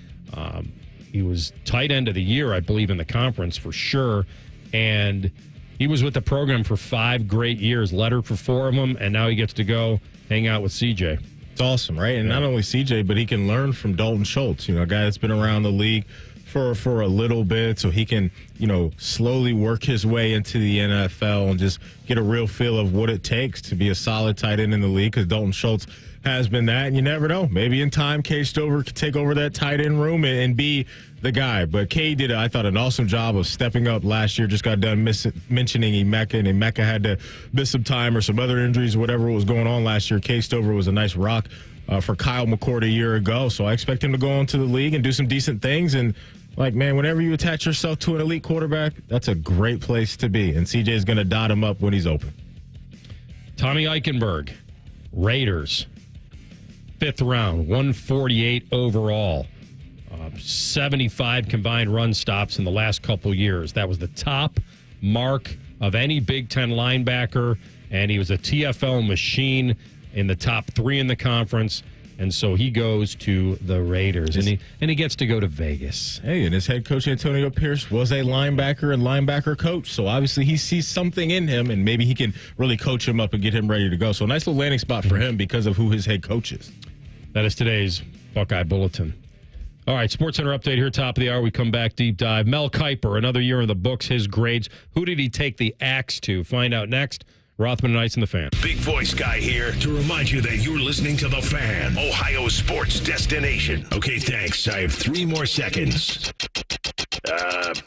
He was tight end of the year, I believe, in the conference for sure. And he was with the program for 5 great years, lettered for 4 of them, and now he gets to go hang out with CJ. It's awesome, right? And not only CJ, but he can learn from Dalton Schultz, a guy that's been around the league for a little bit, so he can, slowly work his way into the NFL and just get a real feel of what it takes to be a solid tight end in the league, because Dalton Schultz has been that, and you never know. Maybe in time, Cade Stover could take over that tight end room and be the guy. But Cade did, I thought, an awesome job of stepping up last year. Just got done mentioning Emeka, and Emeka had to miss some time or some other injuries or whatever was going on last year. Cade Stover was a nice rock for Kyle McCord a year ago, so I expect him to go into the league and do some decent things. And whenever you attach yourself to an elite quarterback, that's a great place to be. And CJ is going to dot him up when he's open. Tommy Eichenberg, Raiders, 5th round, 148 overall. 75 combined run stops in the last couple years. That was the top mark of any Big Ten linebacker, and he was a TFL machine in the top 3 in the conference. And so he goes to the Raiders, and he gets to go to Vegas. Hey, and his head coach, Antonio Pierce, was a linebacker and linebacker coach. So obviously he sees something in him, and maybe he can really coach him up and get him ready to go. So a nice little landing spot for him because of who his head coach is. That is today's Buckeye Bulletin. All right, Sports Center update here, top of the hour. We come back, deep dive. Mel Kiper, another year in the books, his grades. Who did he take the axe to? Find out next. Rothman and Ice and the Fan. Big voice guy here to remind you that you're listening to The Fan, Ohio's sports destination. Okay, thanks. I have 3 more seconds.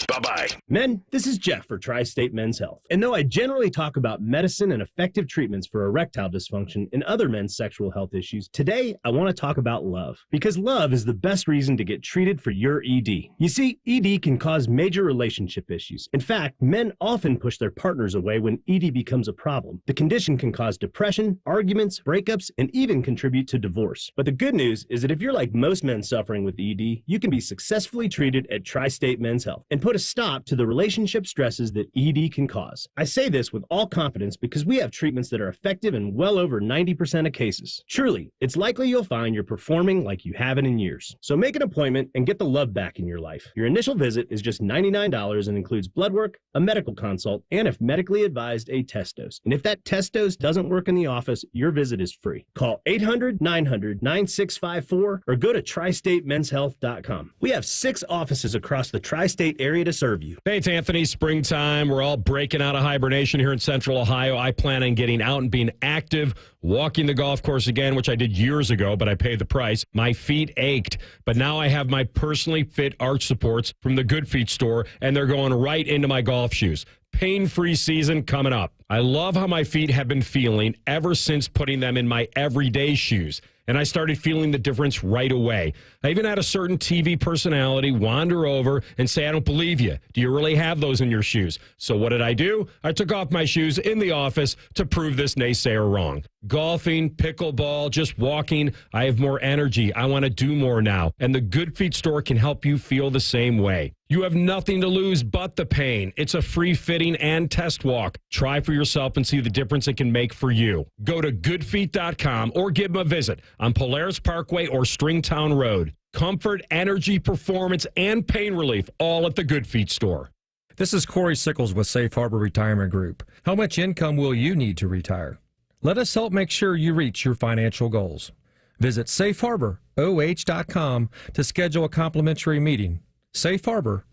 Bye-bye. Men, this is Jeff for Tri-State Men's Health. And though I generally talk about medicine and effective treatments for erectile dysfunction and other men's sexual health issues, today I want to talk about love. Because love is the best reason to get treated for your ED. You see, ED can cause major relationship issues. In fact, men often push their partners away when ED becomes a problem. The condition can cause depression, arguments, breakups, and even contribute to divorce. But the good news is that if you're like most men suffering with ED, you can be successfully treated at Tri-State Men's Health and put a stop to the relationship stresses that ED can cause. I say this with all confidence because we have treatments that are effective in well over 90% of cases. Truly, it's likely you'll find you're performing like you haven't in years. So make an appointment and get the love back in your life. Your initial visit is just $99 and includes blood work, a medical consult, and if medically advised, a test dose. And if that test dose doesn't work in the office, your visit is free. Call 800-900-9654 or go to tristatemenshealth.com. We have 6 offices across the tri-state area to serve you. Hey, it's Anthony. Springtime. We're all breaking out of hibernation here in Central Ohio. I plan on getting out and being active, walking the golf course again, which I did years ago, but I paid the price. My feet ached, but now I have my personally fit arch supports from the Good Feet store, and they're going right into my golf shoes. Pain-free season coming up. I love how my feet have been feeling ever since putting them in my everyday shoes. And I started feeling the difference right away. I even had a certain TV personality wander over and say, I don't believe you. Do you really have those in your shoes? So what did I do? I took off my shoes in the office to prove this naysayer wrong. Golfing, pickleball, just walking, I have more energy. I want to do more now. And the Good Feet store can help you feel the same way. You have nothing to lose but the pain. It's a free fitting and test walk. Try for yourself and see the difference it can make for you. Go to goodfeet.com or give them a visit on Polaris Parkway or Stringtown Road. Comfort, energy, performance, and pain relief, all at the Good Feet store. This is Corey Sickles with Safe Harbor Retirement Group. How much income will you need to retire? Let us help make sure you reach your financial goals. Visit safeharboroh.com to schedule a complimentary meeting. safeharboroh.com.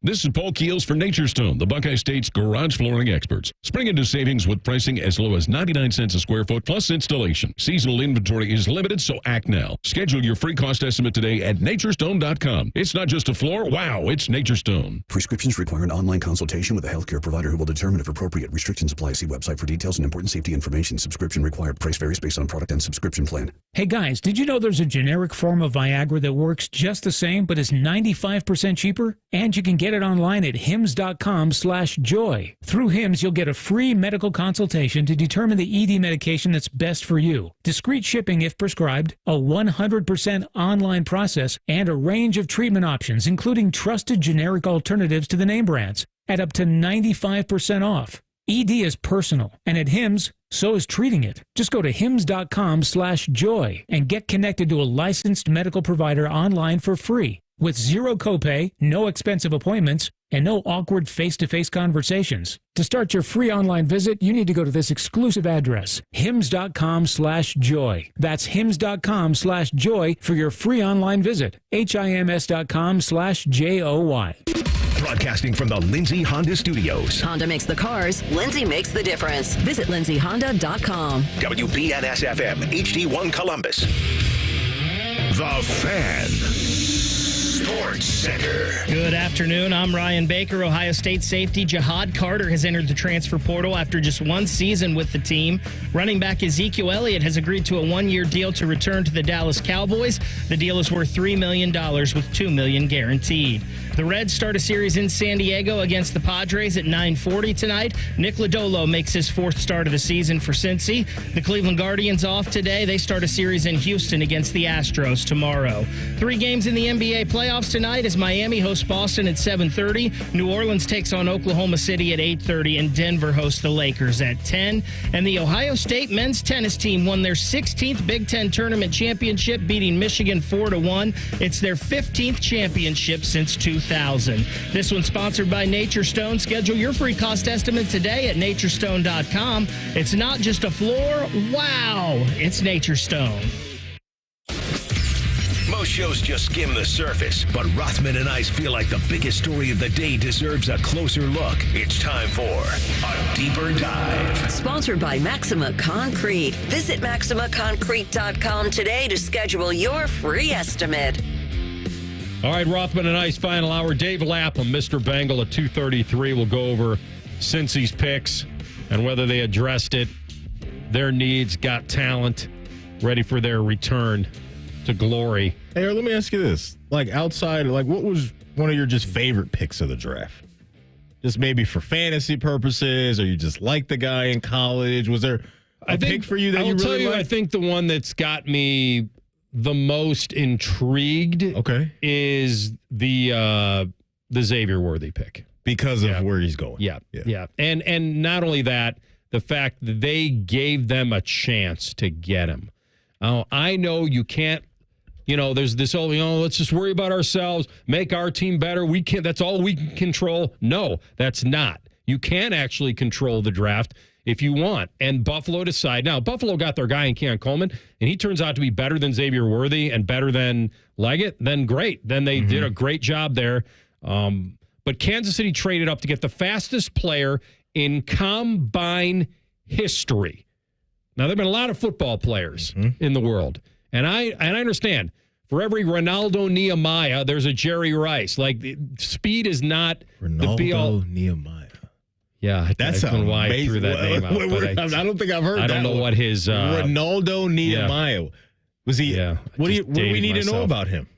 This is Paul Keels for Nature's Stone, the Buckeye State's garage flooring experts. Spring into savings with pricing as low as 99 cents a square foot plus installation. Seasonal inventory is limited, so act now. Schedule your free cost estimate today at naturestone.com. It's not just a floor. Wow, it's Nature's Stone. Prescriptions require an online consultation with a healthcare provider who will determine if appropriate. Restrictions apply. See website for details and important safety information. Subscription required. Price varies based on product and subscription plan. Hey guys, did you know there's a generic form of Viagra that works just the same but is 95% 25% cheaper, and you can get it online at hims.com/joy. Through Hims, you'll get a free medical consultation to determine the ED medication that's best for you, discreet shipping if prescribed, a 100% online process, and a range of treatment options, including trusted generic alternatives to the name brands, at up to 95% off. ED is personal, and at Hims, so is treating it. Just go to hims.com/joy and get connected to a licensed medical provider online for free with zero copay, no expensive appointments, and no awkward face-to-face conversations. To start your free online visit, you need to go to this exclusive address, hims.com/joy. That's hims.com/joy for your free online visit. hims.com/joy. Broadcasting from the Lindsay Honda Studios. Honda makes the cars. Lindsay makes the difference. Visit lindsayhonda.com. WBNS-FM, HD1 Columbus. The Fan. Sports Center. Good afternoon. I'm Ryan Baker. Ohio State safety Jahad Carter has entered the transfer portal after just one season with the team. Running back Ezekiel Elliott has agreed to a one-year deal to return to the Dallas Cowboys. The deal is worth $3 million with $2 million guaranteed. The Reds start a series in San Diego against the Padres at 9:40 tonight. Nick Lodolo makes his fourth start of the season for Cincy. The Cleveland Guardians off today. They start a series in Houston against the Astros tomorrow. 3 games in the NBA playoffs tonight as Miami hosts Boston at 7:30. New Orleans takes on Oklahoma City at 8:30, and Denver hosts the Lakers at 10. And the Ohio State men's tennis team won their 16th Big Ten tournament championship, beating Michigan 4-1. It's their 15th championship since 2000. This one's sponsored by Nature Stone. Schedule your free cost estimate today at naturestone.com. It's not just a floor. Wow, it's Nature Stone. Most shows just skim the surface, but Rothman and Ice feel like the biggest story of the day deserves a closer look. It's time for a deeper dive. Sponsored by Maxima Concrete. Visit MaximaConcrete.com today to schedule your free estimate. All right, Rothman and Ice, final hour. Dave Lapham, Mr. Bengal at 2:33. We'll go over Cincy's picks and whether they addressed it, their needs, got talent, ready for their return to glory. Hey, let me ask you this. Like, outside, like, what was one of your just favorite picks of the draft? Just maybe for fantasy purposes, or you just like the guy in college? Was there a pick for you that you really liked? I think the one that's got me the most intrigued is the Xavier Worthy pick. Because of where he's going. Yeah. And not only that, the fact that they gave them a chance to get him. I know you can't, there's this whole, let's just worry about ourselves, make our team better. We can't, that's all we can control. No, that's not. You can actually control the draft if you want. And Buffalo decided. Now, Buffalo got their guy in Keon Coleman, and he turns out to be better than Xavier Worthy and better than Leggett. Then great. Then they did a great job there. But Kansas City traded up to get the fastest player in combine history. Now, there have been a lot of football players in the world. And I understand. For every Ronaldo Nehemiah, there's a Jerry Rice. Like, speed is not the be-all. Nehemiah. Yeah, that's why I threw that name out. I don't think I've heard that. I don't know what his... Ronaldo Nehemiah. Yeah. Was he... Yeah. What do we need to know about him?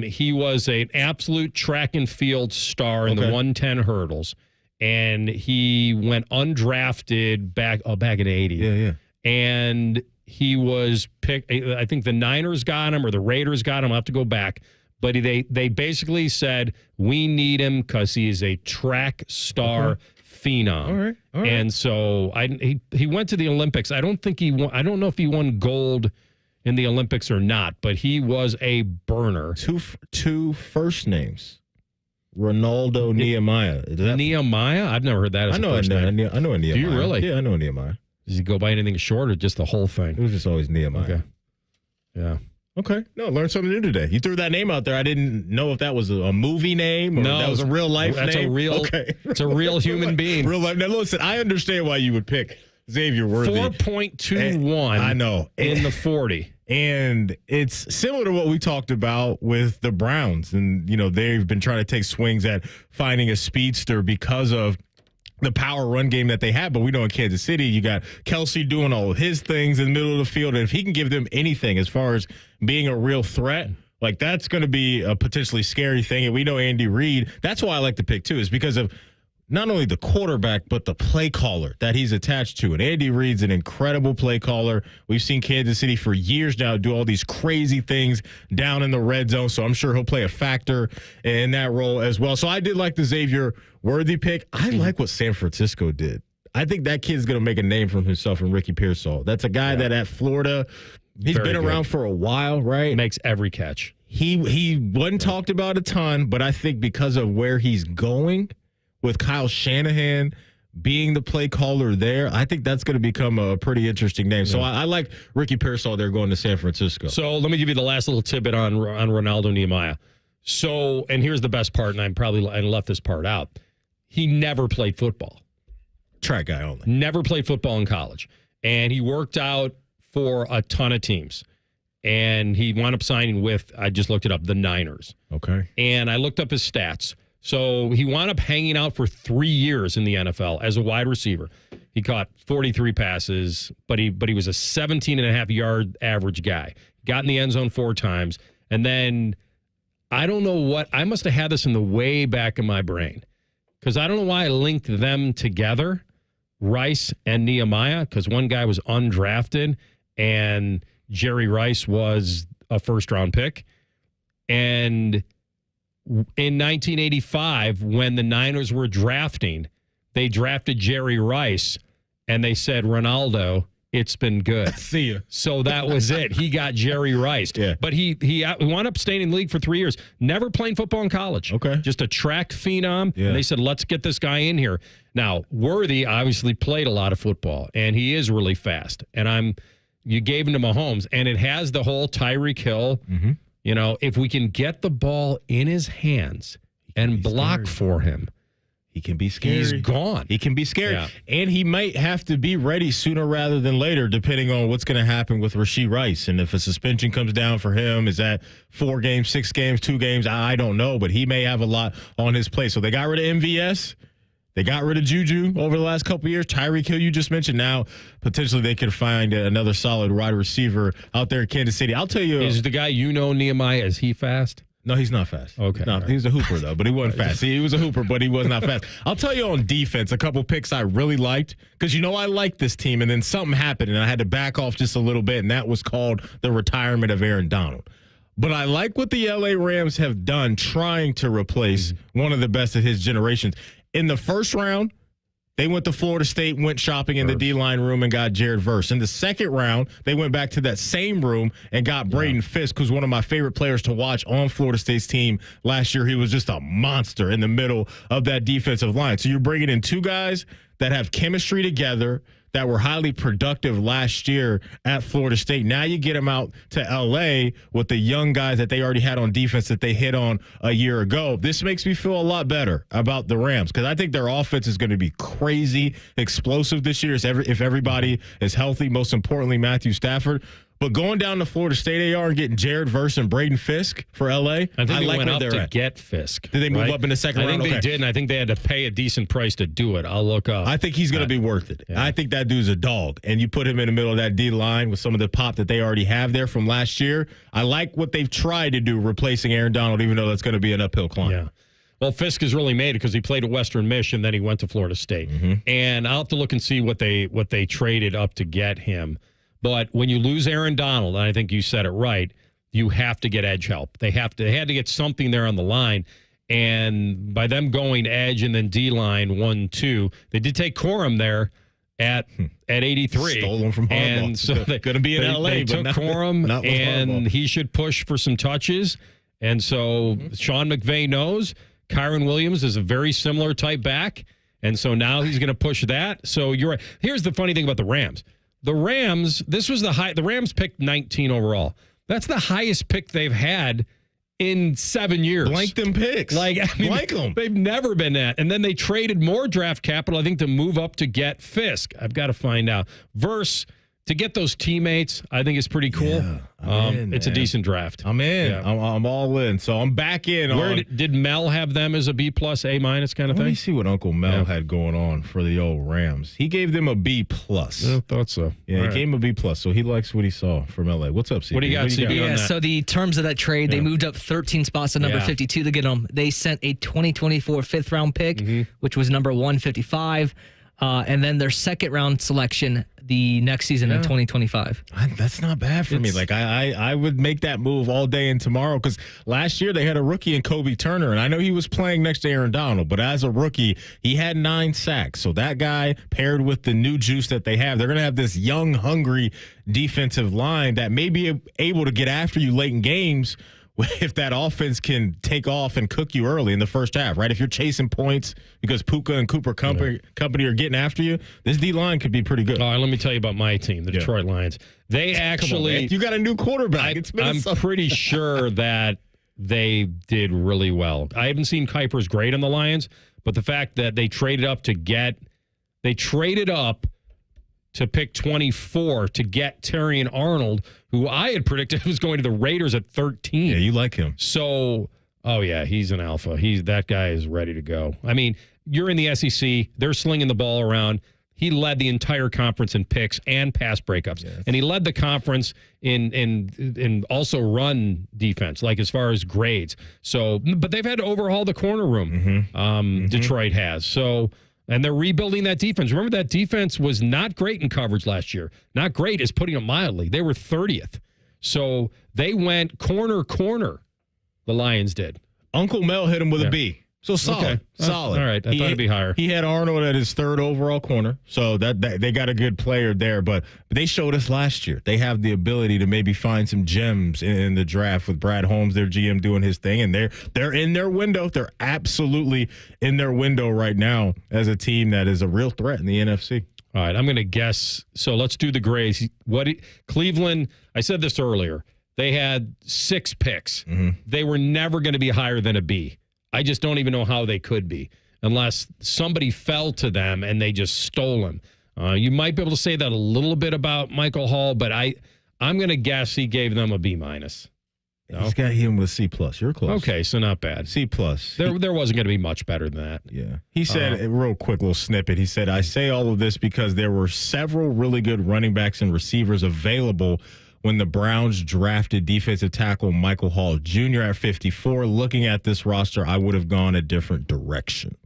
He was an absolute track and field star in the 110 hurdles. And he went undrafted back in the 80s. Yeah. And he was picked... I think the Niners got him or the Raiders got him. I'll have to go back. But they basically said, we need him because he is a track star phenom. All right. And so he went to the Olympics. I don't think he won. I don't know if he won gold in the Olympics or not, but he was a burner. Two first names. Ronaldo Nehemiah. Nehemiah? I've never heard that as a first name. I know a Nehemiah. Do you really? Yeah, I know a Nehemiah. Does he go by anything short or just the whole thing? It was just always Nehemiah. Okay. Yeah. Okay. No, learned something new today. You threw that name out there. I didn't know if that was a movie name or that was a real life name. It's a real human being. Real life. Now, listen, I understand why you would pick Xavier Worthy. 4.21. I know. In the 40. And it's similar to what we talked about with the Browns. And, they've been trying to take swings at finding a speedster because of the power run game that they have. But we know in Kansas City, you got Kelsey doing all of his things in the middle of the field. And if he can give them anything as far as being a real threat, Like, that's going to be a potentially scary thing. And we know Andy Reid, that's why I like the pick, too, is because of not only the quarterback, but the play caller that he's attached to. And Andy Reid's an incredible play caller. We've seen Kansas City for years now do all these crazy things down in the red zone, so I'm sure he'll play a factor in that role as well. So I did like the Xavier Worthy pick. I like what San Francisco did. I think that kid's going to make a name for himself in Ricky Pearsall. That's a guy that at Florida, he's been around for a while, right? Makes every catch. He wasn't talked about a ton, but I think because of where he's going with Kyle Shanahan being the play caller there, I think that's going to become a pretty interesting name. So I like Ricky Pearsall there going to San Francisco. So let me give you the last little tidbit on Ronaldo Nehemiah. So, and here's the best part, and I left this part out. He never played football. Track guy only. Never played football in college. And he worked out for a ton of teams. And he wound up signing with, I just looked it up, the Niners. Okay. And I looked up his stats. So he wound up hanging out for 3 years in the NFL as a wide receiver. He caught 43 passes, but he was a 17.5-yard average guy. Got in the end zone 4 times. And then I don't know what, I must have had this in the way back in my brain. Because I don't know why I linked them together, Rice and Nehemiah, because one guy was undrafted and Jerry Rice was a first-round pick. And in 1985, when the Niners were drafting, they drafted Jerry Rice, and they said, Ronaldo, it's been good. See you. So that was it. He got Jerry Rice. Yeah. But he wound up staying in the league for 3 years, never playing football in college. Okay. Just a track phenom. Yeah. And they said, let's get this guy in here. Now, Worthy obviously played a lot of football, and he is really fast. And you gave him to Mahomes, and it has the whole Tyreek Hill. Mm-hmm. You know, if we can get the ball in his hands and block for him, he can be scary. He's gone. He can be scary. Yeah. And he might have to be ready sooner rather than later, depending on what's going to happen with Rashee Rice. And if a suspension comes down for him, is that 4 games, 6 games, 2 games? I don't know, but he may have a lot on his plate. So they got rid of MVS. They got rid of Juju over the last couple of years. Tyreek Hill, you just mentioned. Now, potentially they could find another solid wide receiver out there in Kansas City. I'll tell you. Is the guy Nehemiah, is he fast? No, he's not fast. Okay. No, he was a hooper, though, but he wasn't fast. He was a hooper, but he was not fast. I'll tell you on defense, a couple picks I really liked, because I liked this team, and then something happened, and I had to back off just a little bit, and that was called the retirement of Aaron Donald. But I like what the L.A. Rams have done trying to replace one of the best of his generations. In the first round, they went to Florida State, went shopping in the D-line room and got Jared Verse. In the second round, they went back to that same room and got Braden Fisk, who's one of my favorite players to watch on Florida State's team last year. He was just a monster in the middle of that defensive line. So you're bringing in 2 guys that have chemistry together, that were highly productive last year at Florida State. Now you get them out to L.A. with the young guys that they already had on defense that they hit on a year ago. This makes me feel a lot better about the Rams, because I think their offense is going to be crazy explosive this year if everybody is healthy, most importantly Matthew Stafford. But going down to Florida State AR and getting Jared Verse and Braden Fisk for L.A., I think they went up to get Fisk. Did they move up in the second round? I think they did, and I think they had to pay a decent price to do it. I'll look up. I think he's going to be worth it. Yeah. I think that dude's a dog, and you put him in the middle of that D-line with some of the pop that they already have there from last year. I like what they've tried to do replacing Aaron Donald, even though that's going to be an uphill climb. Yeah. Well, Fisk has really made it because he played at Western Miss, and then he went to Florida State. Mm-hmm. And I'll have to look and see what they traded up to get him. But when you lose Aaron Donald, and I think you said it right, you have to get edge help. They had to get something there on the line. And by them going edge and then D-line 1-2, they did take Corum there at 83. Stole him from Harbaugh. And so going to be in L.A., They took Corum, and Harbaugh. he should push for some touches. And so Sean McVay knows Kyron Williams is a very similar type back. And so now he's going to push that. So you're right. Here's the funny thing about the Rams. The Rams, the Rams picked 19 overall. That's the highest pick they've had in 7 years. Blank them picks. Blank them. They've never been that. And then they traded more draft capital, I think, to move up to get Fisk. I've got to find out. Verse to get those teammates, I think is pretty cool. Yeah, it's a decent draft. I'm in. Yeah. I'm all in. So I'm back in. Where did Mel have them as a B+, A- kind of thing? Let me see what Uncle Mel had going on for the old Rams. He gave them a B+. I thought so. Yeah, he gave him a B+. So he likes what he saw from LA. What's up, CB? What do you got, CB? Yeah, so the terms of that trade, they moved up 13 spots to number 52 to get them. They sent a 2024 fifth-round pick, which was number 155, and then their second-round selection the next season in 2025. That's not bad for me. Like, I would make that move all day and tomorrow because last year they had a rookie in Kobe Turner, and I know he was playing next to Aaron Donald, but as a rookie, he had 9 sacks. So that guy paired with the new juice that they have, they're going to have this young, hungry defensive line that may be able to get after you late in games if that offense can take off and cook you early in the first half, right? If you're chasing points because Puka and Cooper Company are getting after you, this D-line could be pretty good. All right, let me tell you about my team, the Detroit Lions. They actually... Come on, man. You got a new quarterback. I'm pretty sure that they did really well. I haven't seen Kuiper's grade on the Lions, but the fact that they traded up to pick 24 to get Terrion Arnold, who I had predicted was going to the Raiders at 13. Yeah, you like him. So, he's an alpha. That guy is ready to go. I mean, you're in the SEC. They're slinging the ball around. He led the entire conference in picks and pass breakups. Yes. And he led the conference in also run defense, like as far as grades. So, but they've had to overhaul the corner room. Detroit has. So... And they're rebuilding that defense. Remember, that defense was not great in coverage last year. Not great is putting it mildly. They were 30th. So they went corner. The Lions did. Uncle Mel hit him with a B. So solid. Okay. Solid. All right. I thought it'd be higher. He had Arnold at his 3rd overall corner. So that they got a good player there. But they showed us last year. They have the ability to maybe find some gems in the draft with Brad Holmes, their GM, doing his thing. And they're in their window. They're absolutely in their window right now as a team that is a real threat in the NFC. All right. I'm going to guess. So let's do the grades. Cleveland, I said this earlier. They had 6 picks. They were never going to be higher than a B. I just don't even know how they could be unless somebody fell to them and they just stole him. You might be able to say that a little bit about Michael Hall, but I'm going to guess he gave them a B-. No? He's got him with C+. You're close. Okay, so not bad. C+. There wasn't going to be much better than that. Yeah. He said, a real quick little snippet, he said, I say all of this because there were several really good running backs and receivers available when the Browns drafted defensive tackle Michael Hall Jr. at 54. Looking at this roster, I would have gone a different direction.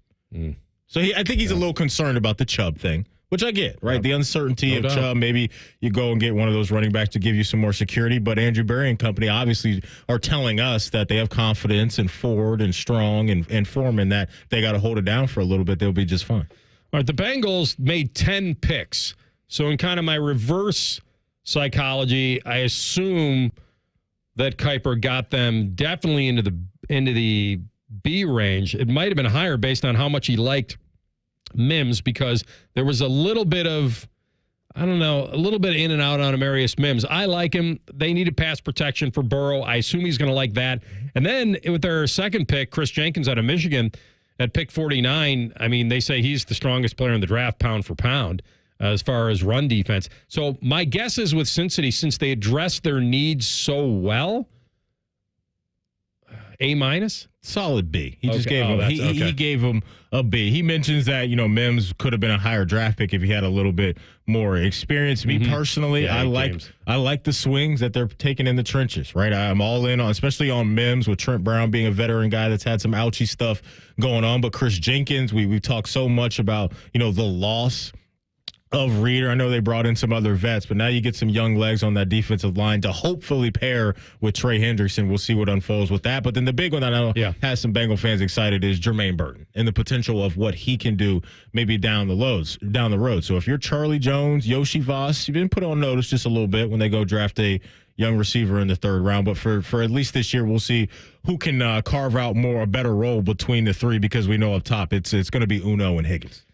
So I think he's a little concerned about the Chubb thing, which I get, right? The uncertainty of Chubb. Maybe you go and get one of those running backs to give you some more security. But Andrew Berry and company obviously are telling us that they have confidence in Ford and Strong and Foreman that they got to hold it down for a little bit. They'll be just fine. All right, the Bengals made 10 picks. So in kind of my reverse psychology, I assume that Kuiper got them definitely into the B range. It might have been higher based on how much he liked Mims, because there was a little bit of in and out on Amarius Mims. I like him. They needed pass protection for Burrow. I assume he's going to like that. And then with their second pick, Chris Jenkins out of Michigan at pick 49, I mean, they say he's the strongest player in the draft pound for pound as far as run defense. So my guess is with Cincinnati, since they addressed their needs so well, A-. Solid B. He just gave him. He gave him a B. He mentions that Mims could have been a higher draft pick if he had a little bit more experience. Me personally, I like the swings that they're taking in the trenches. Right, I'm all in on, especially on Mims with Trent Brown being a veteran guy that's had some ouchy stuff going on. But Chris Jenkins, we talked so much about the loss of Reader. I know they brought in some other vets, but now you get some young legs on that defensive line to hopefully pair with Trey Hendrickson. We'll see what unfolds with that. But then the big one that I know has some Bengal fans excited is Jermaine Burton and the potential of what he can do maybe down the road. So if you're Charlie Jones, Yoshi Voss, you've been put on notice just a little bit when they go draft a young receiver in the 3rd round. But for at least this year, we'll see who can carve out a better role between the 3, because we know up top it's going to be Uno and Higgins.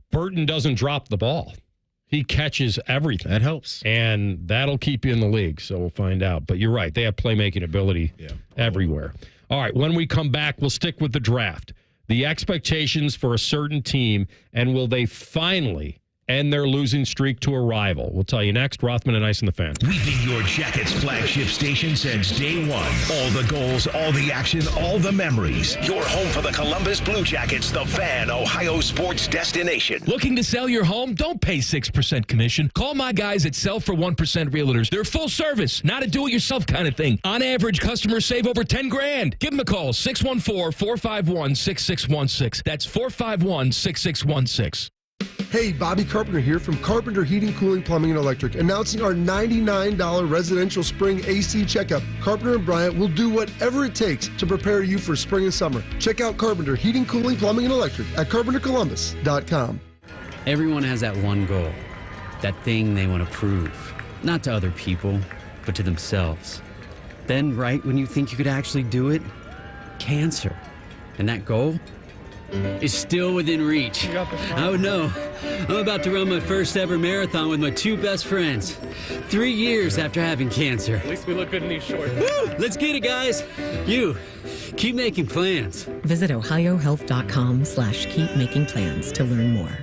Burton doesn't drop the ball. He catches everything. That helps. And that'll keep you in the league, so we'll find out. But you're right. They have playmaking ability everywhere. All right, when we come back, we'll stick with the draft. The expectations for a certain team, and will they finally end their losing streak to a rival. We'll tell you next. Rothman and Ice in the Fan. We've been your Jackets flagship station since day one. All the goals, all the action, all the memories. Your home for the Columbus Blue Jackets, the Fan, Ohio sports destination. Looking to sell your home? Don't pay 6% commission. Call my guys at Sell for 1% Realtors. They're full service, not a do-it-yourself kind of thing. On average, customers save over $10,000. Give them a call, 614-451-6616. That's 451-6616. Hey, Bobby Carpenter here from Carpenter Heating, Cooling, Plumbing, and Electric, announcing our $99 residential spring AC checkup. Carpenter and Bryant will do whatever it takes to prepare you for spring and summer. Check out Carpenter Heating, Cooling, Plumbing, and Electric at carpentercolumbus.com. Everyone has that one goal, that thing they want to prove, not to other people, but to themselves. Then, right when you think you could actually do it, cancer. And that goal is still within reach. Oh no, I'm about to run my first ever marathon with my two best friends. 3 years after having cancer. At least we look good in these shorts. Woo! Let's get it, guys. You, keep making plans. Visit ohiohealth.com/keepmakingplans to learn more.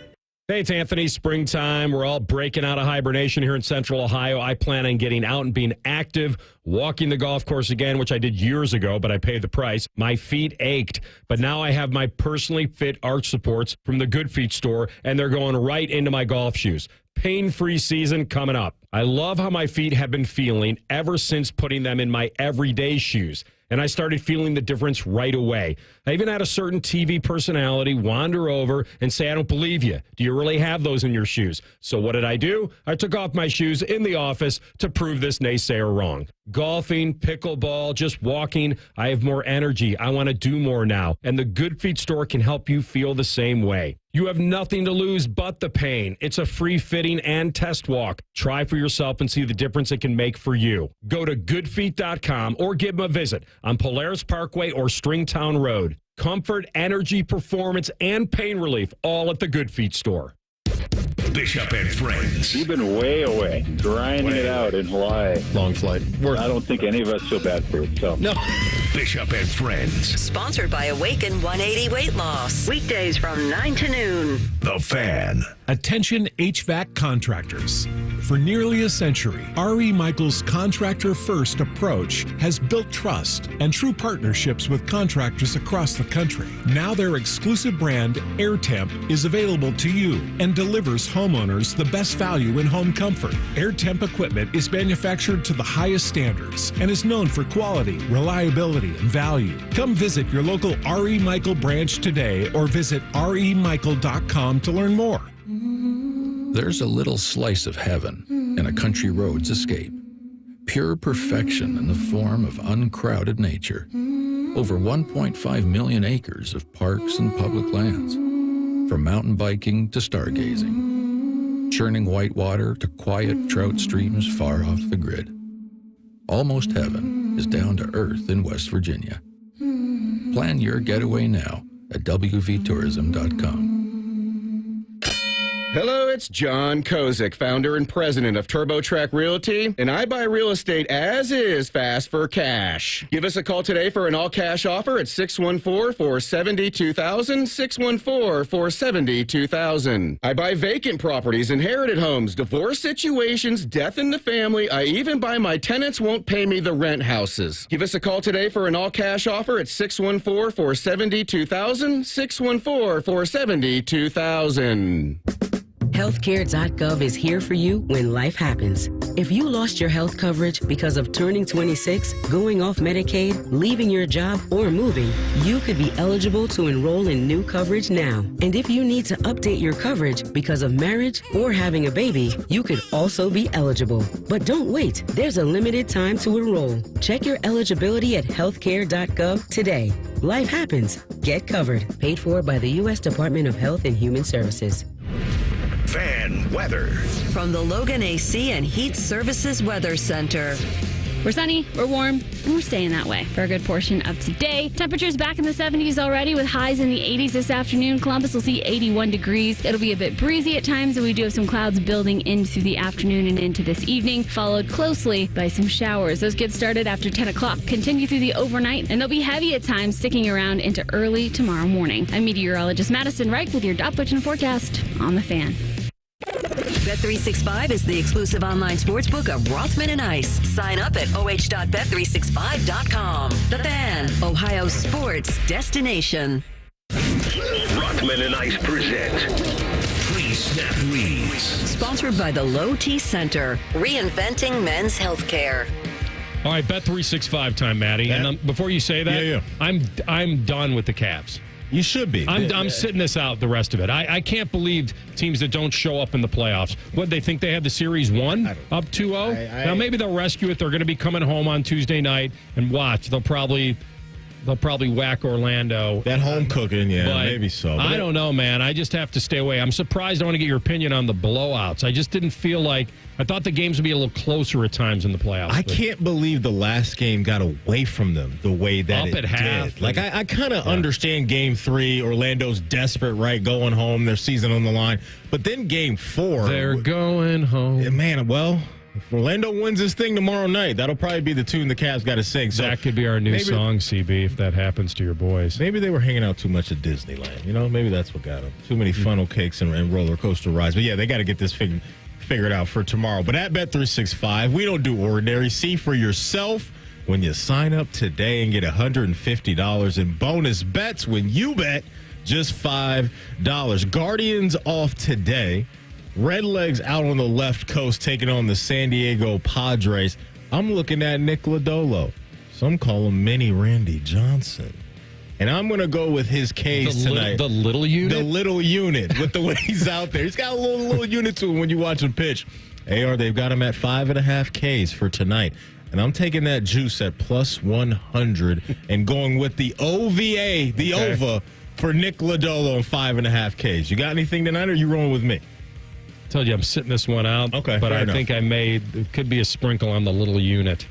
Hey, it's Anthony. Springtime. We're all breaking out of hibernation here in Central Ohio. I plan on getting out and being active, walking the golf course again, which I did years ago, but I paid the price. My feet ached, but now I have my personally fit arch supports from the Good Feet store, and they're going right into my golf shoes. Pain-free season coming up. I love how my feet have been feeling ever since putting them in my everyday shoes. And I started feeling the difference right away. I even had a certain TV personality wander over and say, I don't believe you. Do you really have those in your shoes? So what did I do? I took off my shoes in the office to prove this naysayer wrong. Golfing, pickleball, just walking, I have more energy. I want to do more now. And the Good Feet store can help you feel the same way. You have nothing to lose but the pain. It's a free fitting and test walk. Try for yourself and see the difference it can make for you. Go to goodfeet.com or give them a visit on Polaris Parkway or Stringtown Road. Comfort, energy, performance, and pain relief, all at the Good Feet store. Bishop and Friends. You've been way away, grinding it out in Hawaii. Long flight. I don't think any of us feel bad for it. So. No. Bishop and Friends. Sponsored by Awaken 180 Weight Loss. Weekdays from 9 to noon. The Fan. Attention HVAC contractors. For nearly a century, R.E. Michaels' contractor-first approach has built trust and true partnerships with contractors across the country. Now their exclusive brand, AirTemp, is available to you and delivers homeowners the best value in home comfort. AirTemp equipment is manufactured to the highest standards and is known for quality, reliability, and value. Come visit your local R.E. Michael branch today or visit remichael.com to learn more. There's a little slice of heaven in a country road's escape. Pure perfection in the form of uncrowded nature. Over 1.5 million acres of parks and public lands. From mountain biking to stargazing. Churning white water to quiet trout streams far off the grid. Almost heaven is down to earth in West Virginia. Plan your getaway now at wvtourism.com. Hello, it's John Kozik, founder and president of TurboTrack Realty, and I buy real estate as is fast for cash. Give us a call today for an all-cash offer at 614-470-2000, 614-470-2000. I buy vacant properties, inherited homes, divorce situations, death in the family. I even buy my tenants won't pay me the rent houses. Give us a call today for an all-cash offer at 614-470-2000, 614-470-2000. Healthcare.gov is here for you when life happens. If you lost your health coverage because of turning 26, going off Medicaid, leaving your job, or moving, you could be eligible to enroll in new coverage now. And if you need to update your coverage because of marriage or having a baby, you could also be eligible. But don't wait. There's a limited time to enroll. Check your eligibility at healthcare.gov today. Life happens. Get covered. Paid for by the U.S. Department of Health and Human Services. Fan weather. From the Logan AC and Heat Services Weather Center. We're sunny, we're warm, and we're staying that way for a good portion of today. Temperatures back in the 70s already with highs in the 80s this afternoon. Columbus will see 81 degrees. It'll be a bit breezy at times, and we do have some clouds building into the afternoon and into this evening, followed closely by some showers. Those get started after 10 o'clock, continue through the overnight, and they'll be heavy at times, sticking around into early tomorrow morning. I'm meteorologist Madison Reich with your Dot Button forecast on The Fan. Bet365 is the exclusive online sportsbook of Rothman and Ice. Sign up at oh.bet365.com. The Fan, Ohio's sports destination. Rothman and Ice present Pre-Snap Reads. Sponsored by the Low T Center, reinventing men's healthcare. All right, Bet365 time, Matty. And before you say that, I'm done with the Cavs. You should be. I'm sitting this out, the rest of it. I can't believe teams that don't show up in the playoffs. What, they think they have the series won up 2-0? Now, maybe they'll rescue it. They're going to be coming home on Tuesday night, and watch. They'll probably whack Orlando. That home cooking, But maybe so. But I don't know, man. I just have to stay away. I'm surprised. I want to get your opinion on the blowouts. I just didn't feel like – I thought the games would be a little closer at times in the playoffs. I can't believe the last game got away from them the way that it at half. did. Like, I kind of understand Game 3. Orlando's desperate, right, going home, their season on the line. But then Game 4. They're going home. Man, well – if Orlando wins this thing tomorrow night, that'll probably be the tune the Cavs got to sing. So that could be our new song, CB, if that happens to your boys. Maybe they were hanging out too much at Disneyland. You know, maybe that's what got them. Too many funnel cakes and roller coaster rides. But, yeah, they got to get this figured out for tomorrow. But at Bet365, we don't do ordinary. See for yourself when you sign up today and get $150 in bonus bets when you bet just $5. Guardians off today. Redlegs out on the left coast taking on the San Diego Padres. I'm looking at Nick Lodolo. Some call him Mini Randy Johnson. And I'm going to go with his case tonight. The little unit? The little unit with the way he's out there. He's got a little unit to him when you watch him pitch. AR, they've got him at 5.5 Ks for tonight. And I'm taking that juice at plus 100 and going with the OVA, the OVA, for Nick Lodolo on 5.5 Ks. You got anything tonight, or are you rolling with me? I told you I'm sitting this one out. Okay, but I enough. think it could be a sprinkle on the little unit.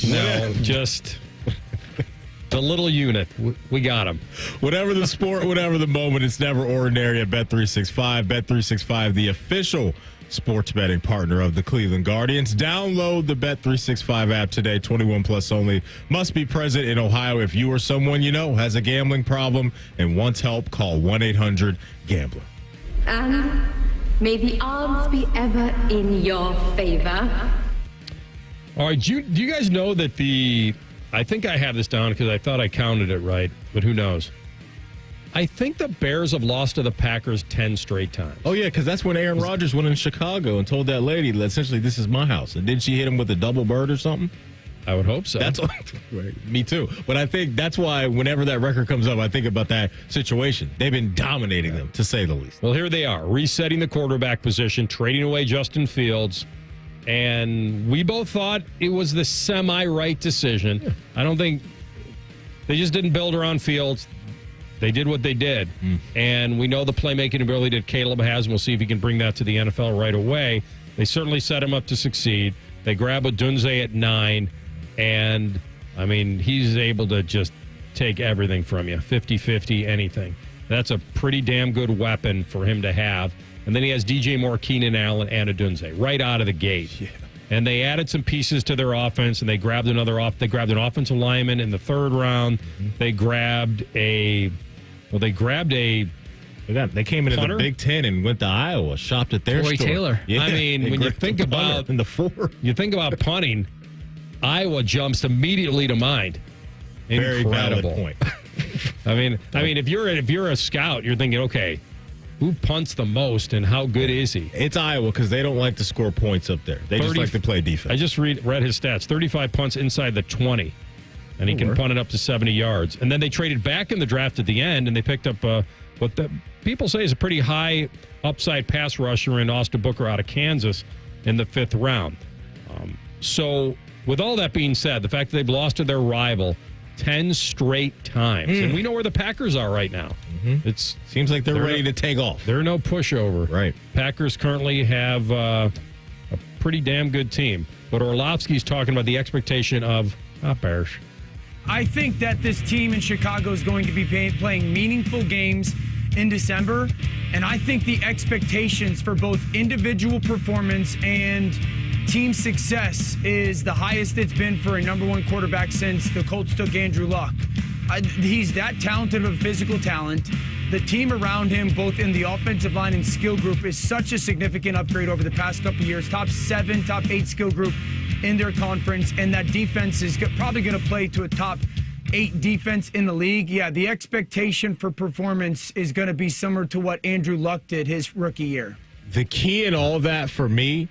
No, just the little unit. We got him. Whatever the sport, whatever the moment, it's never ordinary at Bet365. Bet365, the official sports betting partner of the Cleveland Guardians. Download the Bet365 app today. 21 plus only. Must be present in Ohio. If you or someone you know has a gambling problem and wants help, call 1-800-GAMBLER. And may the odds be ever in your favor. All right, do you guys know that I think I have this down because I thought I counted it right, but who knows? I think the Bears have lost to the Packers 10 straight times. Oh, yeah, because that's when Aaron Rodgers went in Chicago and told that lady that essentially this is my house. And didn't she hit him with a double bird or something? I would hope so. That's right. Me too. But I think that's why whenever that record comes up, I think about that situation. They've been dominating them, to say the least. Well, here they are, resetting the quarterback position, trading away Justin Fields. And we both thought it was the semi-right decision. Yeah. I don't think they just didn't build around Fields. They did what they did. And we know the playmaking ability that Caleb has, and we'll see if he can bring that to the NFL right away. They certainly set him up to succeed. They grab Odunze at 9. And, I mean, he's able to just take everything from you, 50-50, anything. That's a pretty damn good weapon for him to have. And then he has DJ Moore, Keenan Allen, and Odunze right out of the gate. Yeah. And they added some pieces to their offense, and they grabbed an offensive lineman in the third round. They grabbed They came into the Big Ten and went to Iowa, shopped at their Corey store. Taylor. Yeah. I mean, when you think about in the 4, you think about punting, Iowa jumps immediately to mind. Very Incredible. valid point. I mean, if you're a scout, you're thinking, okay, who punts the most and how good is he? It's Iowa because they don't like to score points up there. They just like to play defense. I just read his stats: 35 punts inside the 20, and he can punt it up to 70 yards. And then they traded back in the draft at the end, and they picked up what the people say is a pretty high upside pass rusher in Austin Booker out of Kansas in the 5th round. So with all that being said, the fact that they've lost to their rival 10 straight times, and we know where the Packers are right now. It seems like they're ready to take off. They're no pushover. Right. Packers currently have a pretty damn good team. But Orlovsky's talking about the expectation of Bears. I think that this team in Chicago is going to be playing meaningful games in December, and I think the expectations for both individual performance and team success is the highest it's been for a number 1 quarterback since the Colts took Andrew Luck. He's that talented of a physical talent. the team around him, both in the offensive line and skill group, is such a significant upgrade over the past couple of years. Top 7, top 8 skill group in their conference, and that defense is probably going to play to a top 8 defense in the league. Yeah, the expectation for performance is going to be similar to what Andrew Luck did his rookie year. The key in all that for me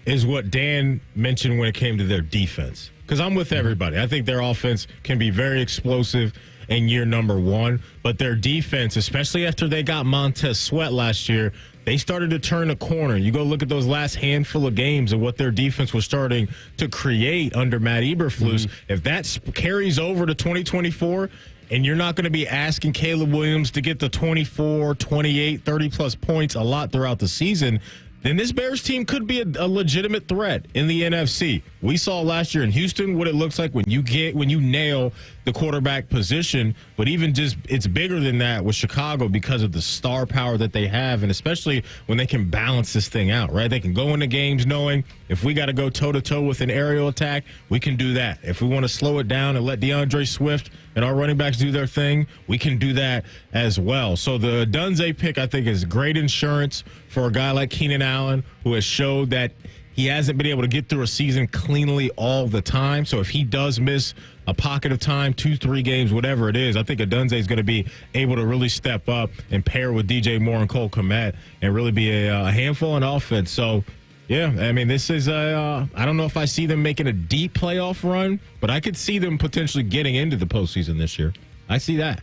is what Dan mentioned when it came to their defense. Because I'm with everybody. I think their offense can be very explosive in year number 1, but their defense, especially after they got Montez Sweat last year, they started to turn a corner. You go look at those last handful of games and what their defense was starting to create under Matt Eberflus. If that carries over to 2024, and you're not going to be asking Caleb Williams to get the 24, 28, 30-plus points a lot throughout the season, then this Bears team could be a legitimate threat in the NFC. We saw last year in Houston what it looks like when you nail the quarterback position, but even just it's bigger than that with Chicago because of the star power that they have, and especially when they can balance this thing out, right? They can go into games knowing if we got to go toe-to-toe with an aerial attack, we can do that. If we want to slow it down and let DeAndre Swift and our running backs do their thing, we can do that as well. So the Dunze pick, I think, is great insurance for a guy like Keenan Allen, who has showed that he hasn't been able to get through a season cleanly all the time. So if he does miss a pocket of time, 2-3 games, whatever it is, I think Adunze is going to be able to really step up and pair with DJ Moore and Cole Kmet and really be a handful in offense. So, yeah, I mean, this is I don't know if I see them making a deep playoff run, but I could see them potentially getting into the postseason this year. I see that.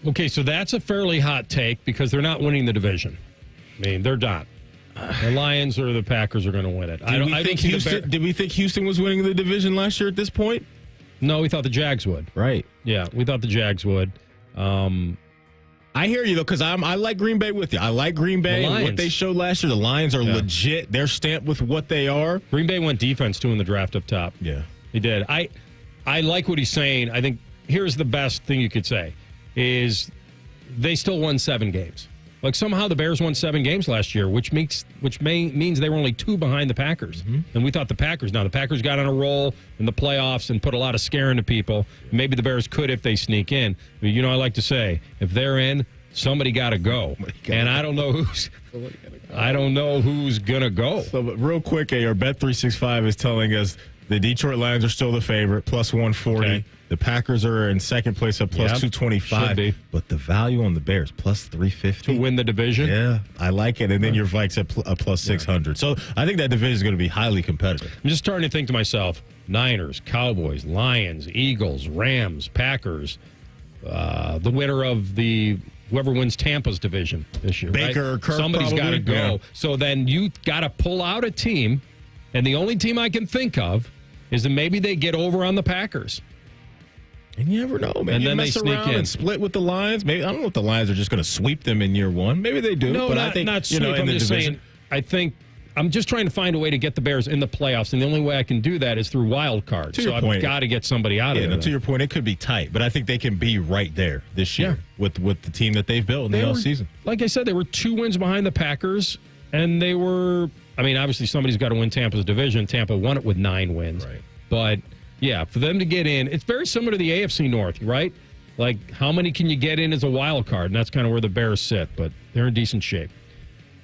Okay, so that's a fairly hot take because they're not winning the division. I mean, they're not. The Lions or the Packers are going to win it. Did we think Houston was winning the division last year at this point? No, we thought the Jags would. Right. Yeah, we thought the Jags would. I hear you, though, because I like Green Bay with you. I like Green Bay and what they showed last year. The Lions are legit. They're stamped with what they are. Green Bay went defense, too, in the draft up top. Yeah. He did. I like what he's saying. I think here's the best thing you could say is they still won 7 games. Like somehow the Bears won 7 games last year, which means they were only 2 behind the Packers. And we thought the Packers got on a roll in the playoffs and put a lot of scare into people. Maybe the Bears could if they sneak in. But I like to say, if they're in, somebody got to go. And I don't know who's going to go. So, but real quick, our Bet365 is telling us the Detroit Lions are still the favorite, plus 140. Okay. The Packers are in second place at plus 225. But the value on the Bears, plus 350. To win the division? Yeah, I like it. And then your Vikes at plus 600. So I think that division is going to be highly competitive. I'm just starting to think to myself, Niners, Cowboys, Lions, Eagles, Rams, Packers, the winner of whoever wins Tampa's division this year. Baker or Kirk, somebody's got to go. Yeah. So then you got to pull out a team, and the only team I can think of is that maybe they get over on the Packers. And you never know, man. And then they sneak in and split with the Lions. Maybe I don't know if the Lions are just going to sweep them in year 1. Maybe they do. No, but I think not sweep. In I'm the just division. saying. I'm just trying to find a way to get the Bears in the playoffs, and the only way I can do that is through wild cards. So I've got to get somebody out of there. To your point, it could be tight, but I think they can be right there this year with the team that they've built in the offseason. Like I said, they were 2 wins behind the Packers, and they were. I mean, obviously somebody's got to win Tampa's division. Tampa won it with 9 wins, right? But yeah, for them to get in, it's very similar to the AFC North, right? Like, how many can you get in as a wild card? And that's kind of where the Bears sit, but they're in decent shape.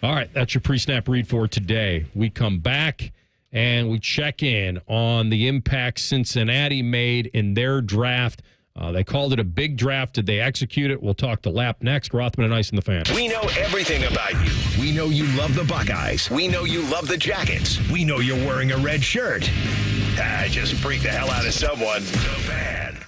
All right, that's your pre-snap read for today. We come back and we check in on the impact Cincinnati made in their draft. They called it a big draft. Did they execute it? We'll talk to Lap next. Rothman and Ice and the Fan. We know everything about you. We know you love the Buckeyes. We know you love the Jackets. We know you're wearing a red shirt. Just freak the hell out of someone. The Fan.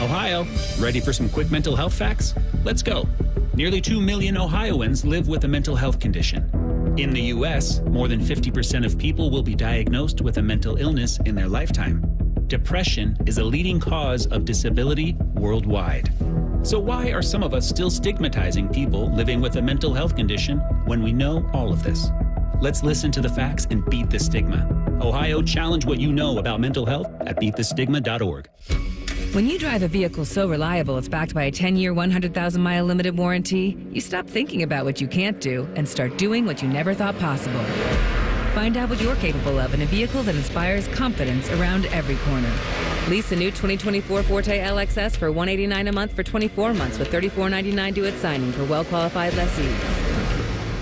Ohio, ready for some quick mental health facts? Let's go. Nearly 2 million Ohioans live with a mental health condition. In the U.S., more than 50% of people will be diagnosed with a mental illness in their lifetime. Depression is a leading cause of disability worldwide. So why are some of us still stigmatizing people living with a mental health condition when we know all of this? Let's listen to the facts and beat the stigma. Ohio, challenge what you know about mental health at beatthestigma.org. When you drive a vehicle so reliable it's backed by a 10-year, 100,000-mile limited warranty, you stop thinking about what you can't do and start doing what you never thought possible. Find out what you're capable of in a vehicle that inspires confidence around every corner. Lease a new 2024 Forte LXS for $189 a month for 24 months with $34.99 due at signing for well-qualified lessees.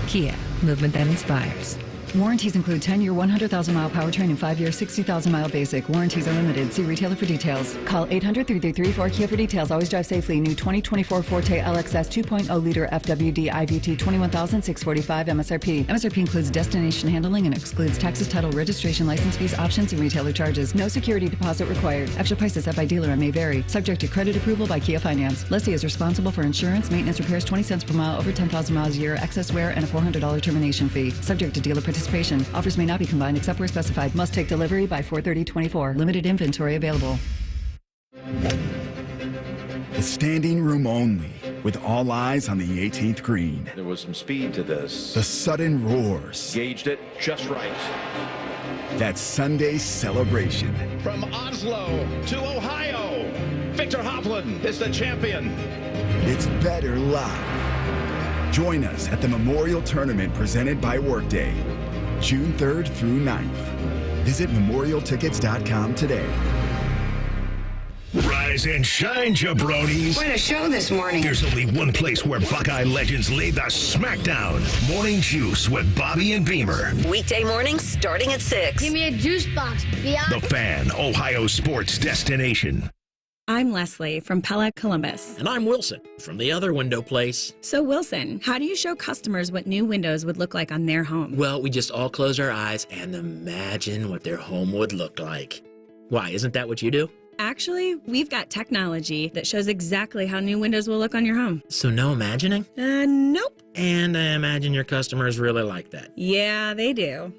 Kia, movement that inspires. Warranties include 10-year, 100,000-mile powertrain and 5-year, 60,000-mile basic. Warranties are limited. See retailer for details. Call 800-333-4KIA for details. Always drive safely. New 2024 Forte LXS 2.0-liter FWD IVT 21,645 MSRP. MSRP includes destination handling and excludes taxes, title, registration, license fees, options, and retailer charges. No security deposit required. Actual prices set by dealer and may vary. Subject to credit approval by Kia Finance. Lessee is responsible for insurance, maintenance, repairs, 20 cents per mile, over 10,000 miles a year, excess wear, and a $400 termination fee. Subject to dealer participation. Offers may not be combined except where specified. Must take delivery by 4/30/24. Limited inventory available. The standing room only, with all eyes on the 18th green. There was some speed to this. The sudden roars. Gauged it just right. That Sunday celebration. From Oslo to Ohio, Victor Hovland is the champion. It's better live. Join us at the Memorial Tournament presented by Workday, June 3rd through 9th. Visit memorialtickets.com today. Rise and shine, jabronis. Quite a show this morning. There's only one place where Buckeye legends lay the smackdown. Morning Juice with Bobby and Beamer. Weekday mornings starting at 6. Give me a juice box, yeah. The Fan, Ohio sports destination. I'm Leslie from Pella Columbus. And I'm Wilson from the other window place. So Wilson, how do you show customers what new windows would look like on their home? Well, we just all close our eyes and imagine what their home would look like. Why, isn't that what you do? Actually, we've got technology that shows exactly how new windows will look on your home. So no imagining? Nope. And I imagine your customers really like that. Yeah, they do.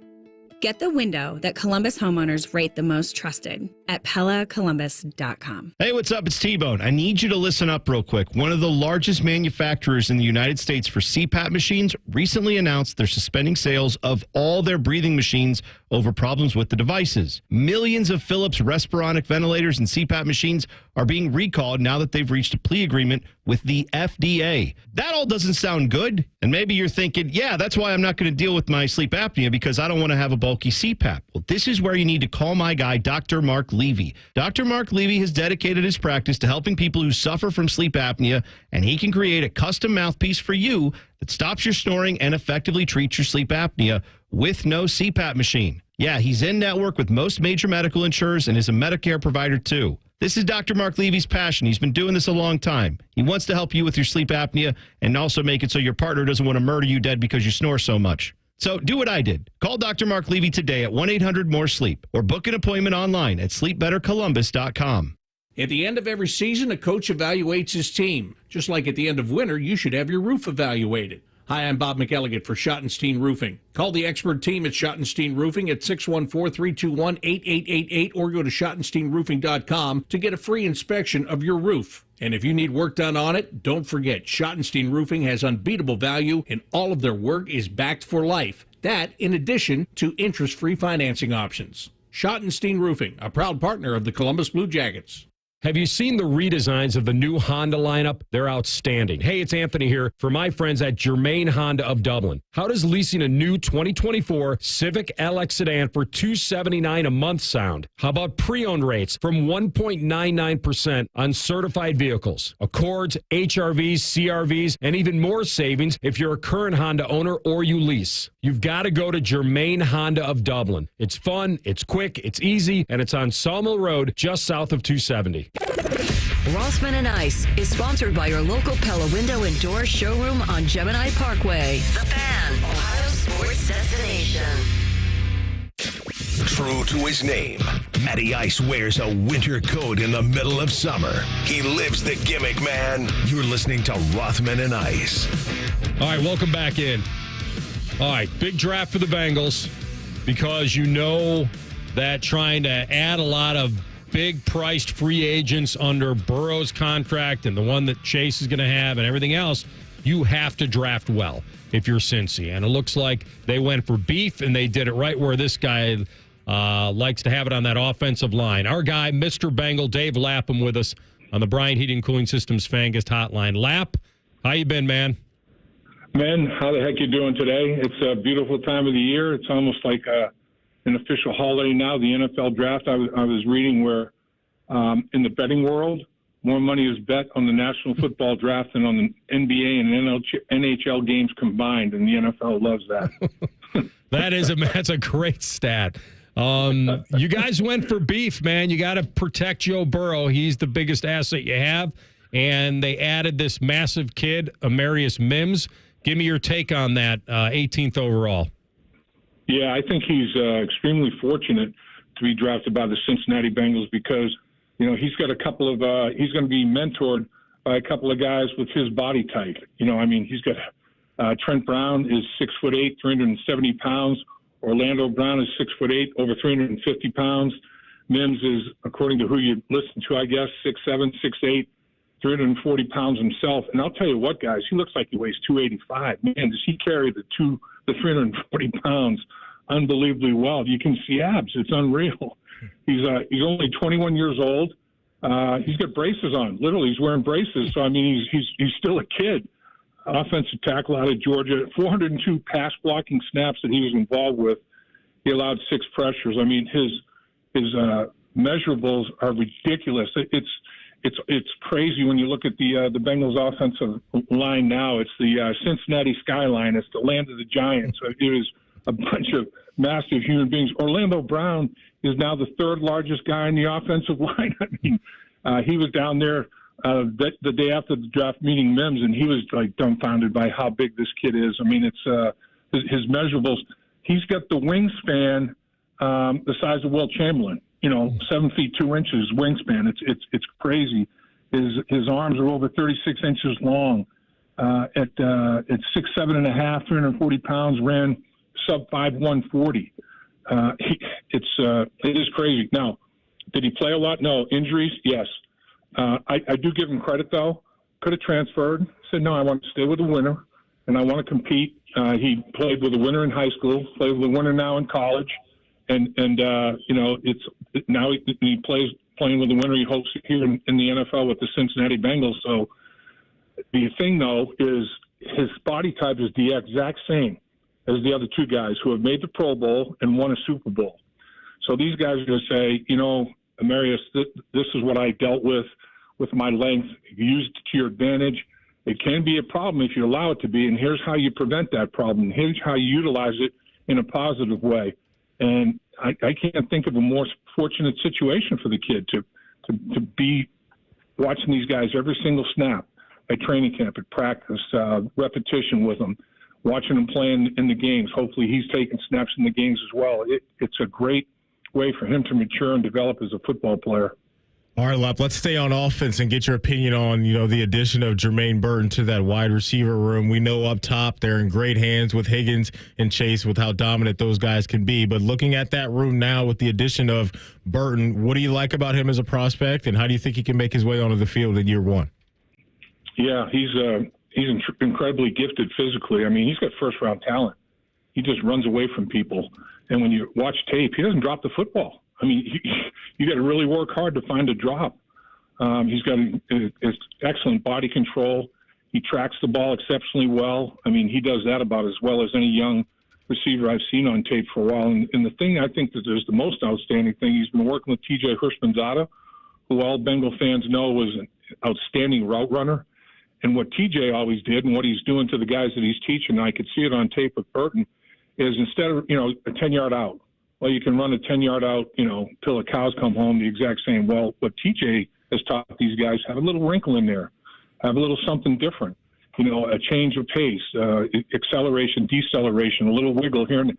Get the window that Columbus homeowners rate the most trusted at PellaColumbus.com. Hey, what's up? It's T-Bone. I need you to listen up real quick. One of the largest manufacturers in the United States for CPAP machines recently announced they're suspending sales of all their breathing machines over problems with the devices. Millions of Philips Respironic ventilators and CPAP machines are being recalled now that they've reached a plea agreement with the FDA. That all doesn't sound good. And maybe you're thinking, yeah, that's why I'm not going to deal with my sleep apnea because I don't want to have a bulky CPAP. Well, this is where you need to call my guy, Dr. Mark Levy. Dr. Mark Levy has dedicated his practice to helping people who suffer from sleep apnea, and he can create a custom mouthpiece for you that stops your snoring and effectively treats your sleep apnea with no CPAP machine. Yeah, he's in network with most major medical insurers and is a Medicare provider too. This is Dr. Mark Levy's passion. He's been doing this a long time. He wants to help you with your sleep apnea and also make it so your partner doesn't want to murder you dead because you snore so much. So do what I did. Call Dr. Mark Levy today at 1-800-MORE-SLEEP or book an appointment online at sleepbettercolumbus.com. At the end of every season, a coach evaluates his team. Just like at the end of winter, you should have your roof evaluated. Hi, I'm Bob McElligott for Schottenstein Roofing. Call the expert team at Schottenstein Roofing at 614-321-8888 or go to schottensteinroofing.com to get a free inspection of your roof. And if you need work done on it, don't forget, Schottenstein Roofing has unbeatable value and all of their work is backed for life. That in addition to interest-free financing options. Schottenstein Roofing, a proud partner of the Columbus Blue Jackets. Have you seen the redesigns of the new Honda lineup? They're outstanding. Hey, it's Anthony here for my friends at Germain Honda of Dublin. How does leasing a new 2024 Civic LX sedan for $279 a month sound? How about pre-owned rates from 1.99% on certified vehicles? Accords, HRVs, CRVs, and even more savings if you're a current Honda owner or you lease. You've got to go to Germain Honda of Dublin. It's fun, it's quick, it's easy, and it's on Sawmill Road just south of 270. Rothman and Ice is sponsored by your local Pella Window and Door showroom on Gemini Parkway. The Fan, Ohio sports destination. True to his name, Matty Ice wears a winter coat in the middle of summer. He lives the gimmick, man. You're listening to Rothman and Ice. All right, welcome back in. All right, big draft for the Bengals because you know that trying to add a lot of big-priced free agents under Burrow's contract and the one that Chase is going to have and everything else, you have to draft well if you're Cincy. And it looks like they went for beef, and they did it right where this guy likes to have it on that offensive line. Our guy, Mr. Bengal, Dave Lapham, with us on the Bryant Heating and Cooling Systems Fangast Hotline. Lap, how you been, man? Men, how the heck you doing today? It's a beautiful time of the year. It's almost like an official holiday now, the NFL draft. I was reading where in the betting world, more money is bet on the National Football Draft than on the NBA and NHL games combined, and the NFL loves that. That's a great stat. You guys went for beef, man. You got to protect Joe Burrow. He's the biggest asset you have, and they added this massive kid, Amarius Mims. Give me your take on that, 18th overall. Yeah, I think he's extremely fortunate to be drafted by the Cincinnati Bengals because, he's got a couple of he's going to be mentored by a couple of guys with his body type. He's got Trent Brown is 6'8", 370 pounds. Orlando Brown is 6'8", over 350 pounds. Mims is, according to who you listen to, I guess, 6'7", 6'8", 340 pounds himself. And I'll tell you what, guys, he looks like he weighs 285. Man, does he carry the 340 pounds unbelievably well. You can see abs. It's unreal. He's only 21 years old. He's got braces on. Literally, he's wearing braces. So, he's still a kid. Offensive tackle out of Georgia. 402 pass blocking snaps that he was involved with. He allowed 6 pressures. His measurables are ridiculous. It's crazy when you look at the Bengals offensive line now. It's the Cincinnati skyline. It's the land of the giants. It is a bunch of massive human beings. Orlando Brown is now the 3rd largest guy in the offensive line. He was down there the day after the draft meeting Mims, and he was like dumbfounded by how big this kid is. It's his measurables. He's got the wingspan the size of Will Chamberlain. 7 feet 2 inches wingspan. It's crazy. His arms are over 36 inches long. At 6'7.5", 340 pounds, ran sub 5 140. It is crazy. Now, did he play a lot? No. Injuries? Yes. I do give him credit though. Could have transferred. Said no. I want to stay with the winner, and I want to compete. He played with a winner in high school. Played with a winner now in college. And now he playing with the winner he hopes here in the NFL with the Cincinnati Bengals. So the thing, though, is his body type is the exact same as the other 2 guys who have made the Pro Bowl and won a Super Bowl. So these guys are going to say, Amarius, this is what I dealt with my length. Use it to your advantage. It can be a problem if you allow it to be, and here's how you prevent that problem. Here's how you utilize it in a positive way. And I can't think of a more fortunate situation for the kid to be watching these guys every single snap at training camp, at practice, repetition with them, watching them play in the games. Hopefully he's taking snaps in the games as well. It's a great way for him to mature and develop as a football player. All right, Lap, let's stay on offense and get your opinion on, the addition of Jermaine Burton to that wide receiver room. We know up top they're in great hands with Higgins and Chase with how dominant those guys can be. But looking at that room now with the addition of Burton, what do you like about him as a prospect, and how do you think he can make his way onto the field in year 1? Yeah, he's incredibly gifted physically. He's got first-round talent. He just runs away from people. And when you watch tape, he doesn't drop the football. You got to really work hard to find a drop. He's got excellent body control. He tracks the ball exceptionally well. He does that about as well as any young receiver I've seen on tape for a while. And the thing I think that is the most outstanding thing, he's been working with TJ Hurstmanzada, who all Bengal fans know was an outstanding route runner. And what TJ always did and what he's doing to the guys that he's teaching, and I could see it on tape with Burton, is instead of, a 10-yard out, well, you can run a 10-yard out, till the cows come home, the exact same. Well, what TJ has taught these guys, have a little wrinkle in there, have a little something different, a change of pace, acceleration, deceleration, a little wiggle here. And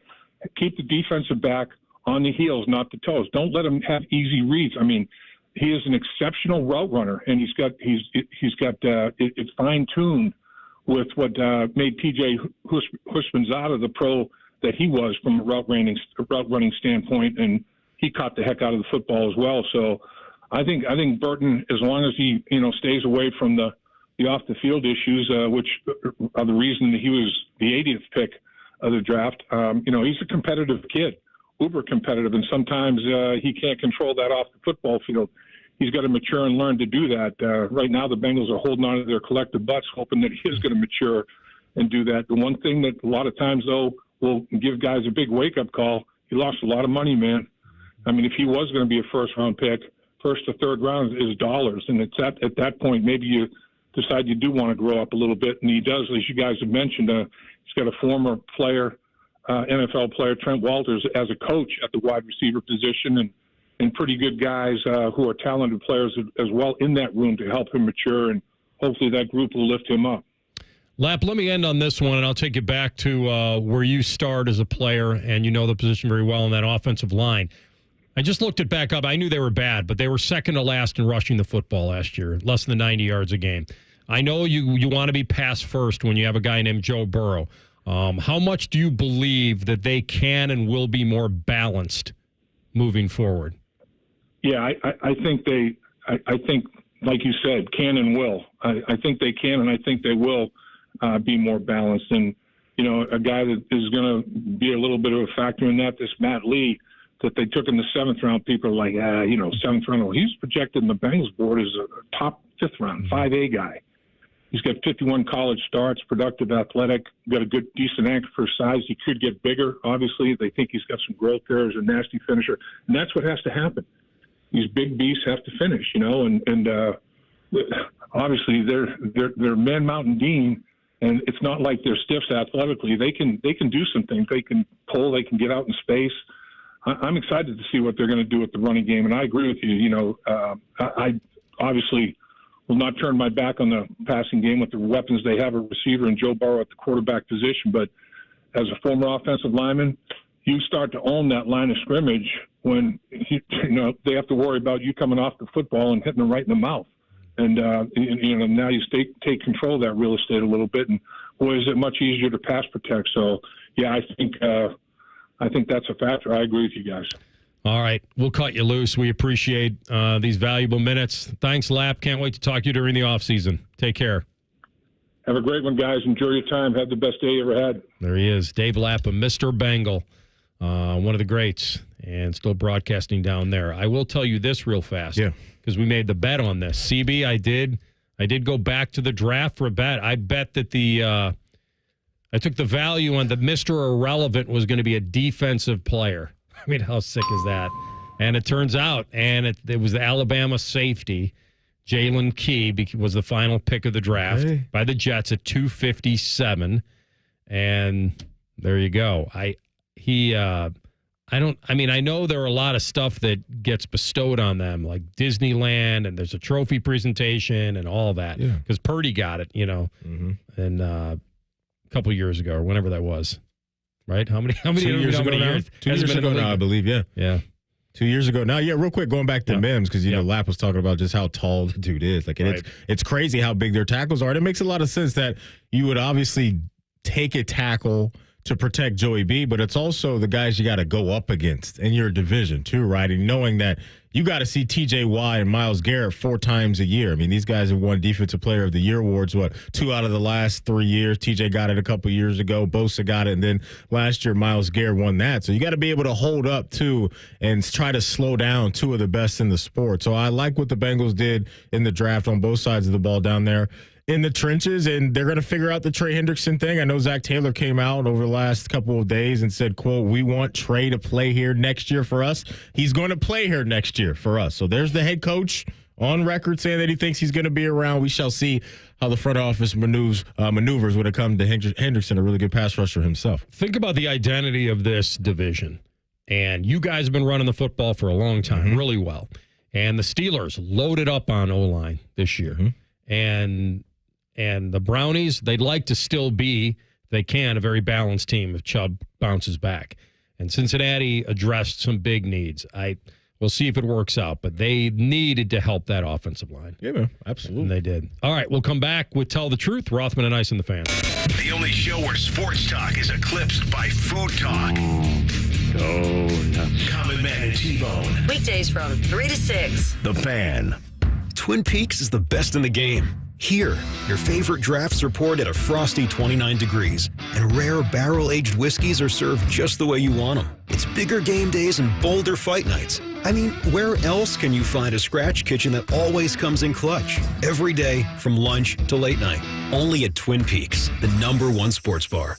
keep the defensive back on the heels, not the toes. Don't let him have easy reads. He is an exceptional route runner, and he's got it's fine-tuned with what made TJ Hurstmanzada the pro that he was from a route running standpoint, and he caught the heck out of the football as well. So I think Burton, as long as he stays away from the off the field issues, which are the reason that he was the 80th pick of the draft, he's a competitive kid, uber competitive, and sometimes he can't control that off the football field. He's got to mature and learn to do that. Right now, the Bengals are holding on to their collective butts, hoping that he is going to mature and do that. The one thing that a lot of times, though, will give guys a big wake-up call, he lost a lot of money, man. I mean, if he was going to be a first-round pick, first to third round is dollars. And it's at that point, maybe you decide you do want to grow up a little bit. And he does, as you guys have mentioned, he's got a former player, NFL player, Trent Walters, as a coach at the wide receiver position, and pretty good guys who are talented players as well in that room to help him mature. And hopefully that group will lift him up. Lap, let me end on this one, and I'll take you back to where you start as a player, and you know the position very well in that offensive line. I just looked it back up. I knew they were bad, but they were second to last in rushing the football last year, less than 90 yards a game. I know you want to be pass first when you have a guy named Joe Burrow. How much do you believe that they can and will be more balanced moving forward? Yeah, I think I think, like you said, can and will. I think they can, and I think they will be more balanced. And, you know, a guy that is going to be a little bit of a factor in that, this Matt Lee, that they took in the 7th round, people are like, 7th round. Well, he's projected in the Bengals board as a top 5th round, 5A guy. He's got 51 college starts, productive, athletic, got a good, decent anchor for size. He could get bigger, obviously. They think he's got some growth there as a nasty finisher. And that's what has to happen. These big beasts have to finish, you know, and obviously they're Man Mountain Dean, and it's not like they're stiffs athletically. They can do some things. They can pull. They can get out in space. I'm excited to see what they're going to do with the running game, and I agree with you. You know, I obviously will not turn my back on the passing game with the weapons they have at receiver and Joe Burrow at the quarterback position. But as a former offensive lineman, you start to own that line of scrimmage when they have to worry about you coming off the football and hitting them right in the mouth. And now you take control of that real estate a little bit, and boy, is it much easier to pass protect. So yeah, I think that's a factor. I agree with you guys. All right. We'll cut you loose. We appreciate these valuable minutes. Thanks, Lap. Can't wait to talk to you during the offseason. Take care. Have a great one, guys. Enjoy your time. Have the best day you ever had. There he is, Dave Lapham, Mr. Bengal, one of the greats, and still broadcasting down there. I will tell you this real fast, because we made the bet on this. CB, I did go back to the draft for a bet. I bet that I took the value on the Mr. Irrelevant was going to be a defensive player. I mean, how sick is that? And it turns out, and it was the Alabama safety, Jalen Key, was the final pick of the draft by the Jets at 257. And there you go. I know there are a lot of stuff that gets bestowed on them, like Disneyland, and there's a trophy presentation and all that. Because Purdy got it, and a couple years ago or whenever that was. Right? How many 2 years ago now? 2 years ago now, I believe, yeah. 2 years ago now. Yeah, real quick, going back to Mims, because, Lap was talking about just how tall the dude is. Like, it's crazy how big their tackles are. And it makes a lot of sense that you would obviously take a tackle to protect Joey B, but it's also the guys you got to go up against in your division, too, right? And knowing that you got to see TJ Watt and Myles Garrett 4 times a year. I mean, these guys have won Defensive Player of the Year awards, 2 out of the last 3 years. TJ got it a couple years ago. Bosa got it. And then last year, Myles Garrett won that. So you got to be able to hold up, too, and try to slow down 2 of the best in the sport. So I like what the Bengals did in the draft on both sides of the ball down there in the trenches, and they're going to figure out the Trey Hendrickson thing. I know Zach Taylor came out over the last couple of days and said, quote, "We want Trey to play here next year for us." He's going to play here next year for us. So there's the head coach on record saying that he thinks he's going to be around. We shall see how the front office maneuvers when it comes to Hendrickson, a really good pass rusher himself. Think about the identity of this division. And you guys have been running the football for a long time, really well. And the Steelers loaded up on O-line this year. And the Brownies, they'd like to still be, if they can, a very balanced team if Chubb bounces back. And Cincinnati addressed some big needs. We'll see if it works out, but they needed to help that offensive line. Yeah, man, absolutely. And they did. All right, we'll come back with Tell the Truth, Rothman and Ice and the Fan. The only show where sports talk is eclipsed by food talk. Common Man and T-Bone. Weekdays from 3 to 6. The Fan. Twin Peaks is the best in the game. Here, your favorite drafts are poured at a frosty 29 degrees, and rare barrel-aged whiskeys are served just the way you want them. It's bigger game days and bolder fight nights. I mean, where else can you find a scratch kitchen that always comes in clutch? Every day, from lunch to late night. Only at Twin Peaks, the #1 sports bar.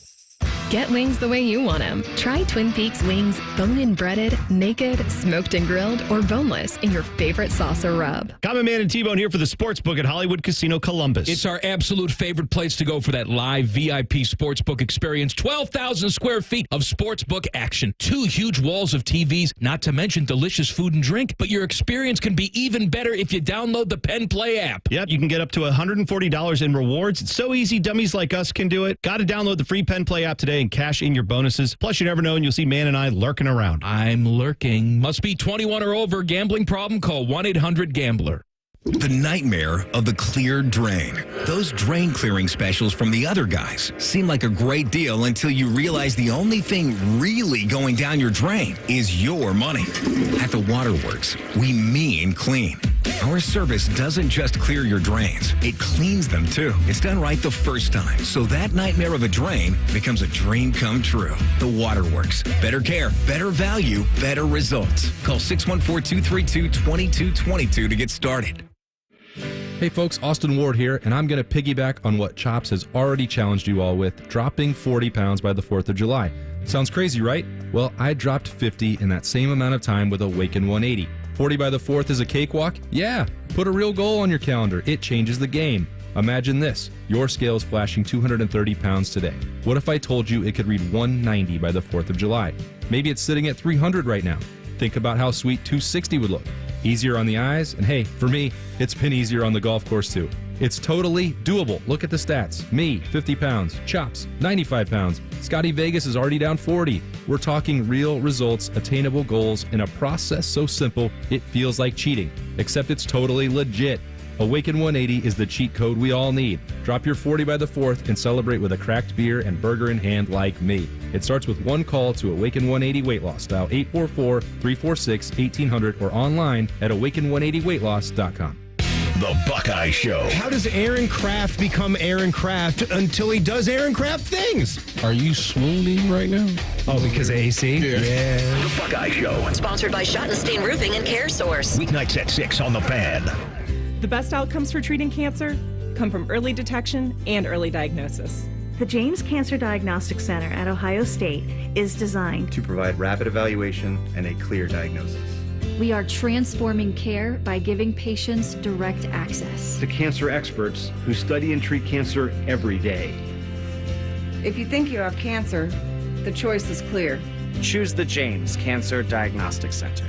Get wings the way you want them. Try Twin Peaks wings bone-in breaded, naked, smoked and grilled, or boneless in your favorite sauce or rub. Common Man and T-Bone here for the Sportsbook at Hollywood Casino Columbus. It's our absolute favorite place to go for that live VIP Sportsbook experience. 12,000 square feet of Sportsbook action. 2 huge walls of TVs, not to mention delicious food and drink. But your experience can be even better if you download the Penn Play app. Yep, you can get up to $140 in rewards. It's so easy, dummies like us can do it. Got to download the free Penn Play app today and cash in your bonuses. Plus, you never know, and you'll see Man and I lurking around. I'm lurking. Must be 21 or over. Gambling problem? Call 1-800-GAMBLER. The nightmare of the cleared drain. Those drain clearing specials from the other guys seem like a great deal until you realize the only thing really going down your drain is your money. At the Waterworks, we mean clean. Our service doesn't just clear your drains, it cleans them too. It's done right the first time, so that nightmare of a drain becomes a dream come true. The Waterworks. Better care, better value, better results. Call 614-232-2222 to get started. Hey folks, Austin Ward here, and I'm going to piggyback on what Chops has already challenged you all with, dropping 40 pounds by the 4th of July. Sounds crazy, right? Well, I dropped 50 in that same amount of time with Awaken 180. 40 by the 4th is a cakewalk? Yeah, put a real goal on your calendar. It changes the game. Imagine this, your scale's flashing 230 pounds today. What if I told you it could read 190 by the 4th of July? Maybe it's sitting at 300 right now. Think about how sweet 260 would look. Easier on the eyes, and hey, for me, it's been easier on the golf course too. It's totally doable. Look at the stats. Me, 50 pounds. Chops, 95 pounds. Scotty Vegas is already down 40. We're talking real results, attainable goals, in a process so simple it feels like cheating. Except it's totally legit. Awaken 180 is the cheat code we all need. Drop your 40 by the 4th and celebrate with a cracked beer and burger in hand like me. It starts with one call to Awaken 180 Weight Loss. Dial 844-346-1800 or online at awaken180weightloss.com. The Buckeye Show. How does Aaron Kraft become Aaron Kraft until he does Aaron Kraft things? Are you swooning right now? Oh, because of AC? Yeah. The Buckeye Show. Sponsored by Schottenstein Roofing and Care Source. Weeknights at 6 on the Fan. The best outcomes for treating cancer come from early detection and early diagnosis. The James Cancer Diagnostic Center at Ohio State is designed to provide rapid evaluation and a clear diagnosis. We are transforming care by giving patients direct access to cancer experts who study and treat cancer every day. If you think you have cancer, the choice is clear. Choose the James Cancer Diagnostic Center.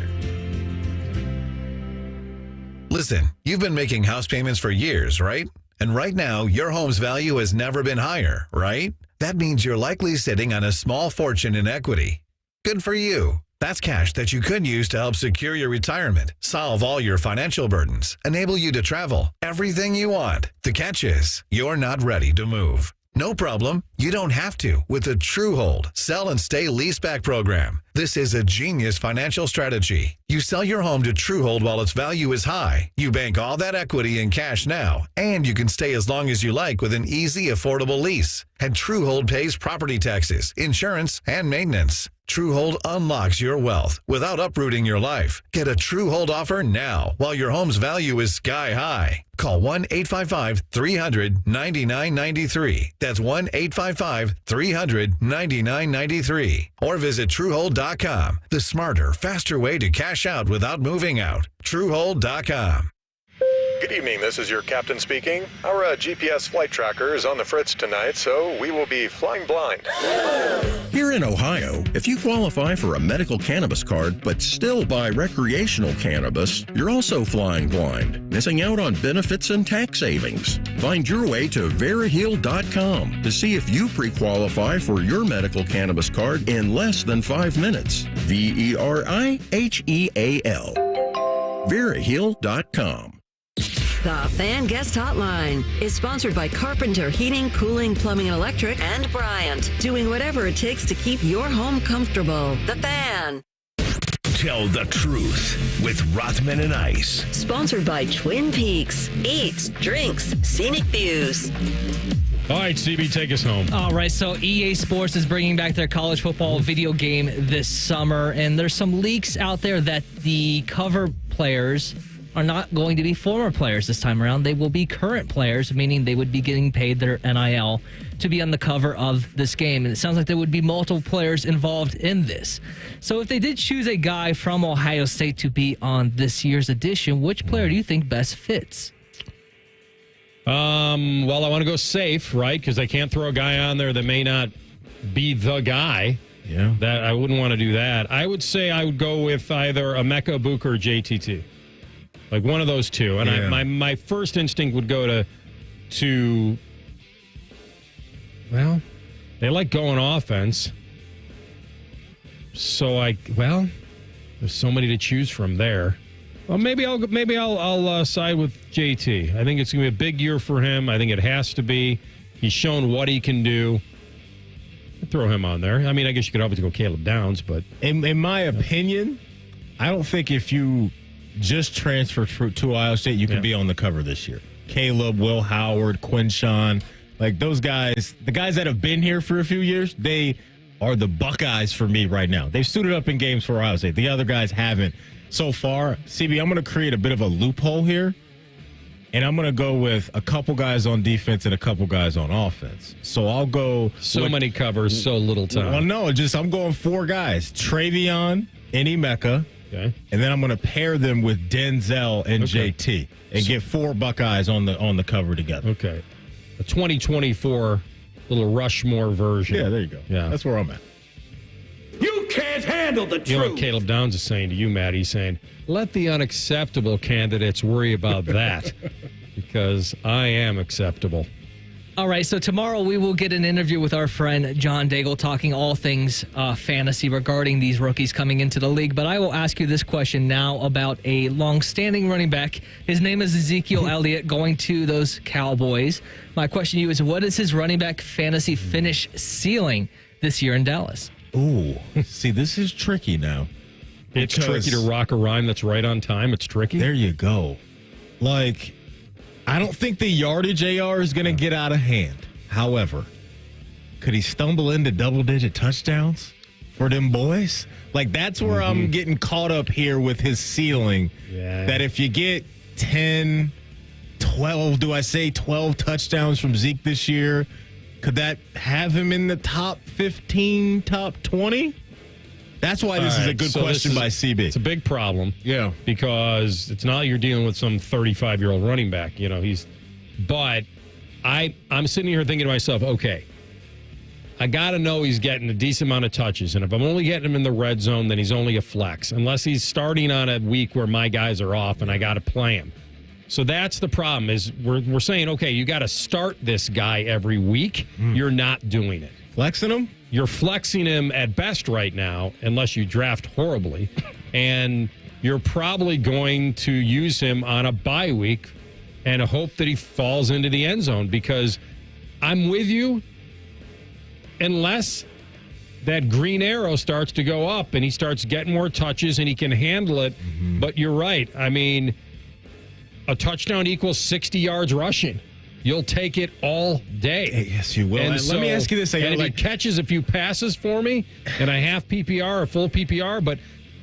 Listen, you've been making house payments for years, right? And right now, your home's value has never been higher, right? That means you're likely sitting on a small fortune in equity. Good for you. That's cash that you could use to help secure your retirement, solve all your financial burdens, enable you to travel, everything you want. The catch is, you're not ready to move. No problem. You don't have to with the TrueHold Sell and Stay Leaseback program. This is a genius financial strategy. You sell your home to TrueHold while its value is high. You bank all that equity in cash now, and you can stay as long as you like with an easy, affordable lease. And TrueHold pays property taxes, insurance, and maintenance. TrueHold unlocks your wealth without uprooting your life. Get a TrueHold offer now while your home's value is sky high. Call 1-855-300-9993. That's 1-855-300-9993. Or visit TrueHold.com. The smarter, faster way to cash out without moving out. TrueHold.com. Good evening, this is your captain speaking. Our GPS flight tracker is on the fritz tonight, so we will be flying blind. Here in Ohio, if you qualify for a medical cannabis card but still buy recreational cannabis, you're also flying blind, missing out on benefits and tax savings. Find your way to Veriheal.com to see if you pre-qualify for your medical cannabis card in less than 5 minutes. Veriheal. Veriheal.com. The Fan Guest Hotline is sponsored by Carpenter Heating, Cooling, Plumbing, and Electric, and Bryant, doing whatever it takes to keep your home comfortable. The Fan. Tell the truth with Rothman and Ice. Sponsored by Twin Peaks. Eats, drinks, scenic views. All right, CB, take us home. All right, so EA Sports is bringing back their college football video game this summer, and there's some leaks out there that the cover players are not going to be former players this time around. They will be current players, meaning they would be getting paid their NIL to be on the cover of this game. And it sounds like there would be multiple players involved in this. So if they did choose a guy from Ohio State to be on this year's edition, which player do you think best fits? Well, I want to go safe, right? Because I can't throw a guy on there that may not be the guy. Yeah. That I wouldn't want to do that. I would say I would go with either Emeka Egbuka or JTT. Like one of those two. And my first instinct would go to well, they like going offense. So there's so many to choose from there. Well, maybe I'll side with JT. I think it's going to be a big year for him. I think it has to be. He's shown what he can do. I'd throw him on there. I mean, I guess you could always go Caleb Downs, but in my opinion, I don't think if you just transfer to Ohio State, you can be on the cover this year. Caleb, Will Howard, Quinshawn, like those guys, the guys that have been here for a few years, they are the Buckeyes for me right now. They've suited up in games for Ohio State. The other guys haven't so far. CB, I'm going to create a bit of a loophole here, and I'm going to go with a couple guys on defense and a couple guys on offense. So I'll go. So many covers, so little time. Well, no, I'm going 4 guys. Travion and Emeka. Okay. And then I'm going to pair them with Denzel and JT and get 4 Buckeyes on the cover together. Okay. A 2024 little Rushmore version. Yeah, there you go. Yeah. That's where I'm at. You can't handle the truth. You know what Caleb Downs is saying to you, Matt? He's saying, let the unacceptable candidates worry about that because I am acceptable. All right, so tomorrow we will get an interview with our friend John Daigle talking all things fantasy regarding these rookies coming into the league. But I will ask you this question now about a long-standing running back. His name is Ezekiel Elliott, going to those Cowboys. My question to you is, what is his running back fantasy finish ceiling this year in Dallas? Ooh, see, this is tricky now. It's tricky to rock a rhyme that's right on time. It's tricky. There you go. Like, I don't think the yardage AR is going to get out of hand. However, could he stumble into double-digit touchdowns for them boys? Like, that's where I'm getting caught up here with his ceiling. Yeah. That if you get 10, 12, 12 touchdowns from Zeke this year, could that have him in the top 15, top 20? That's why this is a good question by CB. It's a big problem. Yeah. Because it's not like you're dealing with some 35-year-old running back. You know, but I'm sitting here thinking to myself, okay, I got to know he's getting a decent amount of touches. And if I'm only getting him in the red zone, then he's only a flex. Unless he's starting on a week where my guys are off and I got to play him. So that's the problem is we're saying, okay, you got to start this guy every week. You're not doing it. Flexing him? You're flexing him at best right now, unless you draft horribly. And you're probably going to use him on a bye week and hope that he falls into the end zone because I'm with you unless that green arrow starts to go up and he starts getting more touches and he can handle it. But you're right. I mean, a touchdown equals 60 yards rushing. You'll take it all day. Yes, you will. And let me ask you this. And if he catches a few passes for me and a half PPR or full PPR, but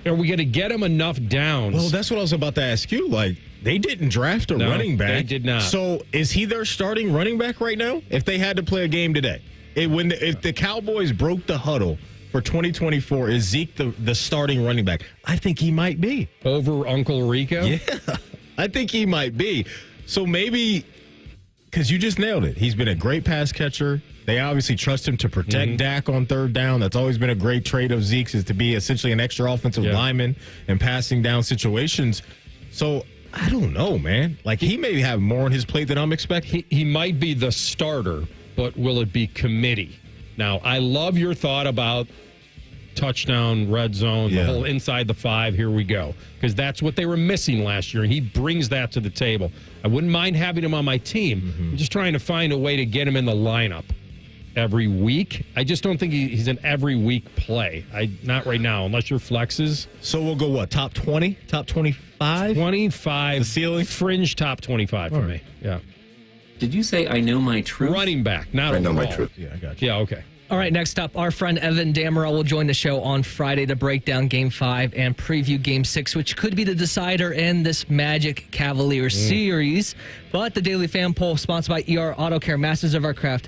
are we going to get him enough downs? Well, that's what I was about to ask you. Like, they didn't draft a running back. They did not. So is he their starting running back right now if they had to play a game today? If the Cowboys broke the huddle for 2024, is Zeke the starting running back? I think he might be. Over Uncle Rico? Yeah, I think he might be. So maybe... Because you just nailed it. He's been a great pass catcher. They obviously trust him to protect Dak on third down. That's always been a great trait of Zeke's, is to be essentially an extra offensive lineman in passing down situations. So, I don't know, man. Like, he may have more on his plate than I'm expecting. He might be the starter, but will it be committee? Now, I love your thought about touchdown, red zone, the whole inside the 5, here we go. Because that's what they were missing last year, and he brings that to the table. I wouldn't mind having him on my team. I'm just trying to find a way to get him in the lineup every week. I just don't think he's an every week play. Not right now, unless you're flexes. So we'll go what, top 20? Top 25? 25. The ceiling? Fringe top 25 for me. Yeah. Did you say I know my truth? Running back, not I know my overall. truth. Yeah, I got you. Yeah, okay. All right, next up, our friend Evan Dammerell will join the show on Friday to break down Game 5 and preview Game 6, which could be the decider in this Magic Cavaliers series. But the Daily Fan Poll, sponsored by ER Auto Care, Masters of Our Craft,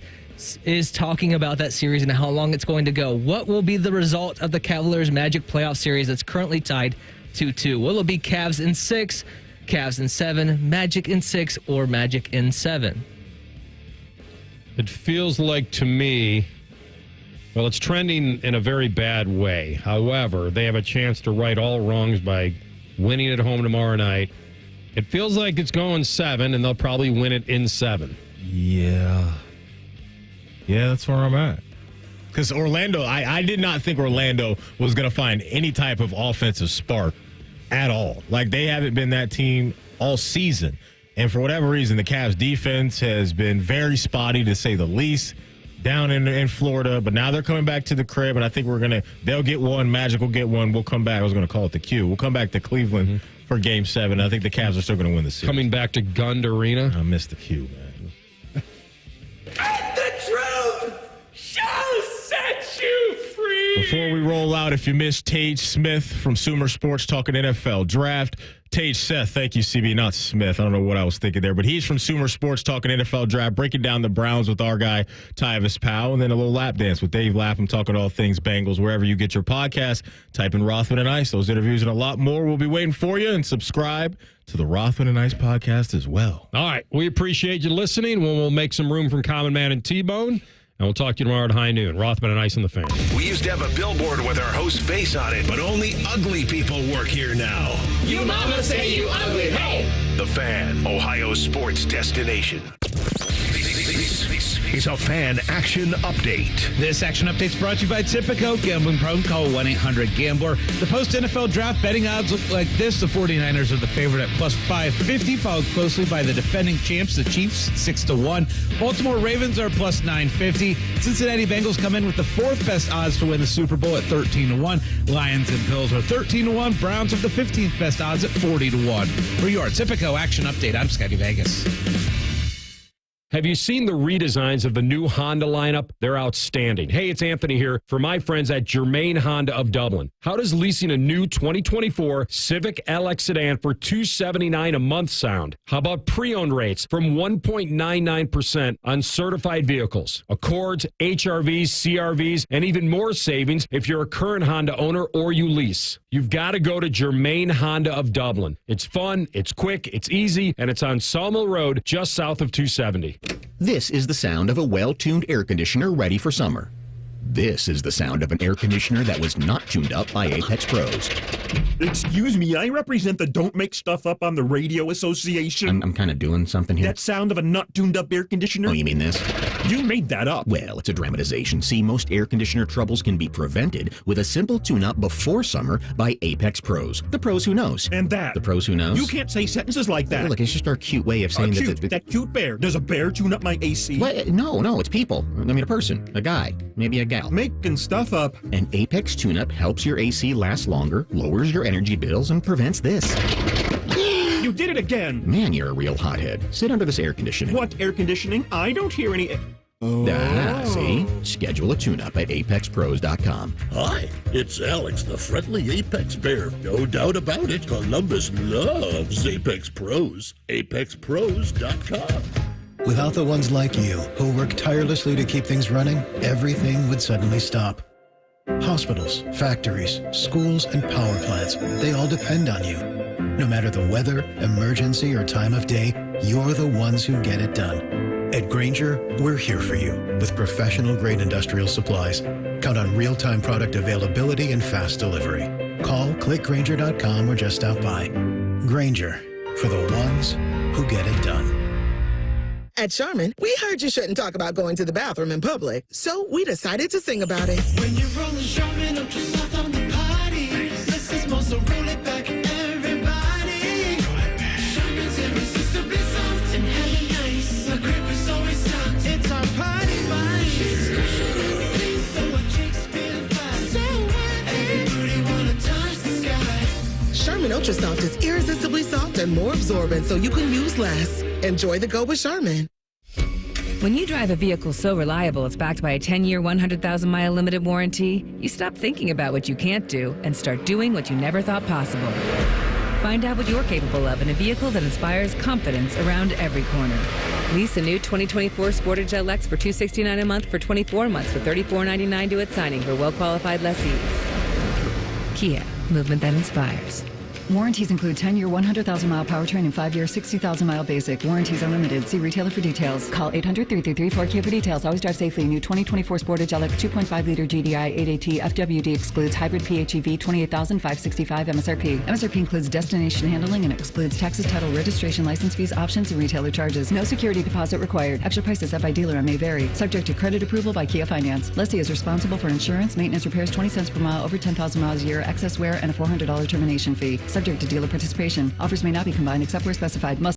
is talking about that series and how long it's going to go. What will be the result of the Cavaliers Magic playoff series that's currently tied 2-2? Will it be Cavs in 6, Cavs in 7, Magic in 6, or Magic in 7? It feels like to me, well, it's trending in a very bad way. However, they have a chance to right all wrongs by winning at home tomorrow night. It feels like it's going 7, and they'll probably win it in 7. Yeah, that's where I'm at. Because Orlando, I did not think Orlando was going to find any type of offensive spark at all. Like, they haven't been that team all season. And for whatever reason, the Cavs defense has been very spotty, to say the least, down in Florida. But now they're coming back to the crib, and I think they'll get one. Magic will get one. We'll come back. I was going to call it the Q. We'll come back to Cleveland for Game 7. I think the Cavs are still going to win the series. Coming back to Gund Arena. I missed the Q, man. And the truth shall set you free. Before we roll out, if you missed Tej Smith from Sumer Sports talking NFL Draft, Tej Seth, thank you, CB, not Smith. I don't know what I was thinking there, but he's from Sumer Sports talking NFL Draft, breaking down the Browns with our guy, Tyvis Powell, and then a little lap dance with Dave Lapham, talking all things Bengals. Wherever you get your podcast, type in Rothman and Ice. Those interviews and a lot more will be waiting for you, and subscribe to the Rothman and Ice podcast as well. All right. We appreciate you listening. We'll make some room from Common Man and T-Bone. And we'll talk to you tomorrow at high noon. Rothman and Ice on the Fan. We used to have a billboard with our host's face on it, but only ugly people work here now. You mama say you ugly, hey! The Fan, Ohio's sports destination. This is a Fan Action Update. This action update is brought to you by Tipico. Gambling prone, call 1-800-GAMBLER. The post-NFL draft betting odds look like this. The 49ers are the favorite at plus 550, followed closely by the defending champs, the Chiefs, 6-1. Baltimore Ravens are plus 950. Cincinnati Bengals come in with the fourth best odds to win the Super Bowl at 13-1. Lions and Bills are 13-1. Browns have the 15th best odds at 40-1. For your Tipico action update, I'm Scotty Vegas. Have you seen the redesigns of the new Honda lineup? They're outstanding. Hey, it's Anthony here for my friends at Germain Honda of Dublin. How does leasing a new 2024 Civic LX sedan for $279 a month sound? How about pre-owned rates from 1.99% on certified vehicles? Accords, HRVs, CRVs, and even more savings if you're a current Honda owner or you lease. You've got to go to Germain Honda of Dublin. It's fun, it's quick, it's easy, and it's on Sawmill Road just south of 270. This is the sound of a well-tuned air conditioner ready for summer. This is the sound of an air conditioner that was not tuned up by Apex Pros. Excuse me, I represent the Don't Make Stuff Up on the Radio Association. I'm kind of doing something here. That sound of a not tuned up air conditioner? Oh, you mean this? You made that up. Well, it's a dramatization. See, most air conditioner troubles can be prevented with a simple tune-up before summer by Apex Pros. The pros who knows. And that. The pros who knows. You can't say sentences like that. Hey, look, it's just our cute way of saying that cute bear. Does a bear tune up my AC? What? No, it's people. I mean, a person, a guy, maybe a gal. Making stuff up. An Apex tune-up helps your AC last longer, lowers your energy bills, and prevents this. You did it again. Man, you're a real hothead. Sit under this air conditioning. What air conditioning? I don't hear any... See? Schedule a tune-up at ApexPros.com. Hi, it's Alex, the friendly Apex Bear. No doubt about it, Columbus loves Apex Pros. ApexPros.com. Without the ones like you, who work tirelessly to keep things running, everything would suddenly stop. Hospitals, factories, schools, and power plants, they all depend on you. No matter the weather, emergency, or time of day, you're the ones who get it done. At Grainger, we're here for you with professional-grade industrial supplies. Count on real-time product availability and fast delivery. Call, click Grainger.com, or just stop by. Grainger, for the ones who get it done. At Charmin, we heard you shouldn't talk about going to the bathroom in public, so we decided to sing about it. When you're rolling Charmin, don't you soft on the potty. This is more, so roll it back, everybody. Charmin's irresistibly soft and hella nice. The grip is always soft. It's our party vibe. Please throw a Shakespeare vibe. So what? Everybody wanna touch the sky. Charmin Ultra Soft is irresistibly soft and more absorbent, so you can use less. Enjoy the go with Charmin. When you drive a vehicle so reliable it's backed by a 10-year, 100,000-mile limited warranty, you stop thinking about what you can't do and start doing what you never thought possible. Find out what you're capable of in a vehicle that inspires confidence around every corner. Lease a new 2024 Sportage LX for $269 a month for 24 months with $34.99 due at signing for well-qualified lessees. Kia, movement that inspires. Warranties include 10-year, 100,000-mile powertrain and 5-year, 60,000-mile basic. Warranties are limited. See retailer for details. Call 800-333-4KIA for details. Always drive safely. New 2024 Sportage LX 2.5-liter GDI 8AT FWD excludes hybrid PHEV 28,565 MSRP. MSRP includes destination handling and excludes taxes, title, registration, license fees, options, and retailer charges. No security deposit required. Extra prices set by dealer and may vary. Subject to credit approval by Kia Finance. Lessee is responsible for insurance, maintenance, repairs, 20 cents per mile over 10,000 miles a year, excess wear, and a $400 termination fee. Subject to dealer participation. Offers may not be combined except where specified. Must